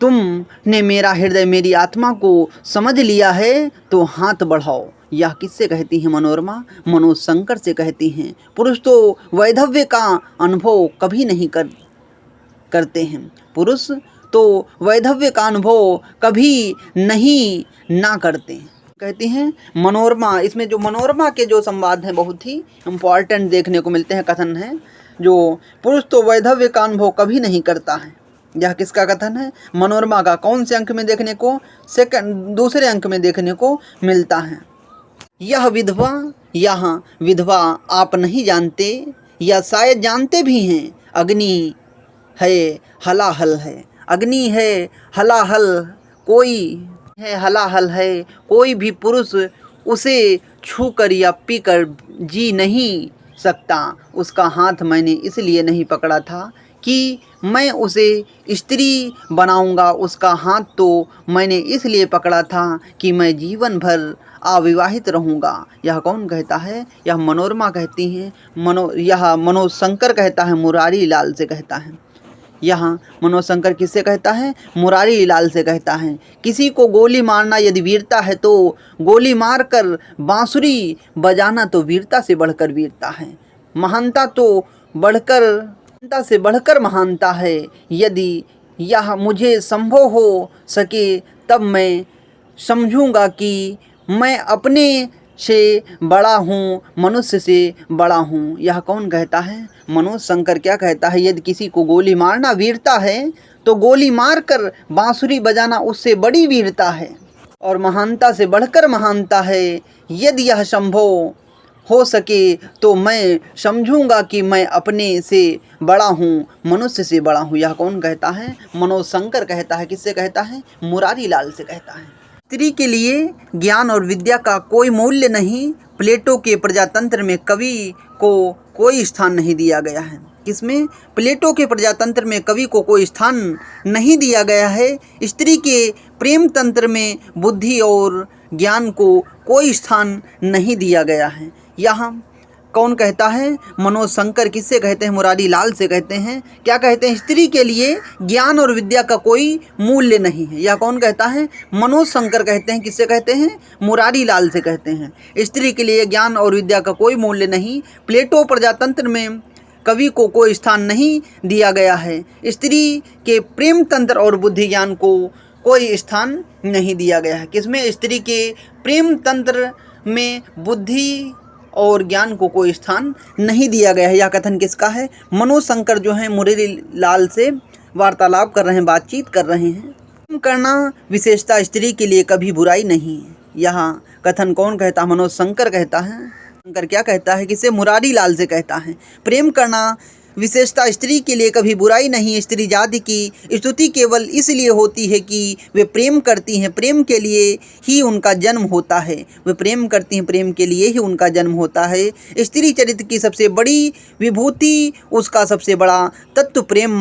A: तुमने मेरा हृदय मेरी आत्मा को समझ लिया है, तो हाथ बढ़ाओ। यह किससे कहती हैं मनोरमा? मनोज शंकर से कहती हैं। पुरुष तो वैधव्य का अनुभव कभी नहीं करते हैं। पुरुष तो वैधव्य का अनुभव कभी नहीं ना करते। कहती हैं मनोरमा। इसमें जो मनोरमा के जो संवाद हैं बहुत ही इम्पॉर्टेंट देखने को मिलते हैं। कथन है जो पुरुष तो वैधव्य का अनुभव कभी नहीं करता है। यह किसका कथन है? मनोरमा का। कौन से अंक में देखने को? दूसरे अंक में देखने को मिलता है। यह विधवा आप नहीं जानते या शायद जानते भी हैं, अग्नि है हलाहल है। अग्नि है हलाहल, कोई है हलाहल है, कोई भी पुरुष उसे छूकर या पीकर जी नहीं सकता। उसका हाथ मैंने इसलिए नहीं पकड़ा था कि मैं उसे स्त्री बनाऊंगा। उसका हाथ तो मैंने इसलिए पकड़ा था कि मैं जीवन भर अविवाहित रहूंगा। यह कौन कहता है? यह मनोरमा कहती हैं। यह मनोज शंकर कहता है, मुरारी लाल से कहता है। यहाँ मनोज शंकर किससे कहता है? मुरारी लाल से कहता है। किसी को गोली मारना यदि वीरता है तो गोली मारकर बांसुरी बजाना तो वीरता से बढ़कर वीरता है। महानता से बढ़कर महानता है। यदि यह मुझे संभव हो सके तब मैं समझूंगा कि मैं अपने से बड़ा हूँ, मनुष्य से बड़ा हूँ। यह कौन कहता है? मनोज शंकर क्या कहता है? यदि किसी को गोली मारना वीरता है तो गोली मारकर बांसुरी बजाना उससे बड़ी वीरता है और महानता से बढ़कर महानता है। यदि यह संभव हो सके तो मैं समझूंगा कि मैं अपने से बड़ा हूँ, मनुष्य से बड़ा हूँ। यह कौन कहता है? मनोज शंकर कहता है। किससे कहता है? मुरारी लाल से कहता है। स्त्री के लिए ज्ञान और विद्या का कोई मूल्य नहीं। प्लेटो के प्रजातंत्र में कवि को कोई स्थान नहीं दिया गया है। किसमें? प्लेटो के प्रजातंत्र में कवि को कोई स्थान नहीं दिया गया है। स्त्री के प्रेम तंत्र में बुद्धि और ज्ञान को कोई स्थान नहीं दिया गया है। यहाँ कौन कहता है? मनोज शंकर। किससे कहते हैं? मुरारी लाल से कहते हैं। क्या कहते हैं? स्त्री के लिए ज्ञान और विद्या का कोई मूल्य नहीं है। यह कौन कहता है? मनोज शंकर कहते हैं। किससे कहते हैं? मुरारी लाल से कहते हैं। स्त्री के लिए ज्ञान और विद्या का कोई मूल्य नहीं। प्लेटो प्रजातंत्र में कवि को कोई स्थान नहीं दिया गया है। स्त्री के प्रेम तंत्र और बुद्धि ज्ञान को कोई स्थान नहीं दिया गया है। किसमें? स्त्री के प्रेम तंत्र में बुद्धि और ज्ञान को कोई स्थान नहीं दिया गया है। यह कथन किसका है? मनोज शंकर जो हैं मुरारी लाल से वार्तालाप कर रहे हैं, बातचीत कर रहे हैं। प्रेम करना विशेषता स्त्री के लिए कभी बुराई नहीं है। यहाँ कथन कौन कहता है? मनोज शंकर कहता है। शंकर क्या कहता है? किसे? मुरारी लाल से कहता है। प्रेम करना विशेषता स्त्री के लिए कभी बुराई नहीं। स्त्री जाति की स्तुति केवल इसलिए होती है कि वे प्रेम करती हैं, प्रेम के लिए ही उनका जन्म होता है। वे प्रेम करती हैं, प्रेम के लिए ही उनका जन्म होता है। स्त्री चरित्र की सबसे बड़ी विभूति, उसका सबसे बड़ा तत्व प्रेम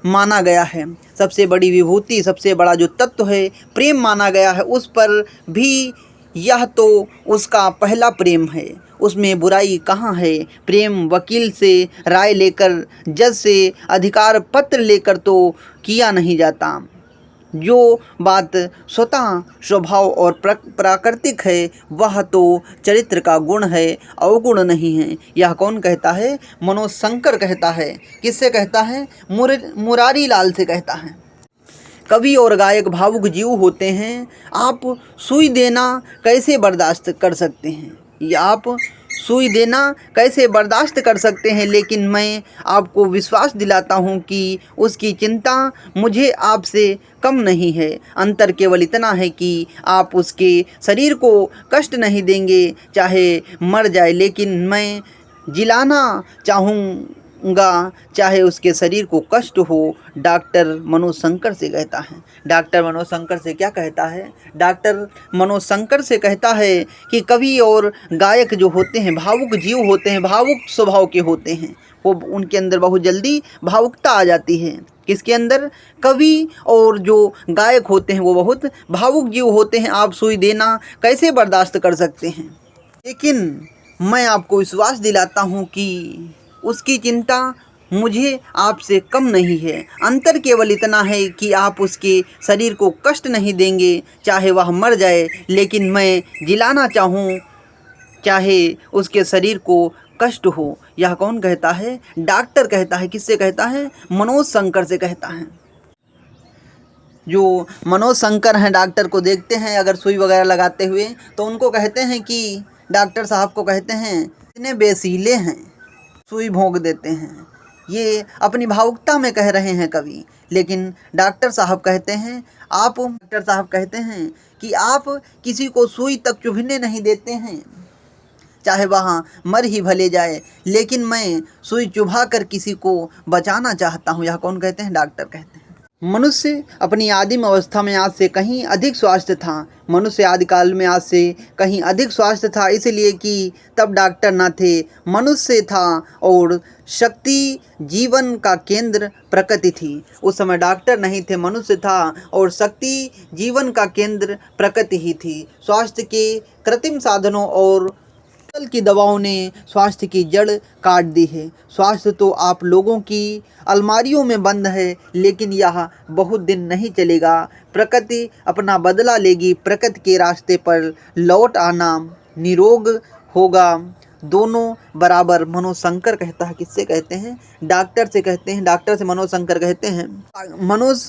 A: माना गया है। सबसे बड़ी विभूति, सबसे बड़ा जो तत्व है प्रेम माना गया है। उस पर भी यह तो उसका पहला प्रेम है, उसमें बुराई कहाँ है? प्रेम वकील से राय लेकर, जज से अधिकार पत्र लेकर तो किया नहीं जाता। जो बात स्वतः स्वभाव और प्राकृतिक है वह तो चरित्र का गुण है, अवगुण नहीं है। यह कौन कहता है? मनोज शंकर कहता है। किससे कहता है? मुरारी लाल से कहता है। कवि और गायक भावुक जीव होते हैं। आप सुई देना कैसे बर्दाश्त कर सकते हैं? या आप सुई देना कैसे बर्दाश्त कर सकते हैं? लेकिन मैं आपको विश्वास दिलाता हूं कि उसकी चिंता मुझे आपसे कम नहीं है। अंतर केवल इतना है कि आप उसके शरीर को कष्ट नहीं देंगे, चाहे मर जाए, लेकिन मैं जिलाना चाहूँगा चाहे उसके शरीर को कष्ट हो। डॉक्टर मनोज शंकर से कहता है। डॉक्टर मनोज शंकर से क्या कहता है? डॉक्टर मनोज शंकर से कहता है कि कवि और गायक जो होते हैं भावुक जीव होते हैं, भावुक स्वभाव के होते हैं। वो उनके अंदर बहुत जल्दी भावुकता आ जाती है। किसके अंदर? कवि और जो गायक होते हैं वो बहुत भावुक जीव होते हैं। आप सुई देना कैसे बर्दाश्त कर सकते हैं? लेकिन मैं आपको विश्वास दिलाता हूँ कि उसकी चिंता मुझे आपसे कम नहीं है। अंतर केवल इतना है कि आप उसके शरीर को कष्ट नहीं देंगे, चाहे वह मर जाए, लेकिन मैं जिलाना चाहूँ चाहे उसके शरीर को कष्ट हो। यह कौन कहता है? डॉक्टर कहता है। किससे कहता है? मनोज शंकर से कहता है। जो मनोज शंकर हैं डॉक्टर को देखते हैं अगर सुई वगैरह लगाते हुए, तो उनको कहते हैं कि डॉक्टर साहब को कहते हैं इतने बेसीले हैं, सुई भोंक देते हैं। ये अपनी भावुकता में कह रहे हैं कवि। लेकिन डॉक्टर साहब कहते हैं कि आप किसी को सुई तक चुभने नहीं देते हैं, चाहे वहाँ मर ही भले जाए, लेकिन मैं सुई चुभा कर किसी को बचाना चाहता हूँ। यह कौन कहते हैं? डॉक्टर कहते हैं। मनुष्य अपनी आदिम अवस्था में आज से कहीं अधिक स्वस्थ था। मनुष्य आदिकाल में आज से कहीं अधिक स्वस्थ था, इसलिए कि तब डॉक्टर न थे, मनुष्य था और शक्ति जीवन का केंद्र प्रकृति थी। उस समय डॉक्टर नहीं थे, मनुष्य था और शक्ति जीवन का केंद्र प्रकृति ही थी। स्वास्थ्य के कृत्रिम साधनों और की दवाओं ने स्वास्थ्य की जड़ काट दी है। स्वास्थ्य तो आप लोगों की अलमारियों में बंद है, लेकिन यह बहुत दिन नहीं चलेगा। प्रकृति अपना बदला लेगी, प्रकृति के रास्ते पर लौट आना निरोग होगा। दोनों बराबर। मनोज शंकर कहता है। किससे कहते हैं? डॉक्टर से कहते हैं। डॉक्टर से मनोज शंकर कहते हैं। मनोज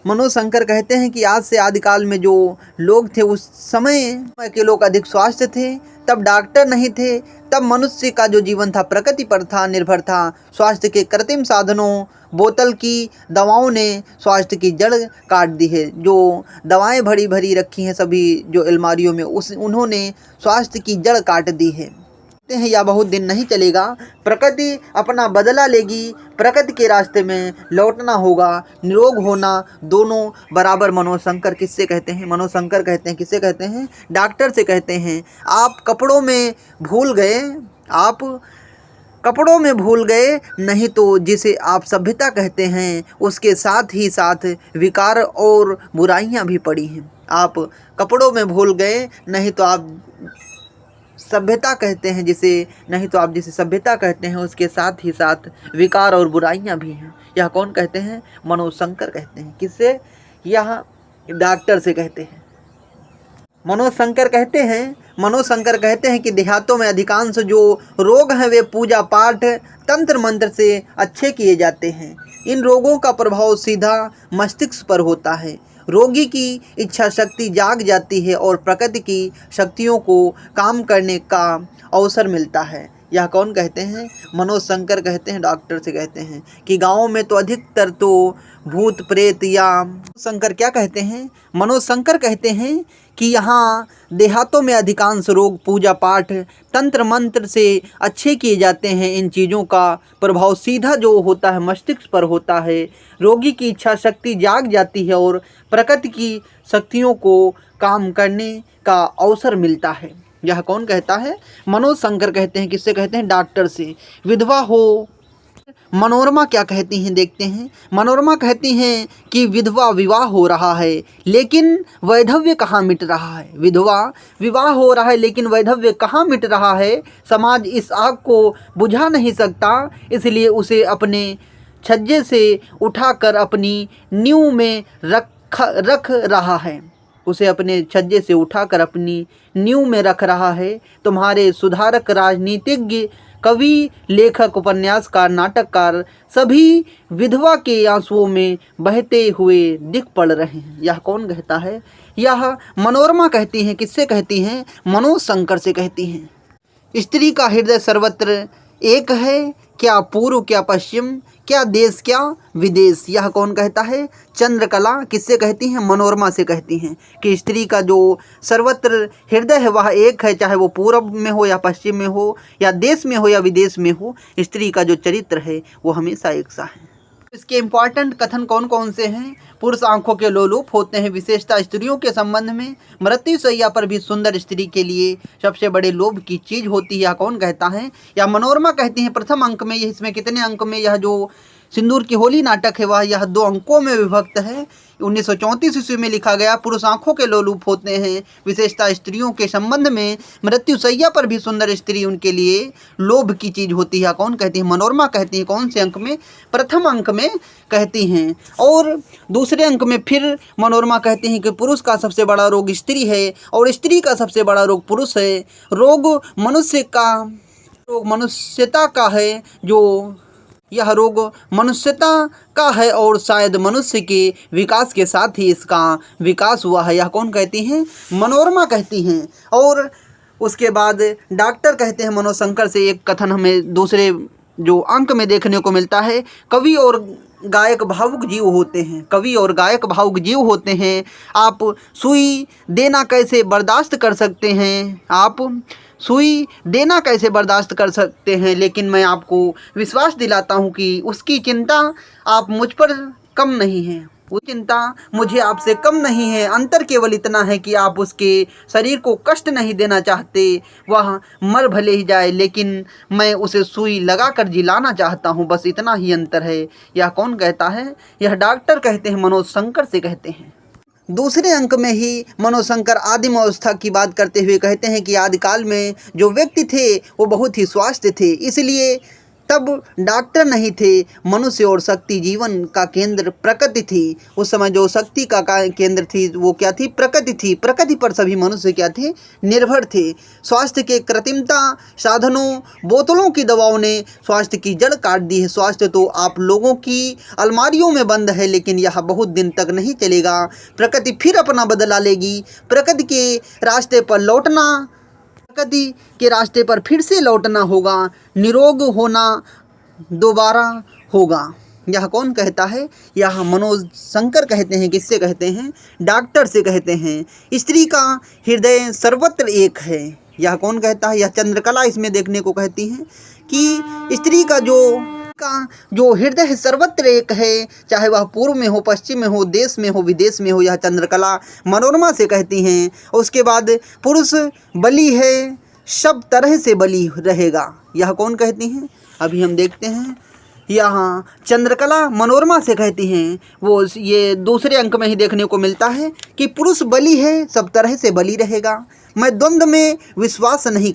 A: मनोज शंकर कहते हैं कि आज से आदिकाल में जो लोग थे उस समय के लोग अधिक स्वास्थ्य थे, तब डॉक्टर नहीं थे, तब मनुष्य का जो जीवन था प्रकृति पर था निर्भर था। स्वास्थ्य के कृत्रिम साधनों, बोतल की दवाओं ने स्वास्थ्य की जड़ काट दी है। जो दवाएं भरी भरी रखी हैं सभी जो अलमारियों में, उन्होंने स्वास्थ्य की जड़ काट दी है। हैं या बहुत दिन नहीं चलेगा, प्रकृति अपना बदला लेगी, प्रकृति के रास्ते में लौटना होगा, निरोग होना दोनों बराबर। मनोज शंकर किससे कहते हैं? मनोज शंकर कहते हैं किससे कहते हैं? डॉक्टर से कहते हैं। आप कपड़ों में भूल गए, आप कपड़ों में भूल गए, नहीं तो जिसे आप सभ्यता कहते हैं उसके साथ ही साथ विकार और बुराइयां भी पड़ी हैं। आप कपड़ों में भूल गए, नहीं तो आप सभ्यता कहते हैं जिसे, नहीं तो आप जिसे सभ्यता कहते हैं उसके साथ ही साथ विकार और बुराइयां भी हैं। यह कौन कहते हैं? मनोज शंकर कहते हैं। किससे? यह डॉक्टर से कहते हैं। मनोज शंकर कहते हैं कि देहातों में अधिकांश जो रोग हैं वे पूजा पाठ तंत्र मंत्र से अच्छे किए जाते हैं। इन रोगों का प्रभाव सीधा मस्तिष्क पर होता है। रोगी की इच्छा शक्ति जाग जाती है और प्रकृति की शक्तियों को काम करने का अवसर मिलता है। यह कौन कहते हैं? मनोज शंकर कहते हैं, डॉक्टर से कहते हैं कि गाँवों में तो अधिकतर तो भूत प्रेत या शंकर क्या कहते हैं? मनोज शंकर कहते हैं कि यहाँ देहातों में अधिकांश रोग पूजा पाठ तंत्र मंत्र से अच्छे किए जाते हैं। इन चीज़ों का प्रभाव सीधा जो होता है मस्तिष्क पर होता है। रोगी की इच्छा शक्ति जाग जाती है और प्रकृति की शक्तियों को काम करने का अवसर मिलता है। यह कौन कहता है? मनोज शंकर कहते हैं। किससे कहते हैं? डॉक्टर से। विधवा हो मनोरमा क्या कहती हैं? देखते हैं। मनोरमा कहती हैं कि विधवा विवाह हो रहा है लेकिन वैधव्य कहाँ मिट रहा है। विधवा विवाह हो रहा है लेकिन वैधव्य कहाँ मिट रहा है। समाज इस आग को बुझा नहीं सकता, इसलिए उसे अपने छज्जे से उठाकर अपनी नींव में रख रहा है। उसे अपने छज्जे से उठाकर अपनी नींव में रख रहा है। तुम्हारे सुधारक, राजनीतिज्ञ, कवि, लेखक, उपन्यासकार, नाटककार सभी विधवा के आंसुओं में बहते हुए दिख पड़ रहे हैं। यह कौन कहता है? यह मनोरमा कहती हैं। किससे कहती हैं? मनोज शंकर से कहती हैं। स्त्री का हृदय सर्वत्र एक है, क्या पूर्व क्या पश्चिम, क्या देश क्या विदेश। यह कौन कहता है? चंद्रकला। किससे कहती हैं? मनोरमा से कहती हैं कि स्त्री का जो सर्वत्र हृदय है वह एक है, चाहे वो पूर्व में हो या पश्चिम में हो या देश में हो या विदेश में हो, स्त्री का जो चरित्र है वो हमेशा एक सा है। इसके इम्पॉर्टेंट कथन कौन कौन से हैं? पुरुष आंखों के लोलुप होते हैं। विशेषता स्त्रियों के संबंध में मृत्युशैया पर भी सुंदर स्त्री के लिए सबसे बड़े लोभ की चीज होती है। यह कौन कहता है? या मनोरमा कहती हैं प्रथम अंक में। इसमें कितने अंक में? यह जो सिंदूर की होली नाटक है वह यह 2 अंकों में विभक्त है। 1934 ईस्वी में लिखा गया। पुरुष आंखों के लोलुप होते हैं। विशेषता स्त्रियों के संबंध में मृत्युशैया पर भी सुंदर स्त्री उनके लिए लोभ की चीज होती है। कौन कहती है? मनोरमा कहती है। कौन से अंक में? प्रथम अंक में कहती हैं। और दूसरे अंक में फिर मनोरमा कहती हैं कि पुरुष का सबसे बड़ा रोग स्त्री है और स्त्री का सबसे बड़ा रोग पुरुष है। रोग मनुष्यता का है, जो यह रोग मनुष्यता का है और शायद मनुष्य के विकास के साथ ही इसका विकास हुआ है। यह कौन कहती हैं? मनोरमा कहती हैं। और उसके बाद डॉक्टर कहते हैं मनोज शंकर से एक कथन हमें दूसरे जो अंक में देखने को मिलता है। कवि और गायक भावुक जीव होते हैं। कवि और गायक भावुक जीव होते हैं। आप सुई देना कैसे बर्दाश्त कर सकते हैं? आप सुई देना कैसे बर्दाश्त कर सकते हैं? लेकिन मैं आपको विश्वास दिलाता हूँ कि उसकी चिंता आप मुझ पर कम नहीं है। वो चिंता मुझे आपसे कम नहीं है। अंतर केवल इतना है कि आप उसके शरीर को कष्ट नहीं देना चाहते। वह मर भले ही जाए लेकिन मैं उसे सुई लगाकर जिलाना चाहता हूँ, बस इतना ही अंतर है। यह कौन कहता है? यह डॉक्टर कहते हैं। मनोज शंकर से कहते हैं। दूसरे अंक में ही मनोज शंकर आदिम अवस्था की बात करते हुए कहते हैं कि आदिकाल में जो व्यक्ति थे वो बहुत ही स्वस्थ थे, इसलिए तब डॉक्टर नहीं थे, मनुष्य और शक्ति जीवन का केंद्र प्रकृति थी। उस समय जो शक्ति का केंद्र थी वो क्या थी? प्रकृति थी। प्रकृति पर सभी मनुष्य क्या थे? निर्भर थे। स्वास्थ्य के कृत्रिमता साधनों, बोतलों की दवाओं ने स्वास्थ्य की जड़ काट दी है। स्वास्थ्य तो आप लोगों की अलमारियों में बंद है, लेकिन यह बहुत दिन तक नहीं चलेगा। प्रकृति फिर अपना बदला लेगी। प्रकृति के रास्ते पर लौटना, प्रकृति के रास्ते पर फिर से लौटना होगा। निरोग होना दोबारा होगा। यह कौन कहता है? यह मनोज शंकर कहते हैं। किससे कहते हैं? डॉक्टर से कहते हैं। स्त्री का हृदय सर्वत्र एक है। यह कौन कहता है? यह चंद्रकला इसमें देखने को कहती है कि स्त्री का जो हृदय है सर्वत्र एक है, चाहे वह पूर्व में हो, पश्चिम में हो, देश में हो, विदेश में हो। यह चंद्रकला मनोरमा से कहती हैं। उसके बाद पुरुष बली है, सब तरह से बली रहेगा। यह कौन कहती हैं? अभी हम देखते हैं। यहाँ चंद्रकला मनोरमा से कहती हैं। वो ये दूसरे अंक में ही देखने को मिलता है कि पुरुष बली है, सब तरह से बली रहेगा। मैं द्वंद्व में विश्वास नहीं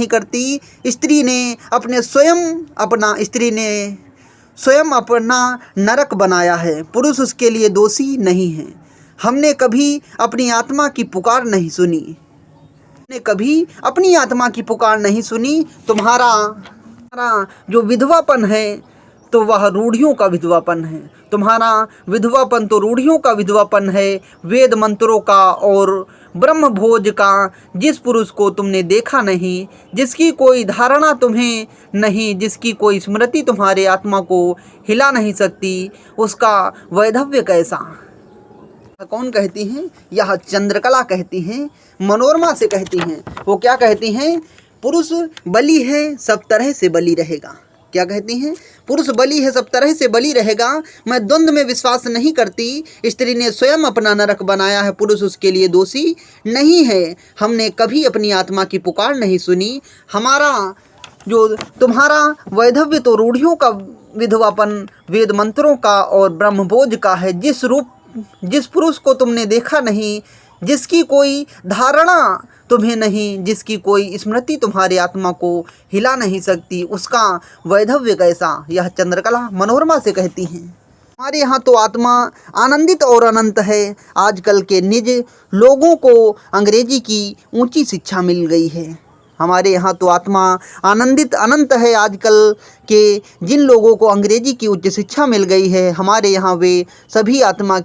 A: करती। स्त्री ने स्वयं अपना नरक बनाया है। पुरुष उसके लिए दोषी नहीं है। हमने कभी अपनी आत्मा की पुकार नहीं सुनी। तुम्हारा जो विधवापन है तो वह रूढ़ियों का विधवापन है। तुम्हारा विधवापन तो रूढ़ियों का विधवापन है, वेद मंत्रों का और ब्रह्म भोज का। जिस पुरुष को तुमने देखा नहीं, जिसकी कोई धारणा तुम्हें नहीं, जिसकी कोई स्मृति तुम्हारे आत्मा को हिला नहीं सकती, उसका वैधव्य कैसा? कौन कहती हैं? यह चंद्रकला कहती हैं, मनोरमा से कहती हैं। वो क्या कहती हैं? पुरुष बली है, सब तरह से बली रहेगा। क्या कहती हैं? पुरुष बली है, सब तरह से बली रहेगा। मैं द्वंद्व में विश्वास नहीं करती। स्त्री ने स्वयं अपना नरक बनाया है, पुरुष उसके लिए दोषी नहीं है। हमने कभी अपनी आत्मा की पुकार नहीं सुनी। तुम्हारा वैधव्य तो रूढ़ियों का विधवापन, वेद मंत्रों का और ब्रह्मभोज का है। जिस पुरुष को तुमने देखा नहीं, जिसकी कोई धारणा तुम्हें नहीं, जिसकी कोई स्मृति तुम्हारे आत्मा को हिला नहीं सकती, उसका वैधव्य कैसा? यह चंद्रकला मनोरमा से कहती हैं। हमारे यहाँ तो आत्मा आनंदित और अनंत है। आजकल के निज लोगों को अंग्रेजी की ऊंची शिक्षा मिल गई है। हमारे यहाँ तो आत्मा आनंदित अनंत है। आजकल के जिन लोगों को अंग्रेजी की उच्च शिक्षा मिल गई है, हमारे यहाँ वे सभी आत्मा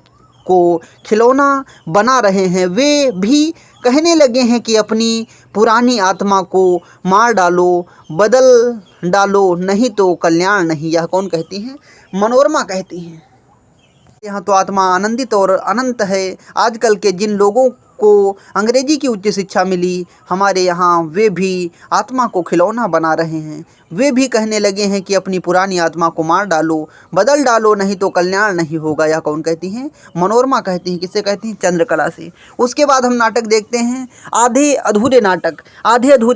A: को खिलौना बना रहे हैं। वे भी कहने लगे हैं कि अपनी पुरानी आत्मा को मार डालो, बदल डालो, नहीं तो कल्याण नहीं। यह कौन कहती हैं? मनोरमा कहती हैं। यहाँ तो आत्मा आनंदित और अनंत है। आजकल के जिन लोगों को अंग्रेजी की उच्च शिक्षा मिली, हमारे यहाँ वे भी आत्मा को खिलौना बना रहे हैं। वे भी कहने लगे हैं कि अपनी पुरानी आत्मा को मार डालो, बदल डालो, नहीं तो कल्याण नहीं होगा। यह कौन कहती हैं? मनोरमा कहती हैं। किससे कहती हैं? चंद्रकला से। उसके बाद हम नाटक देखते हैं, आधे अधूरे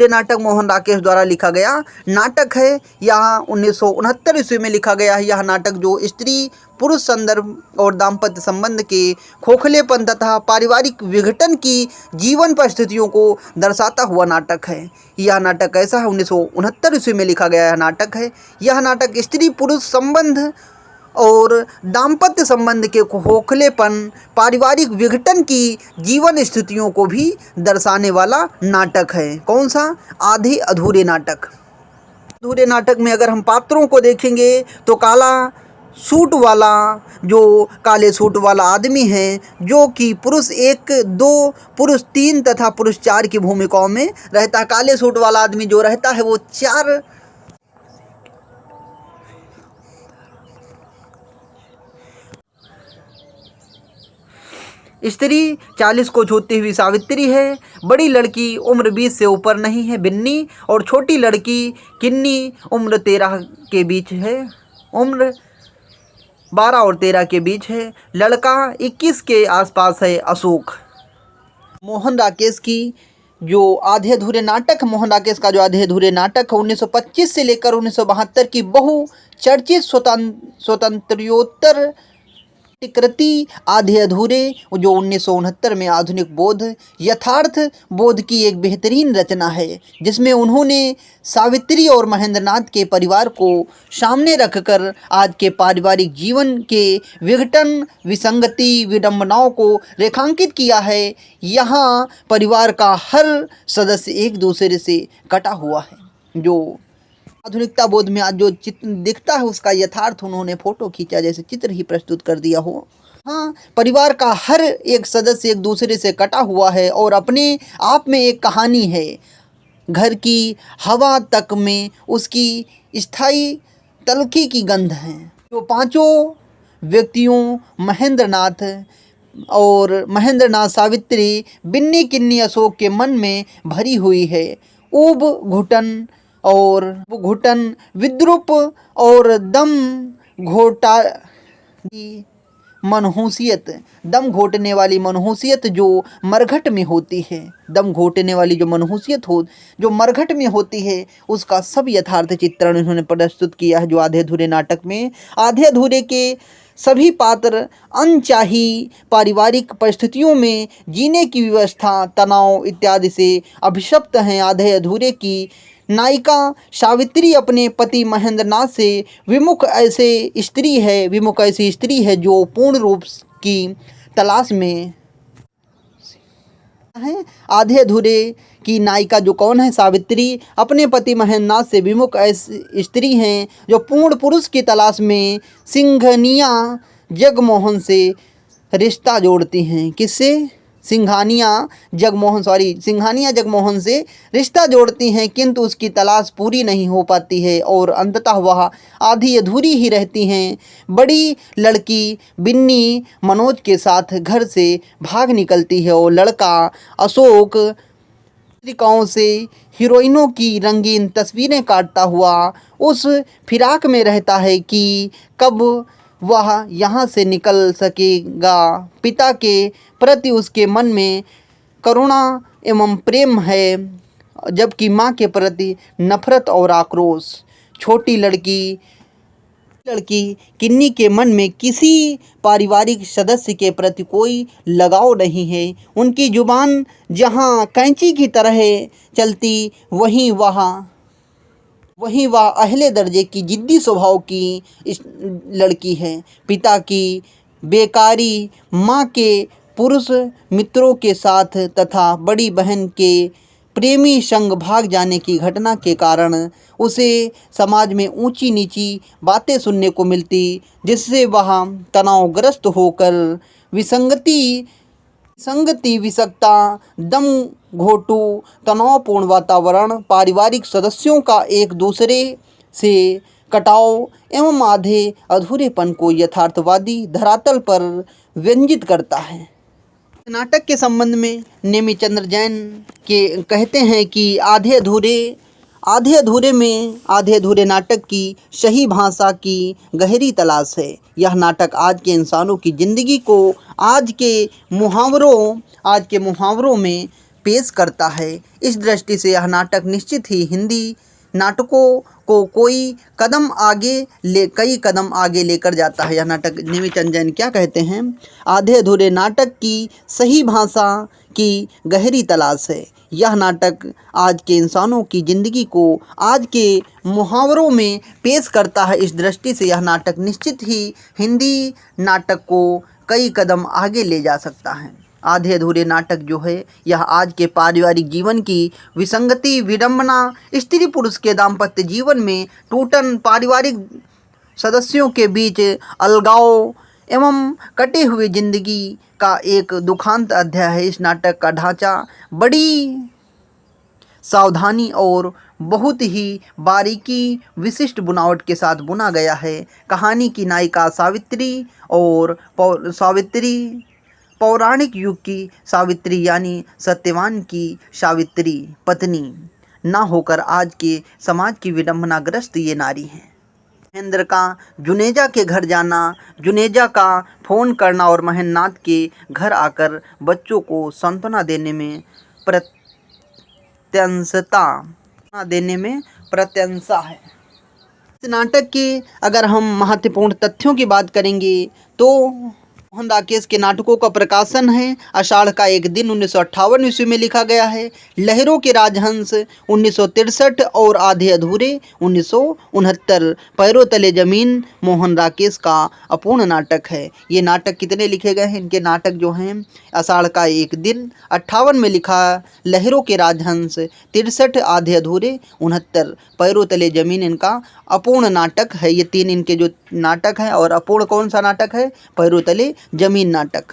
A: नाटक मोहन राकेश द्वारा लिखा गया नाटक है। यहाँ 1969 ईस्वी में लिखा गया है। यह नाटक जो स्त्री पुरुष संदर्भ और दाम्पत्य संबंध के खोखलेपन तथा पारिवारिक विघटन की जीवन परिस्थितियों को दर्शाता हुआ नाटक है। यह नाटक कैसा है? 1969 ईस्वी में लिखा गया नाटक है। यह नाटक स्त्री पुरुष संबंध और दाम्पत्य संबंध के खोखलेपन, पारिवारिक विघटन की जीवन स्थितियों को भी दर्शाने वाला नाटक है। कौन सा? आधे अधूरे नाटक। अधूरे नाटक में अगर हम पात्रों को देखेंगे तो काले सूट वाला आदमी है, जो कि पुरुष 1, 2, पुरुष 3 तथा पुरुष 4 की भूमिकाओं में रहता है। काले सूट वाला आदमी जो रहता है वो 4 स्त्री 40 को छूती हुई सावित्री है। बड़ी लड़की उम्र 20 से ऊपर नहीं है, बिन्नी, और छोटी लड़की किन्नी उम्र 13 के बीच है, उम्र 12 और 13 के बीच है। लड़का 21 के आसपास है, अशोक। मोहन राकेश का जो आधे अधूरे नाटक 1925 से लेकर 1972 की बहुचर्चित स्वतंत्रोत्तर कृति आधे अधूरे जो 1969 में आधुनिक बोध यथार्थ बोध की एक बेहतरीन रचना है, जिसमें उन्होंने सावित्री और महेंद्रनाथ के परिवार को सामने रखकर आज के पारिवारिक जीवन के विघटन, विसंगति, विडंबनाओं को रेखांकित किया है। यहाँ परिवार का हर सदस्य एक दूसरे से कटा हुआ है। जो आधुनिकता बोध में आज जो चित्र दिखता है उसका यथार्थ उन्होंने फोटो खींचा, जैसे चित्र ही प्रस्तुत कर दिया हो। हाँ, परिवार का हर एक सदस्य एक दूसरे से कटा हुआ है और अपने आप में एक कहानी है। घर की हवा तक में उसकी स्थायी तलखी की गंध है। जो पांचों व्यक्तियों महेंद्रनाथ, सावित्री, बिन्नी, किन्नी, अशोक के मन में भरी हुई है। ऊब घुटन, विद्रूप और दम घोटने वाली मनहूसियत जो मरघट में होती है। दम घोटने वाली जो मनहूसियत जो मरघट में होती है, उसका सब यथार्थ चित्रण उन्होंने प्रस्तुत किया है। जो आधे अधूरे नाटक में आधे अधूरे के सभी पात्र अनचाही पारिवारिक परिस्थितियों में जीने की व्यवस्था, तनाव इत्यादि से अभिशप्त हैं। आधे अधूरे की नायिका सावित्री अपने पति महेंद्रनाथ से विमुख ऐसी स्त्री है जो पूर्ण रूप की तलाश में है। आधे अधूरे की नायिका जो कौन है? सावित्री अपने पति महेंद्रनाथ से विमुख ऐसी स्त्री हैं जो पूर्ण पुरुष की तलाश में सिंघानिया जगमोहन से रिश्ता जोड़ती हैं। किससे? सिंघानिया जगमोहन से रिश्ता जोड़ती हैं, किंतु उसकी तलाश पूरी नहीं हो पाती है और अंततः वह आधी अधूरी ही रहती हैं। बड़ी लड़की बिन्नी मनोज के साथ घर से भाग निकलती है और लड़का अशोक पत्रिकाओं से हीरोइनों की रंगीन तस्वीरें काटता हुआ उस फिराक में रहता है कि कब वह यहाँ से निकल सकेगा। पिता के प्रति उसके मन में करुणा एवं प्रेम है, जबकि माँ के प्रति नफरत और आक्रोश। छोटी लड़की किन्नी के मन में किसी पारिवारिक सदस्य के प्रति कोई लगाव नहीं है। उनकी जुबान जहाँ कैंची की तरह चलती, वहीं वह अहले दर्जे की जिद्दी स्वभाव की लड़की है। पिता की बेकारी, माँ के पुरुष मित्रों के साथ तथा बड़ी बहन के प्रेमी संग भाग जाने की घटना के कारण उसे समाज में ऊंची नीची बातें सुनने को मिलती, जिससे वह तनावग्रस्त होकर विषक्ता, दम घोटू, तनावपूर्ण वातावरण, पारिवारिक सदस्यों का एक दूसरे से कटाव एवं आधे अधूरेपन को यथार्थवादी धरातल पर व्यंजित करता है। नाटक के संबंध में नेमिचंद्र जैन के कहते हैं कि आधे अधूरे नाटक की सही भाषा की गहरी तलाश है। यह नाटक आज के इंसानों की ज़िंदगी को आज के मुहावरों में पेश करता है। इस दृष्टि से यह नाटक निश्चित ही हिंदी नाटकों को कई कदम आगे लेकर जाता है। यह नाटक नेमिचंद जैन क्या कहते हैं? आधे अधूरे नाटक की सही भाषा की गहरी तलाश है। यह नाटक आज के इंसानों की ज़िंदगी को आज के मुहावरों में पेश करता है। इस दृष्टि से यह नाटक निश्चित ही हिंदी नाटक को कई कदम आगे ले जा सकता है। आधे अधूरे नाटक जो है यह आज के पारिवारिक जीवन की विसंगति, विडंबना, स्त्री पुरुष के दाम्पत्य जीवन में टूटन, पारिवारिक सदस्यों के बीच अलगाव एवं कटे हुए जिंदगी का एक दुखांत अध्याय है। इस नाटक का ढांचा बड़ी सावधानी और बहुत ही बारीकी विशिष्ट बुनावट के साथ बुना गया है। कहानी की नायिका सावित्री पौराणिक युग की सावित्री यानी सत्यवान की सावित्री पत्नी ना होकर आज के समाज की विडंबनाग्रस्त ये नारी है। महेंद्र का जुनेजा के घर जाना, जुनेजा का फ़ोन करना और महेंद्रनाथ के घर आकर बच्चों को सांत्वना देने में प्रत्यंशा है। इस नाटक के अगर हम महत्वपूर्ण तथ्यों की बात करेंगे तो मोहन राकेश के नाटकों का प्रकाशन है आषाढ़ का एक दिन 1958 ईस्वी में लिखा गया है। लहरों के राजहंस 1963 और आधे अधूरे 1969। पैरों तले जमीन मोहन राकेश का अपूर्ण नाटक है। ये नाटक कितने लिखे गए हैं? इनके नाटक जो हैं आषाढ़ का एक दिन 58 में लिखा, लहरों के राजहंस 63, आधे अधूरे 69, पैरों तले जमीन इनका अपूर्ण नाटक है। ये तीन इनके जो नाटक हैं। और अपूर्ण कौन सा नाटक है? पैरों तले जमीन नाटक।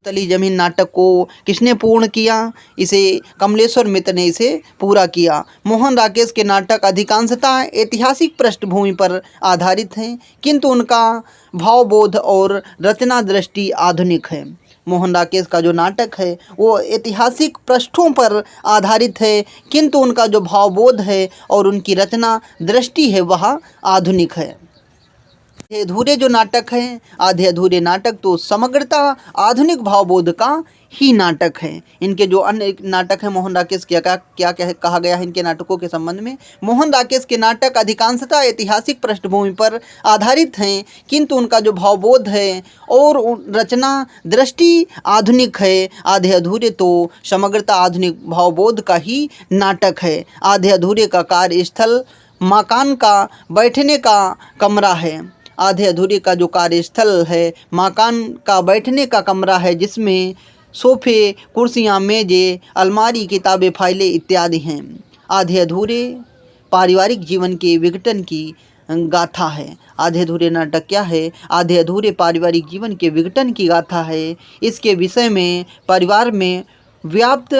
A: तली जमीन नाटक को किसने पूर्ण किया? इसे कमलेश्वर मित्र ने इसे पूरा किया। मोहन राकेश के नाटक अधिकांशतः ऐतिहासिक पृष्ठभूमि पर आधारित हैं, किंतु उनका भावबोध और रचना दृष्टि आधुनिक है। मोहन राकेश का जो नाटक है वो ऐतिहासिक पृष्ठों पर आधारित है, किंतु उनका जो भावबोध है और उनकी रचना दृष्टि है वह आधुनिक है। आधे अधूरे जो नाटक हैं, आधे अधूरे नाटक तो समग्रता आधुनिक भावबोध का ही नाटक है। इनके जो अन्य नाटक हैं मोहन राकेश क्या कहा गया है इनके नाटकों के संबंध में? मोहन राकेश के नाटक अधिकांशतः ऐतिहासिक पृष्ठभूमि पर आधारित हैं, किंतु उनका जो भावबोध है और रचना दृष्टि आधुनिक है। आधे अधूरे तो समग्रता आधुनिक भावबोध का ही नाटक है। आधे अधूरे का कार्यस्थल मकान का बैठने का कमरा है। आधे अधूरे का जो कार्यस्थल है मकान का बैठने का कमरा है, जिसमें सोफे, कुर्सियाँ, मेजें, अलमारी, किताबें, फाइलें इत्यादि हैं। आधे अधूरे पारिवारिक जीवन के विघटन की गाथा है। आधे अधूरे नाटक क्या है? आधे अधूरे पारिवारिक जीवन के विघटन की गाथा है। इसके विषय में परिवार में व्याप्त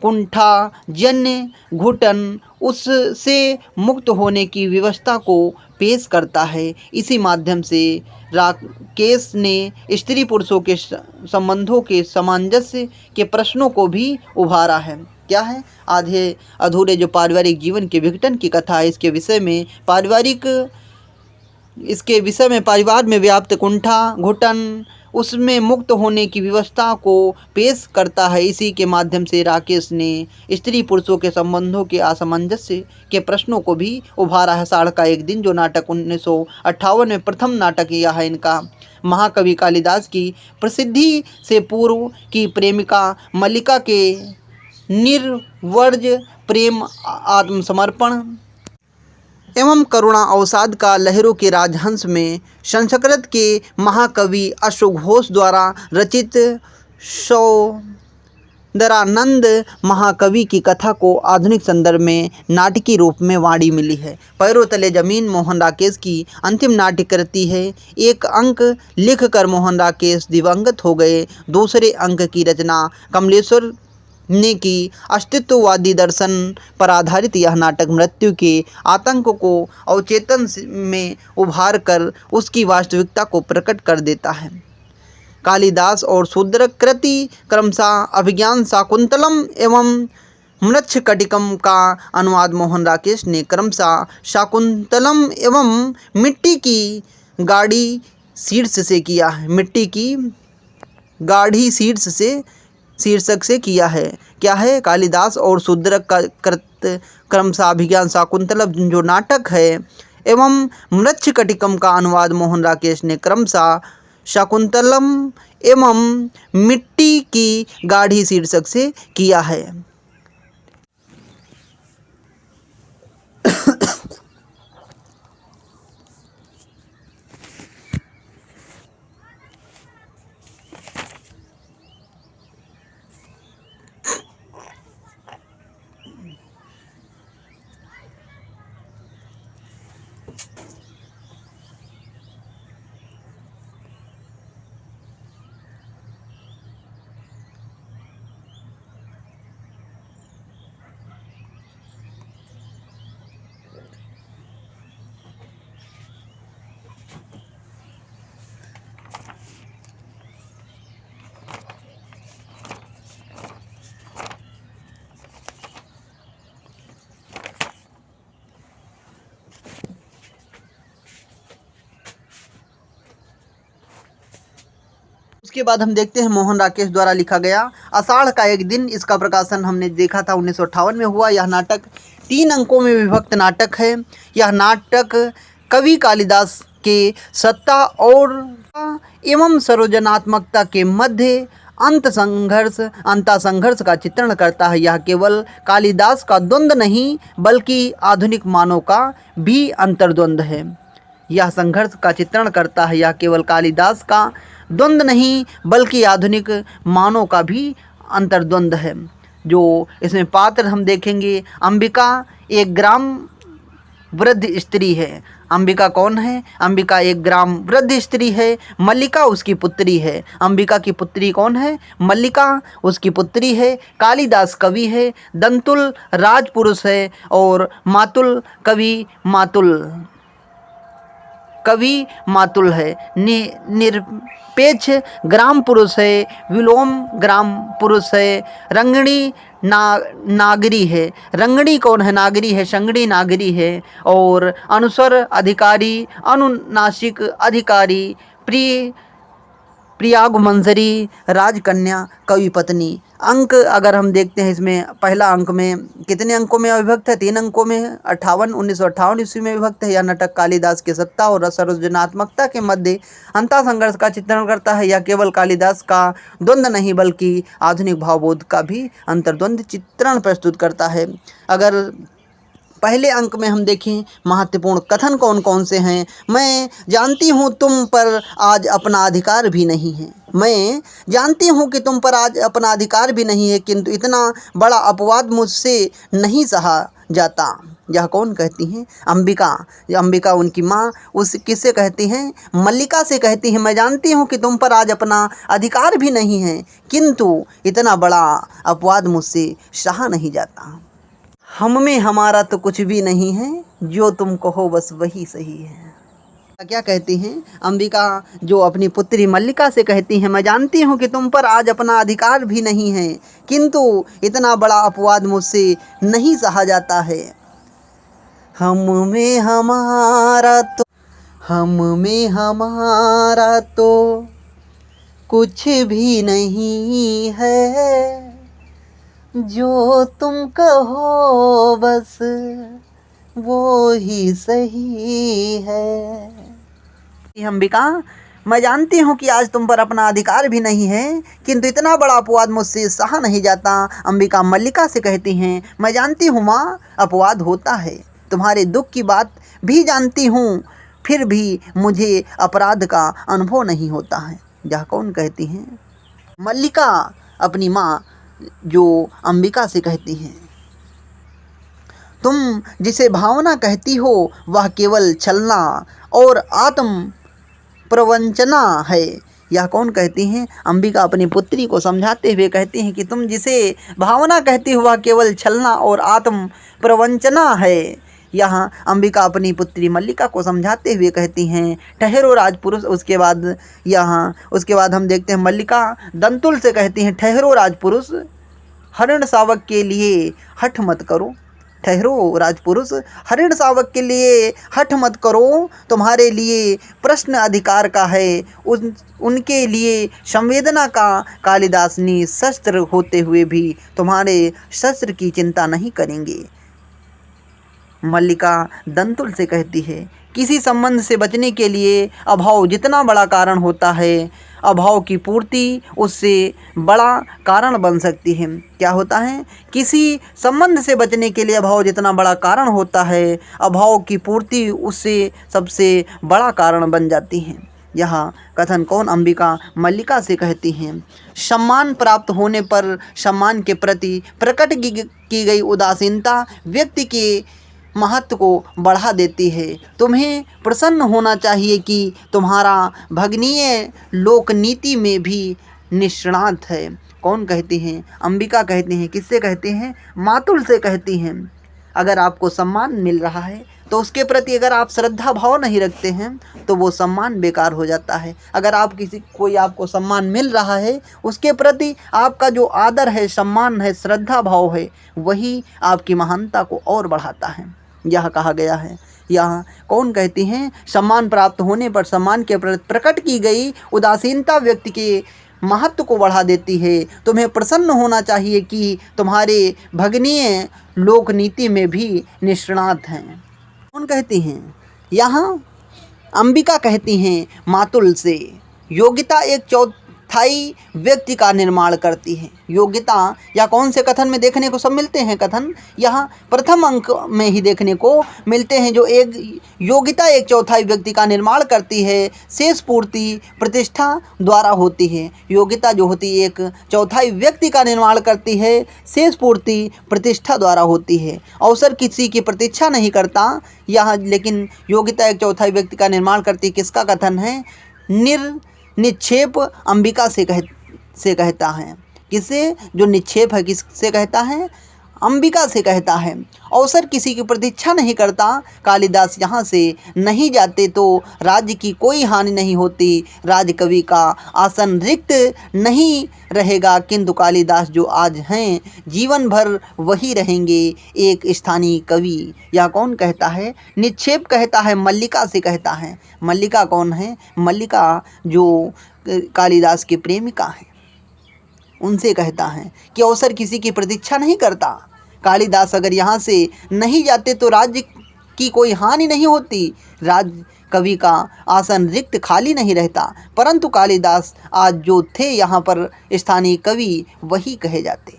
A: कुंठा जन्य घुटन उससे मुक्त होने की व्यवस्था को पेश करता है। इसी माध्यम से राकेश ने स्त्री पुरुषों के संबंधों के सामंजस्य के प्रश्नों को भी उभारा है। क्या है? आधे अधूरे जो पारिवारिक जीवन के विघटन की कथा है, इसके विषय में परिवार में व्याप्त कुंठा घुटन उसमें मुक्त होने की व्यवस्था को पेश करता है। इसी के माध्यम से राकेश ने स्त्री पुरुषों के संबंधों के असमंजस्य के प्रश्नों को भी उभारा है। आषाढ़ का एक दिन जो नाटक 1958 में प्रथम नाटक यह है इनका। महाकवि कालिदास की प्रसिद्धि से पूर्व की प्रेमिका मल्लिका के निर्वर्ज प्रेम, आत्मसमर्पण एवं करुणा अवसाद का लहरों के राजहंस में संस्कृत के महाकवि अश्वघोष द्वारा रचित सौंदरानंद महाकवि की कथा को आधुनिक संदर्भ में नाटकीय रूप में वाणी मिली है। पैरों तले जमीन मोहन राकेश की अंतिम नाट्य कृति है। एक अंक लिखकर मोहन राकेश दिवंगत हो गए। दूसरे अंक की रचना कमलेश्वर ने की। अस्तित्ववादी दर्शन पर आधारित यह नाटक मृत्यु के आतंक को अवचेतन में उभार कर उसकी वास्तविकता को प्रकट कर देता है। कालिदास और शूद्र कृति क्रमशः अभिज्ञान शाकुंतलम एवं मृच्छकटिकम का अनुवाद मोहन राकेश ने क्रमशः शाकुंतलम एवं मिट्टी की गाढ़ी शीर्ष से किया है। मिट्टी की गाढ़ी शीर्षक से किया है। क्या है? कालिदास और शूद्र का कृत क्रमशः अभिज्ञान शाकुंतलम जो नाटक है एवं मृच्छकटिकम का अनुवाद मोहन राकेश ने क्रमशः शाकुंतलम एवं मिट्टी की गाढ़ी शीर्षक से किया है। उसके बाद हम देखते हैं मोहन राकेश द्वारा लिखा गया आषाढ़ का एक दिन। इसका प्रकाशन हमने देखा था 1958 में हुआ। यह नाटक 3 अंकों में विभक्त नाटक है। यह नाटक कवि कालिदास के सत्ता और एवं सृजनात्मकता के मध्य अंतःसंघर्ष का चित्रण करता है। यह केवल कालिदास का द्वंद्व नहीं बल्कि आधुनिक मानव का भी अंतर्द्वंद है। यह संघर्ष का चित्रण करता है। यह केवल कालिदास का द्वंद्व नहीं बल्कि आधुनिक मानव का भी अंतर्द्वंद है। जो इसमें पात्र हम देखेंगे, अंबिका एक ग्राम वृद्ध स्त्री है। अंबिका कौन है? अंबिका एक ग्राम वृद्ध स्त्री है। मल्लिका उसकी पुत्री है। अंबिका की पुत्री कौन है? मल्लिका उसकी पुत्री है। कालिदास कवि है। दंतुल राजपुरुष है और मातुल कवि मातुल है। निरपेक्ष ग्राम पुरुष है। विलोम ग्राम पुरुष है। रंगणी नागरी है। रंगणी कौन है? नागरी है। शंगड़ी नागरी है। और अनुस्वर अधिकारी, अनुनासिक अधिकारी, प्रियागुमंजरी राजकन्या कवि पत्नी। अंक अगर हम देखते हैं, इसमें पहला अंक में कितने अंकों में विभक्त है? 3 अंकों में। 1958 ईस्वी में विभक्त है। यह नाटक कालिदास के सत्ता और सृजनात्मकता के मध्य अंतःसंघर्ष का चित्रण करता है। यह केवल कालिदास का द्वंद्व नहीं बल्कि आधुनिक भावबोध का भी अंतर्द्वंद चित्रण प्रस्तुत करता है। अगर पहले अंक में हम देखें, महत्वपूर्ण कथन कौन कौन से हैं? मैं जानती हूँ तुम पर आज अपना अधिकार भी नहीं है। मैं जानती हूँ कि तुम पर आज अपना अधिकार भी नहीं है, किंतु इतना बड़ा अपवाद मुझसे नहीं सहा जाता। यह कौन कहती हैं? अंबिका। अंबिका उनकी माँ उस किससे कहती हैं? मल्लिका से कहती हैं, मैं जानती हूँ कि तुम पर आज अपना अधिकार भी नहीं है, किंतु इतना बड़ा अपवाद मुझसे सहा नहीं जाता। हम में हमारा तो कुछ भी नहीं है, जो तुम कहो बस वही सही है। क्या कहती हैं अंबिका, जो अपनी पुत्री मल्लिका से कहती हैं, मैं जानती हूँ कि तुम पर आज अपना अधिकार भी नहीं है, किंतु इतना बड़ा अपवाद मुझसे नहीं सहा जाता है। हम में हमारा तो कुछ भी नहीं है, जो तुम कहो बस वो ही सही है। अंबिका, मैं जानती हूँ कि आज तुम पर अपना अधिकार भी नहीं है, किंतु इतना बड़ा अपवाद मुझसे सहा नहीं जाता। अंबिका मल्लिका से कहती हैं, मैं जानती हूँ माँ, अपवाद होता है। तुम्हारे दुख की बात भी जानती हूँ, फिर भी मुझे अपराध का अनुभव नहीं होता है। यह कौन कहती हैं? मल्लिका अपनी माँ जो अंबिका से कहती हैं। तुम जिसे भावना कहती हो वह केवल छलना और आत्म प्रवंचना है। यह कौन कहती हैं? अंबिका अपनी पुत्री को समझाते हुए कहती हैं कि तुम जिसे भावना कहती हो वह केवल छलना और आत्म प्रवंचना है। यहाँ अंबिका अपनी पुत्री मल्लिका को समझाते हुए कहती हैं, ठहरो राजपुरुष। उसके बाद हम देखते हैं मल्लिका दंतुल से कहती हैं, ठहरो राजपुरुष, हरिण शावक के लिए हठ मत करो। ठहरो राजपुरुष, हरिण शावक के लिए हठ मत करो। तुम्हारे लिए प्रश्न अधिकार का है, उनके लिए संवेदना का। कालिदासनी शस्त्र होते हुए भी तुम्हारे शस्त्र की चिंता नहीं करेंगे। मल्लिका दंतुल से कहती है, किसी संबंध से बचने के लिए अभाव जितना बड़ा कारण होता है, अभाव की पूर्ति उससे बड़ा कारण बन सकती है। क्या होता है? किसी संबंध से बचने के लिए अभाव जितना बड़ा कारण होता है, अभाव की पूर्ति उससे सबसे बड़ा कारण बन जाती है। यह कथन कौन अंबिका मल्लिका से कहती हैं। सम्मान प्राप्त होने पर सम्मान के प्रति प्रकट की गई उदासीनता व्यक्ति के महत्व को बढ़ा देती है। तुम्हें प्रसन्न होना चाहिए कि तुम्हारा भगनीय लोकनीति में भी निष्णात है। कौन कहती हैं? अंबिका कहती हैं। किससे कहती हैं? मातुल से कहती हैं। अगर आपको सम्मान मिल रहा है तो उसके प्रति अगर आप श्रद्धा भाव नहीं रखते हैं तो वो सम्मान बेकार हो जाता है। अगर आप कोई आपको सम्मान मिल रहा है, उसके प्रति आपका जो आदर है, सम्मान है, श्रद्धा भाव है, वही आपकी महानता को और बढ़ाता है। यह कहा गया है। यहाँ कौन कहती हैं? सम्मान प्राप्त होने पर सम्मान के प्रति प्रकट की गई उदासीनता व्यक्ति के महत्व को बढ़ा देती है। तुम्हें प्रसन्न होना चाहिए कि तुम्हारे भगनीय लोकनीति में भी निष्णात हैं। कौन कहती हैं? यहाँ अंबिका कहती हैं मातुल से। योग्यता एक चौथाई व्यक्ति का निर्माण करती है। योग्यता या कौन से कथन में देखने को सब मिलते हैं? कथन यहाँ प्रथम अंक में ही देखने को मिलते हैं, जो एक योग्यता एक चौथाई व्यक्ति का निर्माण करती है, शेष पूर्ति प्रतिष्ठा द्वारा होती है। योग्यता जो होती है एक चौथाई व्यक्ति का निर्माण करती है, शेष पूर्ति प्रतिष्ठा द्वारा होती है। अवसर किसी की प्रतीक्षा नहीं करता यहाँ, लेकिन योग्यता एक चौथाई व्यक्ति का निर्माण करती है। किसका कथन है? निक्षेप अंबिका से कहता है। किसे? जो निक्षेप है किससे कहता है? अंबिका से कहता है। अवसर किसी की प्रतीक्षा नहीं करता। कालिदास यहाँ से नहीं जाते तो राज्य की कोई हानि नहीं होती, राज कवि का आसन रिक्त नहीं रहेगा, किंतु कालिदास जो आज हैं जीवन भर वही रहेंगे, एक स्थानीय कवि। यह कौन कहता है? निक्षेप कहता है, मल्लिका से कहता है। मल्लिका कौन है? मल्लिका जो कालिदास की प्रेमिका है, उनसे कहता है कि अवसर किसी की प्रतीक्षा नहीं करता। कालिदास अगर यहाँ से नहीं जाते तो राज्य की कोई हानि नहीं होती, राज कवि का आसन रिक्त खाली नहीं रहता, परंतु कालिदास आज जो थे यहाँ पर स्थानीय कवि वही कहे जाते।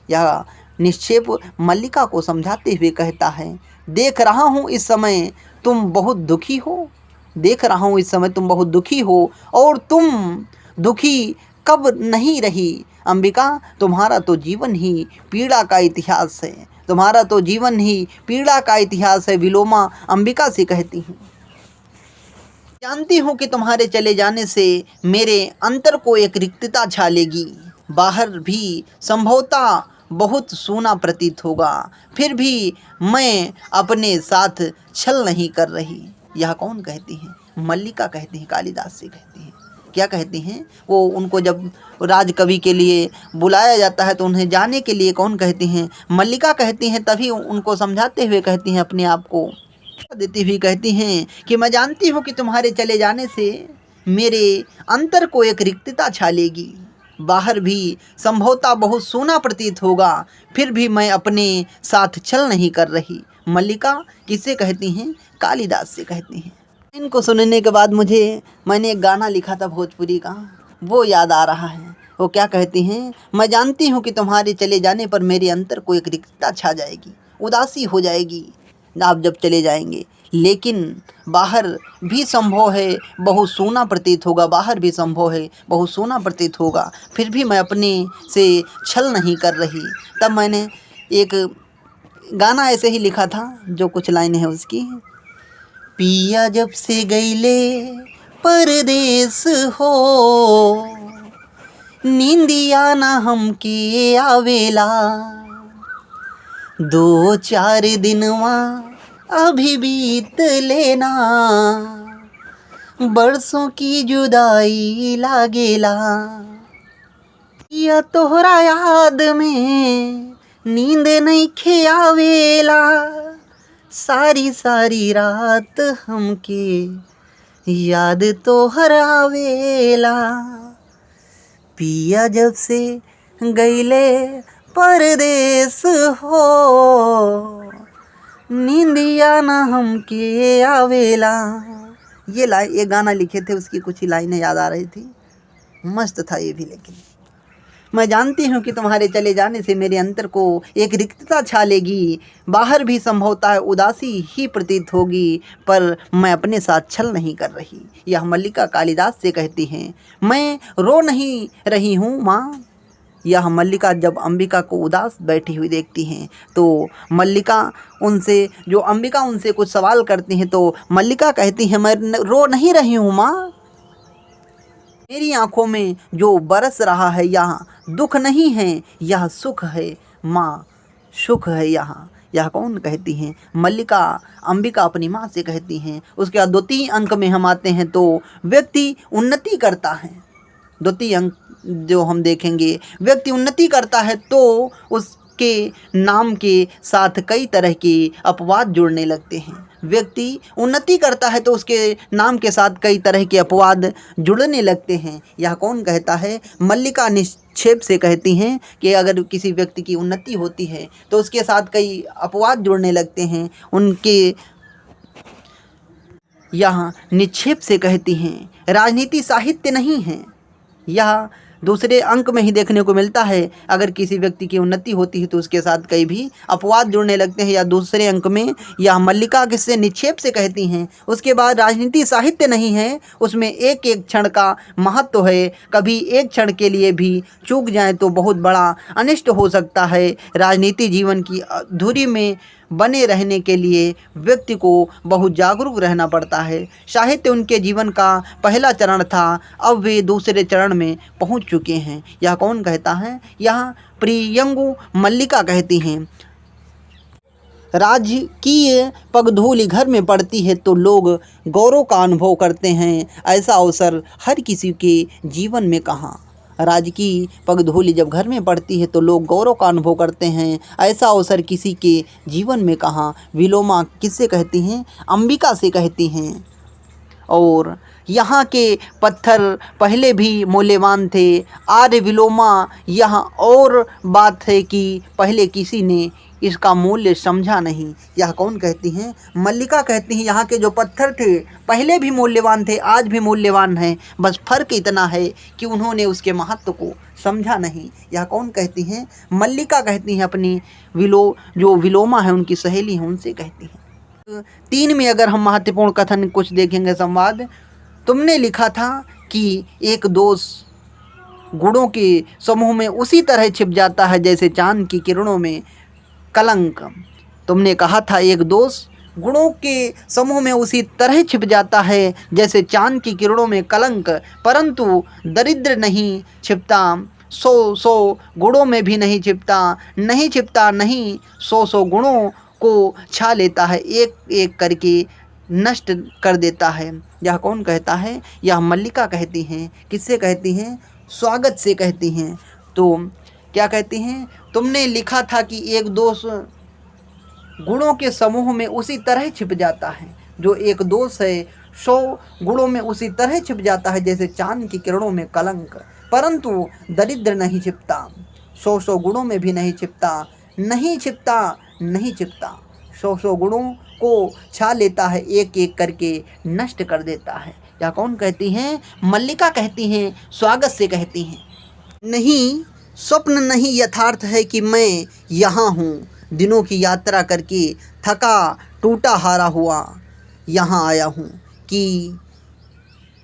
A: यह निक्षेप मल्लिका को समझाते हुए कहता है, देख रहा हूँ इस समय तुम बहुत दुखी हो, देख रहा हूँ इस समय तुम बहुत दुखी हो, और तुम दुखी कब नहीं रही अंबिका, तुम्हारा तो जीवन ही पीड़ा का इतिहास है, तुम्हारा तो जीवन ही पीड़ा का इतिहास है। विलोमा अंबिका से कहती हूँ, जानती हूँ कि तुम्हारे चले जाने से मेरे अंतर को एक रिक्तता छा लेगी, बाहर भी संभवतः बहुत सूना प्रतीत होगा, फिर भी मैं अपने साथ छल नहीं कर रही। यह कौन कहती है? मल्लिका कहती है, कालिदास से कहती है। क्या कहती हैं? वो उनको जब राजकवि के लिए बुलाया जाता है तो उन्हें जाने के लिए कौन कहती हैं? मल्लिका कहती हैं। तभी उनको समझाते हुए कहती हैं, अपने आप को देती हुई कहती हैं कि मैं जानती हूँ कि तुम्हारे चले जाने से मेरे अंतर को एक रिक्तता छा लेगी, बाहर भी संभवतः बहुत सूना प्रतीत होगा, फिर भी मैं अपने साथ छल नहीं कर रही। मल्लिका किससे कहती हैं? कालिदास से कहती हैं। इनको सुनने के बाद मैंने एक गाना लिखा था भोजपुरी का, वो याद आ रहा है। वो क्या कहती हैं? मैं जानती हूँ कि तुम्हारे चले जाने पर मेरे अंतर को एक रिक्तता छा जाएगी, उदासी हो जाएगी आप जब चले जाएंगे, लेकिन बाहर भी संभव है बहुत सूना प्रतीत होगा, बाहर भी संभव है बहुत सूना प्रतीत होगा, फिर भी मैं अपने से छल नहीं कर रही। तब मैंने एक गाना ऐसे ही लिखा था, जो कुछ लाइनें हैं उसकी। पिया जब से गईले परदेस हो, नींदिया ना हमके आवेला, 2-4 दिनवा अभी बीत लेना, बरसों की जुदाई लागेला, या तोहरा याद में नींद नइखे आवेला, सारी सारी रात हमके याद तोहर आवेला, पिया जब से गईले परदेस हो, नींदिया ना हमके आवेला। ये गाना लिखे थे, उसकी कुछ ही लाइनें याद आ रही थी, मस्त था ये भी। लेकिन मैं जानती हूँ कि तुम्हारे चले जाने से मेरे अंतर को एक रिक्तता छा लेगी, बाहर भी संभवतः उदासी ही प्रतीत होगी, पर मैं अपने साथ छल नहीं कर रही। यह मल्लिका कालिदास से कहती हैं। मैं रो नहीं रही हूँ माँ। यह मल्लिका जब अंबिका को उदास बैठी हुई देखती हैं तो अंबिका उनसे कुछ सवाल करती हैं, तो मल्लिका कहती हैं, मैं रो नहीं रही हूँ माँ, मेरी आंखों में जो बरस रहा है यहाँ दुख नहीं है, यह सुख है माँ, सुख है यहाँ। यह कौन कहती हैं? मल्लिका अंबिका अपनी माँ से कहती हैं। उसके बाद 2-3 अंक में हम आते हैं तो व्यक्ति उन्नति करता है। 2-3 अंक जो हम देखेंगे, व्यक्ति उन्नति करता है तो उसके नाम के साथ कई तरह के अपवाद जुड़ने लगते हैं। व्यक्ति उन्नति करता है तो उसके नाम के साथ कई तरह के अपवाद जुड़ने लगते हैं। यह कौन कहता है? मल्लिका निक्षेप से कहती हैं कि अगर किसी व्यक्ति की उन्नति होती है तो उसके साथ कई अपवाद जुड़ने लगते हैं। यह निक्षेप से कहती हैं। राजनीति साहित्य नहीं है। यह दूसरे अंक में ही देखने को मिलता है। अगर किसी व्यक्ति की उन्नति होती है तो उसके साथ कई भी अपवाद जुड़ने लगते हैं। या दूसरे अंक में यह मल्लिका किससे निक्षेप से कहती हैं। उसके बाद राजनीति साहित्य नहीं है, उसमें एक एक क्षण का महत्व है। कभी एक क्षण के लिए भी चूक जाए तो बहुत बड़ा अनिष्ट हो सकता है। राजनीति जीवन की धुरी में बने रहने के लिए व्यक्ति को बहुत जागरूक रहना पड़ता है। साहित्य उनके जीवन का पहला चरण था, अब वे दूसरे चरण में पहुंच चुके हैं। यह कौन कहता है? यह प्रियंगु मल्लिका कहती हैं। राजकीय पगधूलि घर में पड़ती है तो लोग गौरव का अनुभव करते हैं। ऐसा अवसर हर किसी के जीवन में कहाँ। राजकीय पगधूलि जब घर में पड़ती है तो लोग गौरव का अनुभव करते हैं। ऐसा अवसर किसी के जीवन में कहाँ। विलोमा किससे कहती हैं? अंबिका से कहती हैं। और यहाँ के पत्थर पहले भी मूल्यवान थे। आर्य विलोमा यह और बात है कि पहले किसी ने इसका मूल्य समझा नहीं। यह कौन कहती हैं? मल्लिका कहती हैं यहाँ के जो पत्थर थे पहले भी मूल्यवान थे, आज भी मूल्यवान हैं, बस फ़र्क इतना है कि उन्होंने उसके महत्व को समझा नहीं। यह कौन कहती हैं? मल्लिका कहती हैं अपनी जो विलोमा है उनकी सहेली हैं उनसे कहती हैं। 3 में अगर हम महत्वपूर्ण कथन कुछ देखेंगे संवाद। तुमने लिखा था कि एक दोष गुणों के समूह में उसी तरह छिप जाता है जैसे चांद की किरणों में कलंक। तुमने कहा था एक दोष गुणों के समूह में उसी तरह छिप जाता है जैसे चांद की किरणों में कलंक, परंतु दरिद्र नहीं छिपता, 100 गुणों में भी नहीं छिपता, नहीं 100 गुणों को छा लेता है, एक एक करके नष्ट कर देता है। यह कौन कहता है? यह मल्लिका कहती हैं। किससे कहती हैं? स्वागत से कहती हैं। तो क्या कहती हैं? तुमने लिखा था कि एक दोष गुणों के समूह में उसी तरह छिप जाता है। जो एक दोष है 100 गुणों में उसी तरह छिप जाता है जैसे चांद की किरणों में कलंक, परंतु दरिद्र नहीं छिपता, 100 गुणों में भी नहीं छिपता, नहीं छिपता 100 गुणों को छा लेता है, एक एक करके नष्ट कर देता है। या कौन कहती हैं? मल्लिका कहती हैं। स्वागत से कहती हैं। नहीं स्वप्न नहीं यथार्थ है कि मैं यहाँ हूँ, दिनों की यात्रा करके थका टूटा हारा हुआ यहाँ आया हूँ कि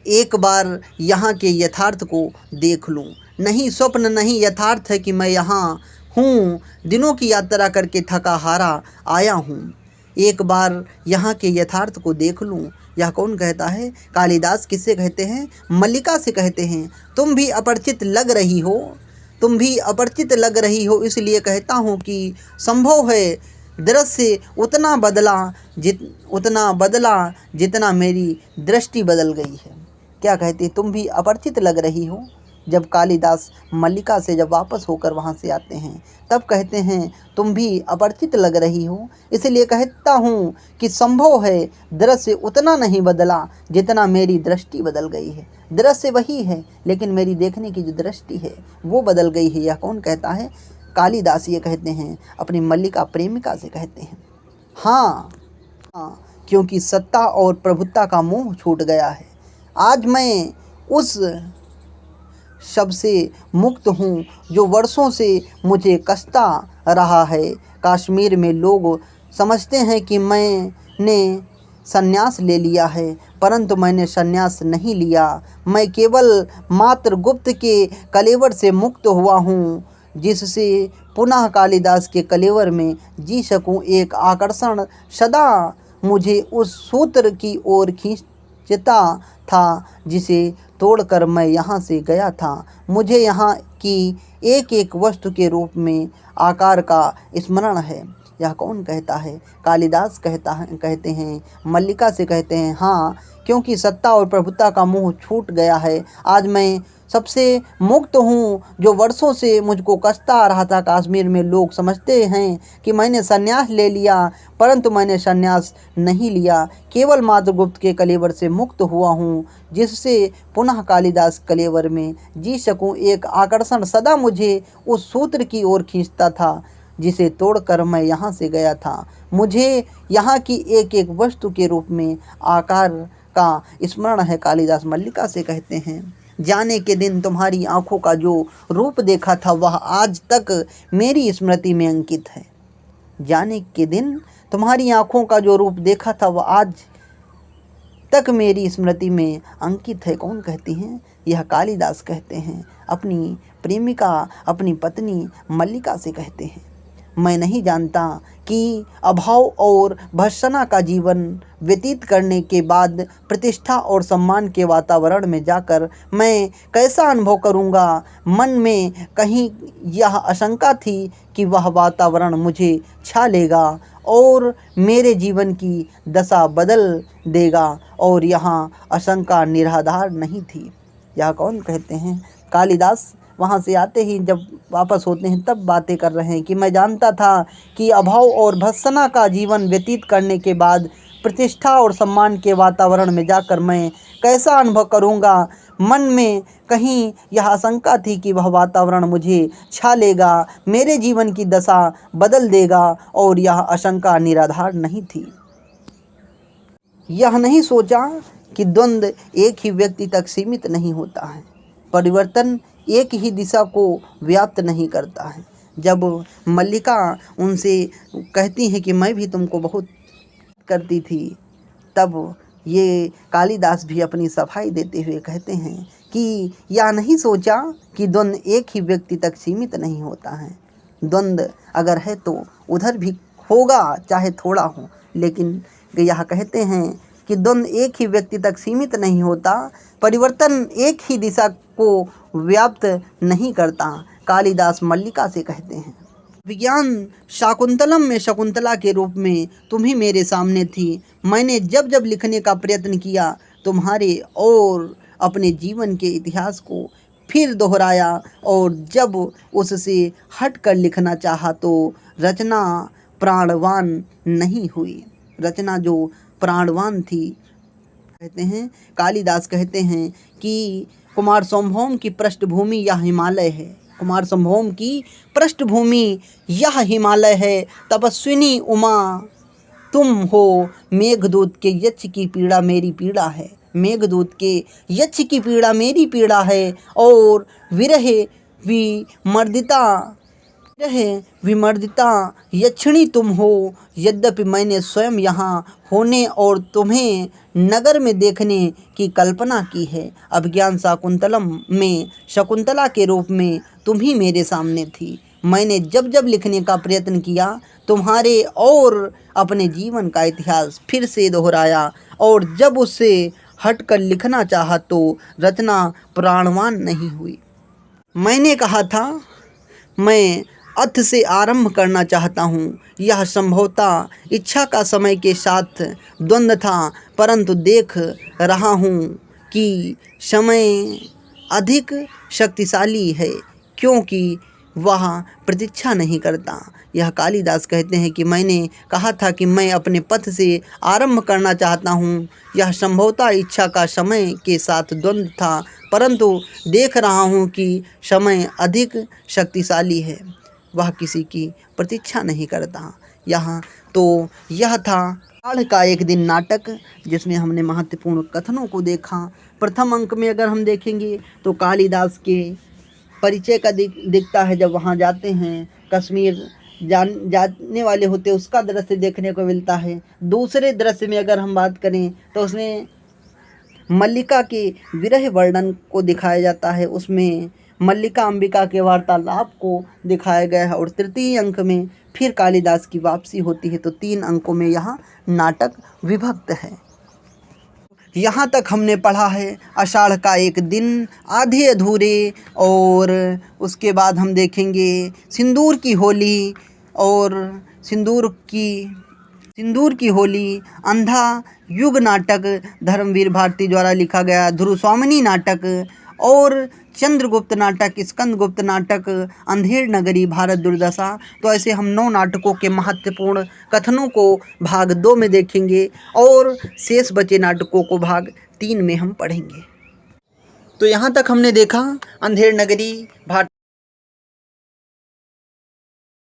A: एक बार यहाँ के यथार्थ को देख लूँ। नहीं स्वप्न नहीं यथार्थ है कि मैं यहाँ हूँ, दिनों की यात्रा करके थका हारा आया हूँ, एक बार यहाँ के यथार्थ को देख लूँ। यह कौन कहता है? कालिदास किससे कहते हैं? मल्लिका से कहते हैं। तुम भी अपरिचित लग रही हो, इसलिए कहता हूँ कि संभव है दृश्य उतना बदला जितना मेरी दृष्टि बदल गई है। क्या कहती? तुम भी अपरिचित लग रही हो। जब कालिदास मल्लिका से जब वापस होकर वहाँ से आते हैं तब कहते हैं तुम भी अपरिचित लग रही हो, इसलिए कहता हूँ कि संभव है दृश्य उतना नहीं बदला जितना मेरी दृष्टि बदल गई है। दृश्य वही है लेकिन मेरी देखने की जो दृष्टि है वो बदल गई है। यह कौन कहता है? कालिदास ये कहते हैं, अपनी मल्लिका प्रेमिका से कहते हैं। हाँ, क्योंकि सत्ता और प्रभुत्व का मोह छूट गया है। आज मैं उस शब्द से मुक्त हूँ जो वर्षों से मुझे कसता रहा है। कश्मीर में लोग समझते हैं कि मैंने संन्यास ले लिया है, परंतु मैंने संन्यास नहीं लिया। मैं केवल मात्र गुप्त के कलेवर से मुक्त हुआ हूँ, जिससे पुनः कालिदास के कलेवर में जी सकूँ। एक आकर्षण सदा मुझे उस सूत्र की ओर खींचता था जिसे तोड़कर मैं यहाँ से गया था। मुझे यहाँ की एक एक वस्तु के रूप में आकार का स्मरण है। यह कौन कहता है? कालिदास कहते हैं, मल्लिका से कहते हैं। हाँ, क्योंकि सत्ता और प्रभुत्व का मोह छूट गया है। आज मैं सबसे मुक्त हूँ जो वर्षों से मुझको कसता आ रहा था। कश्मीर में लोग समझते हैं कि मैंने संन्यास ले लिया, परंतु मैंने संन्यास नहीं लिया। केवल मात्र गुप्त के कलेवर से मुक्त हुआ हूँ, जिससे पुनः कालिदास कलेवर में जी सकूँ। एक आकर्षण सदा मुझे उस सूत्र की ओर खींचता था जिसे तोड़कर मैं यहाँ से गया था। मुझे यहाँ की एक एक वस्तु के रूप में आकार का स्मरण है। कालिदास मल्लिका से कहते हैं, जाने के दिन तुम्हारी आँखों का जो रूप देखा था वह आज तक मेरी स्मृति में अंकित है। जाने के दिन तुम्हारी आँखों का जो रूप देखा था वह आज तक मेरी स्मृति में अंकित है। कौन कहती हैं? यह कालिदास कहते हैं, अपनी प्रेमिका, अपनी पत्नी मल्लिका से कहते हैं। मैं नहीं जानता कि अभाव और भर्त्सना का जीवन व्यतीत करने के बाद प्रतिष्ठा और सम्मान के वातावरण में जाकर मैं कैसा अनुभव करूंगा। मन में कहीं यह आशंका थी कि वह वातावरण मुझे छा लेगा और मेरे जीवन की दशा बदल देगा, और यहाँ आशंका निराधार नहीं थी। यह कौन कहते हैं? कालिदास वहाँ से आते ही जब वापस होते हैं तब बातें कर रहे हैं कि मैं जानता था कि अभाव और भर्त्सना का जीवन व्यतीत करने के बाद प्रतिष्ठा और सम्मान के वातावरण में जाकर मैं कैसा अनुभव करूँगा। मन में कहीं यह आशंका थी कि वह वातावरण मुझे छा लेगा, मेरे जीवन की दशा बदल देगा, और यह आशंका निराधार नहीं थी। यह नहीं सोचा कि द्वंद्व एक ही व्यक्ति तक सीमित नहीं होता है, परिवर्तन एक ही दिशा को व्याप्त नहीं करता है। जब मल्लिका उनसे कहती हैं कि मैं भी तुमको बहुत करती थी, तब ये कालिदास भी अपनी सफाई देते हुए कहते हैं कि यह नहीं सोचा कि द्वंद्व एक ही व्यक्ति तक सीमित नहीं होता है। द्वंद्व अगर है तो उधर भी होगा, चाहे थोड़ा हो, लेकिन यह कहते हैं कि द्वंद्व एक ही व्यक्ति तक सीमित नहीं होता, परिवर्तन एक ही दिशा को व्याप्त नहीं करता। कालिदास मल्लिका से कहते हैं, विज्ञान शाकुंतलम में शकुंतला के रूप में तुम ही मेरे सामने थी। मैंने जब जब लिखने का प्रयत्न किया तुम्हारे और अपने जीवन के इतिहास को फिर दोहराया, और जब उससे हट कर लिखना चाहा तो रचना प्राणवान नहीं हुई। रचना जो प्राणवान थी, कहते हैं कालिदास कहते हैं कि कुमार सार्वभौम की पृष्ठभूमि यह हिमालय है। कुमार सार्वभौम की पृष्ठभूमि यह हिमालय है। तपस्विनी उमा तुम हो, मेघदूत के यक्ष की पीड़ा मेरी पीड़ा है। मेघदूत के यक्ष की पीड़ा मेरी पीड़ा है, और विरह विमर्दिता यक्षिणी तुम हो। यद्यपि मैंने स्वयं यहाँ होने और तुम्हें नगर में देखने की कल्पना की है, अभिज्ञान शाकुंतलम में शकुंतला के रूप में तुम ही मेरे सामने थी। मैंने जब जब लिखने का प्रयत्न किया तुम्हारे और अपने जीवन का इतिहास फिर से दोहराया, और जब उससे हटकर लिखना चाहा तो रचना प्राणवान नहीं हुई। मैंने कहा था मैं अथ से आरंभ करना चाहता हूँ। यह संभवतः इच्छा का समय के साथ द्वंद्व था, परंतु देख रहा हूँ कि समय अधिक शक्तिशाली है क्योंकि वह प्रतीक्षा नहीं करता। यह कालिदास कहते हैं कि मैंने कहा था कि मैं अपने पथ से आरंभ करना चाहता हूँ। यह संभवतः इच्छा का समय के साथ द्वंद्व था, परंतु देख रहा हूँ कि समय अधिक शक्तिशाली है, वह किसी की प्रतीक्षा नहीं करता। यह था आषाढ़ का एक दिन नाटक, जिसमें हमने महत्वपूर्ण कथनों को देखा। प्रथम अंक में अगर हम देखेंगे तो कालिदास के परिचय का दिखता है। जब वहाँ जाते हैं, कश्मीर जाने वाले होते, उसका दृश्य देखने को मिलता है। दूसरे दृश्य में अगर हम बात करें तो उसमें मल्लिका के विरह वर्णन को दिखाया जाता है, उसमें मल्लिका अंबिका के वार्तालाप को दिखाया गया है, और तृतीय अंक में फिर कालिदास की वापसी होती है। तो 3 अंकों में यह नाटक विभक्त है। यहाँ तक हमने पढ़ा है आषाढ़ का एक दिन, आधे अधूरे, और उसके बाद हम देखेंगे सिंदूर की होली, और सिंदूर की होली, अंधा युग नाटक धर्मवीर भारती द्वारा लिखा गया, ध्रुवस्वामिनी नाटक, और चंद्रगुप्त नाटक, स्कंदगुप्त नाटक, अंधेर नगरी, भारत दुर्दशा। तो ऐसे हम 9 नाटकों के महत्वपूर्ण कथनों को भाग 2 में देखेंगे, और शेष बचे नाटकों को भाग 3 में हम पढ़ेंगे। तो यहाँ तक हमने देखा अंधेर नगरी, भारत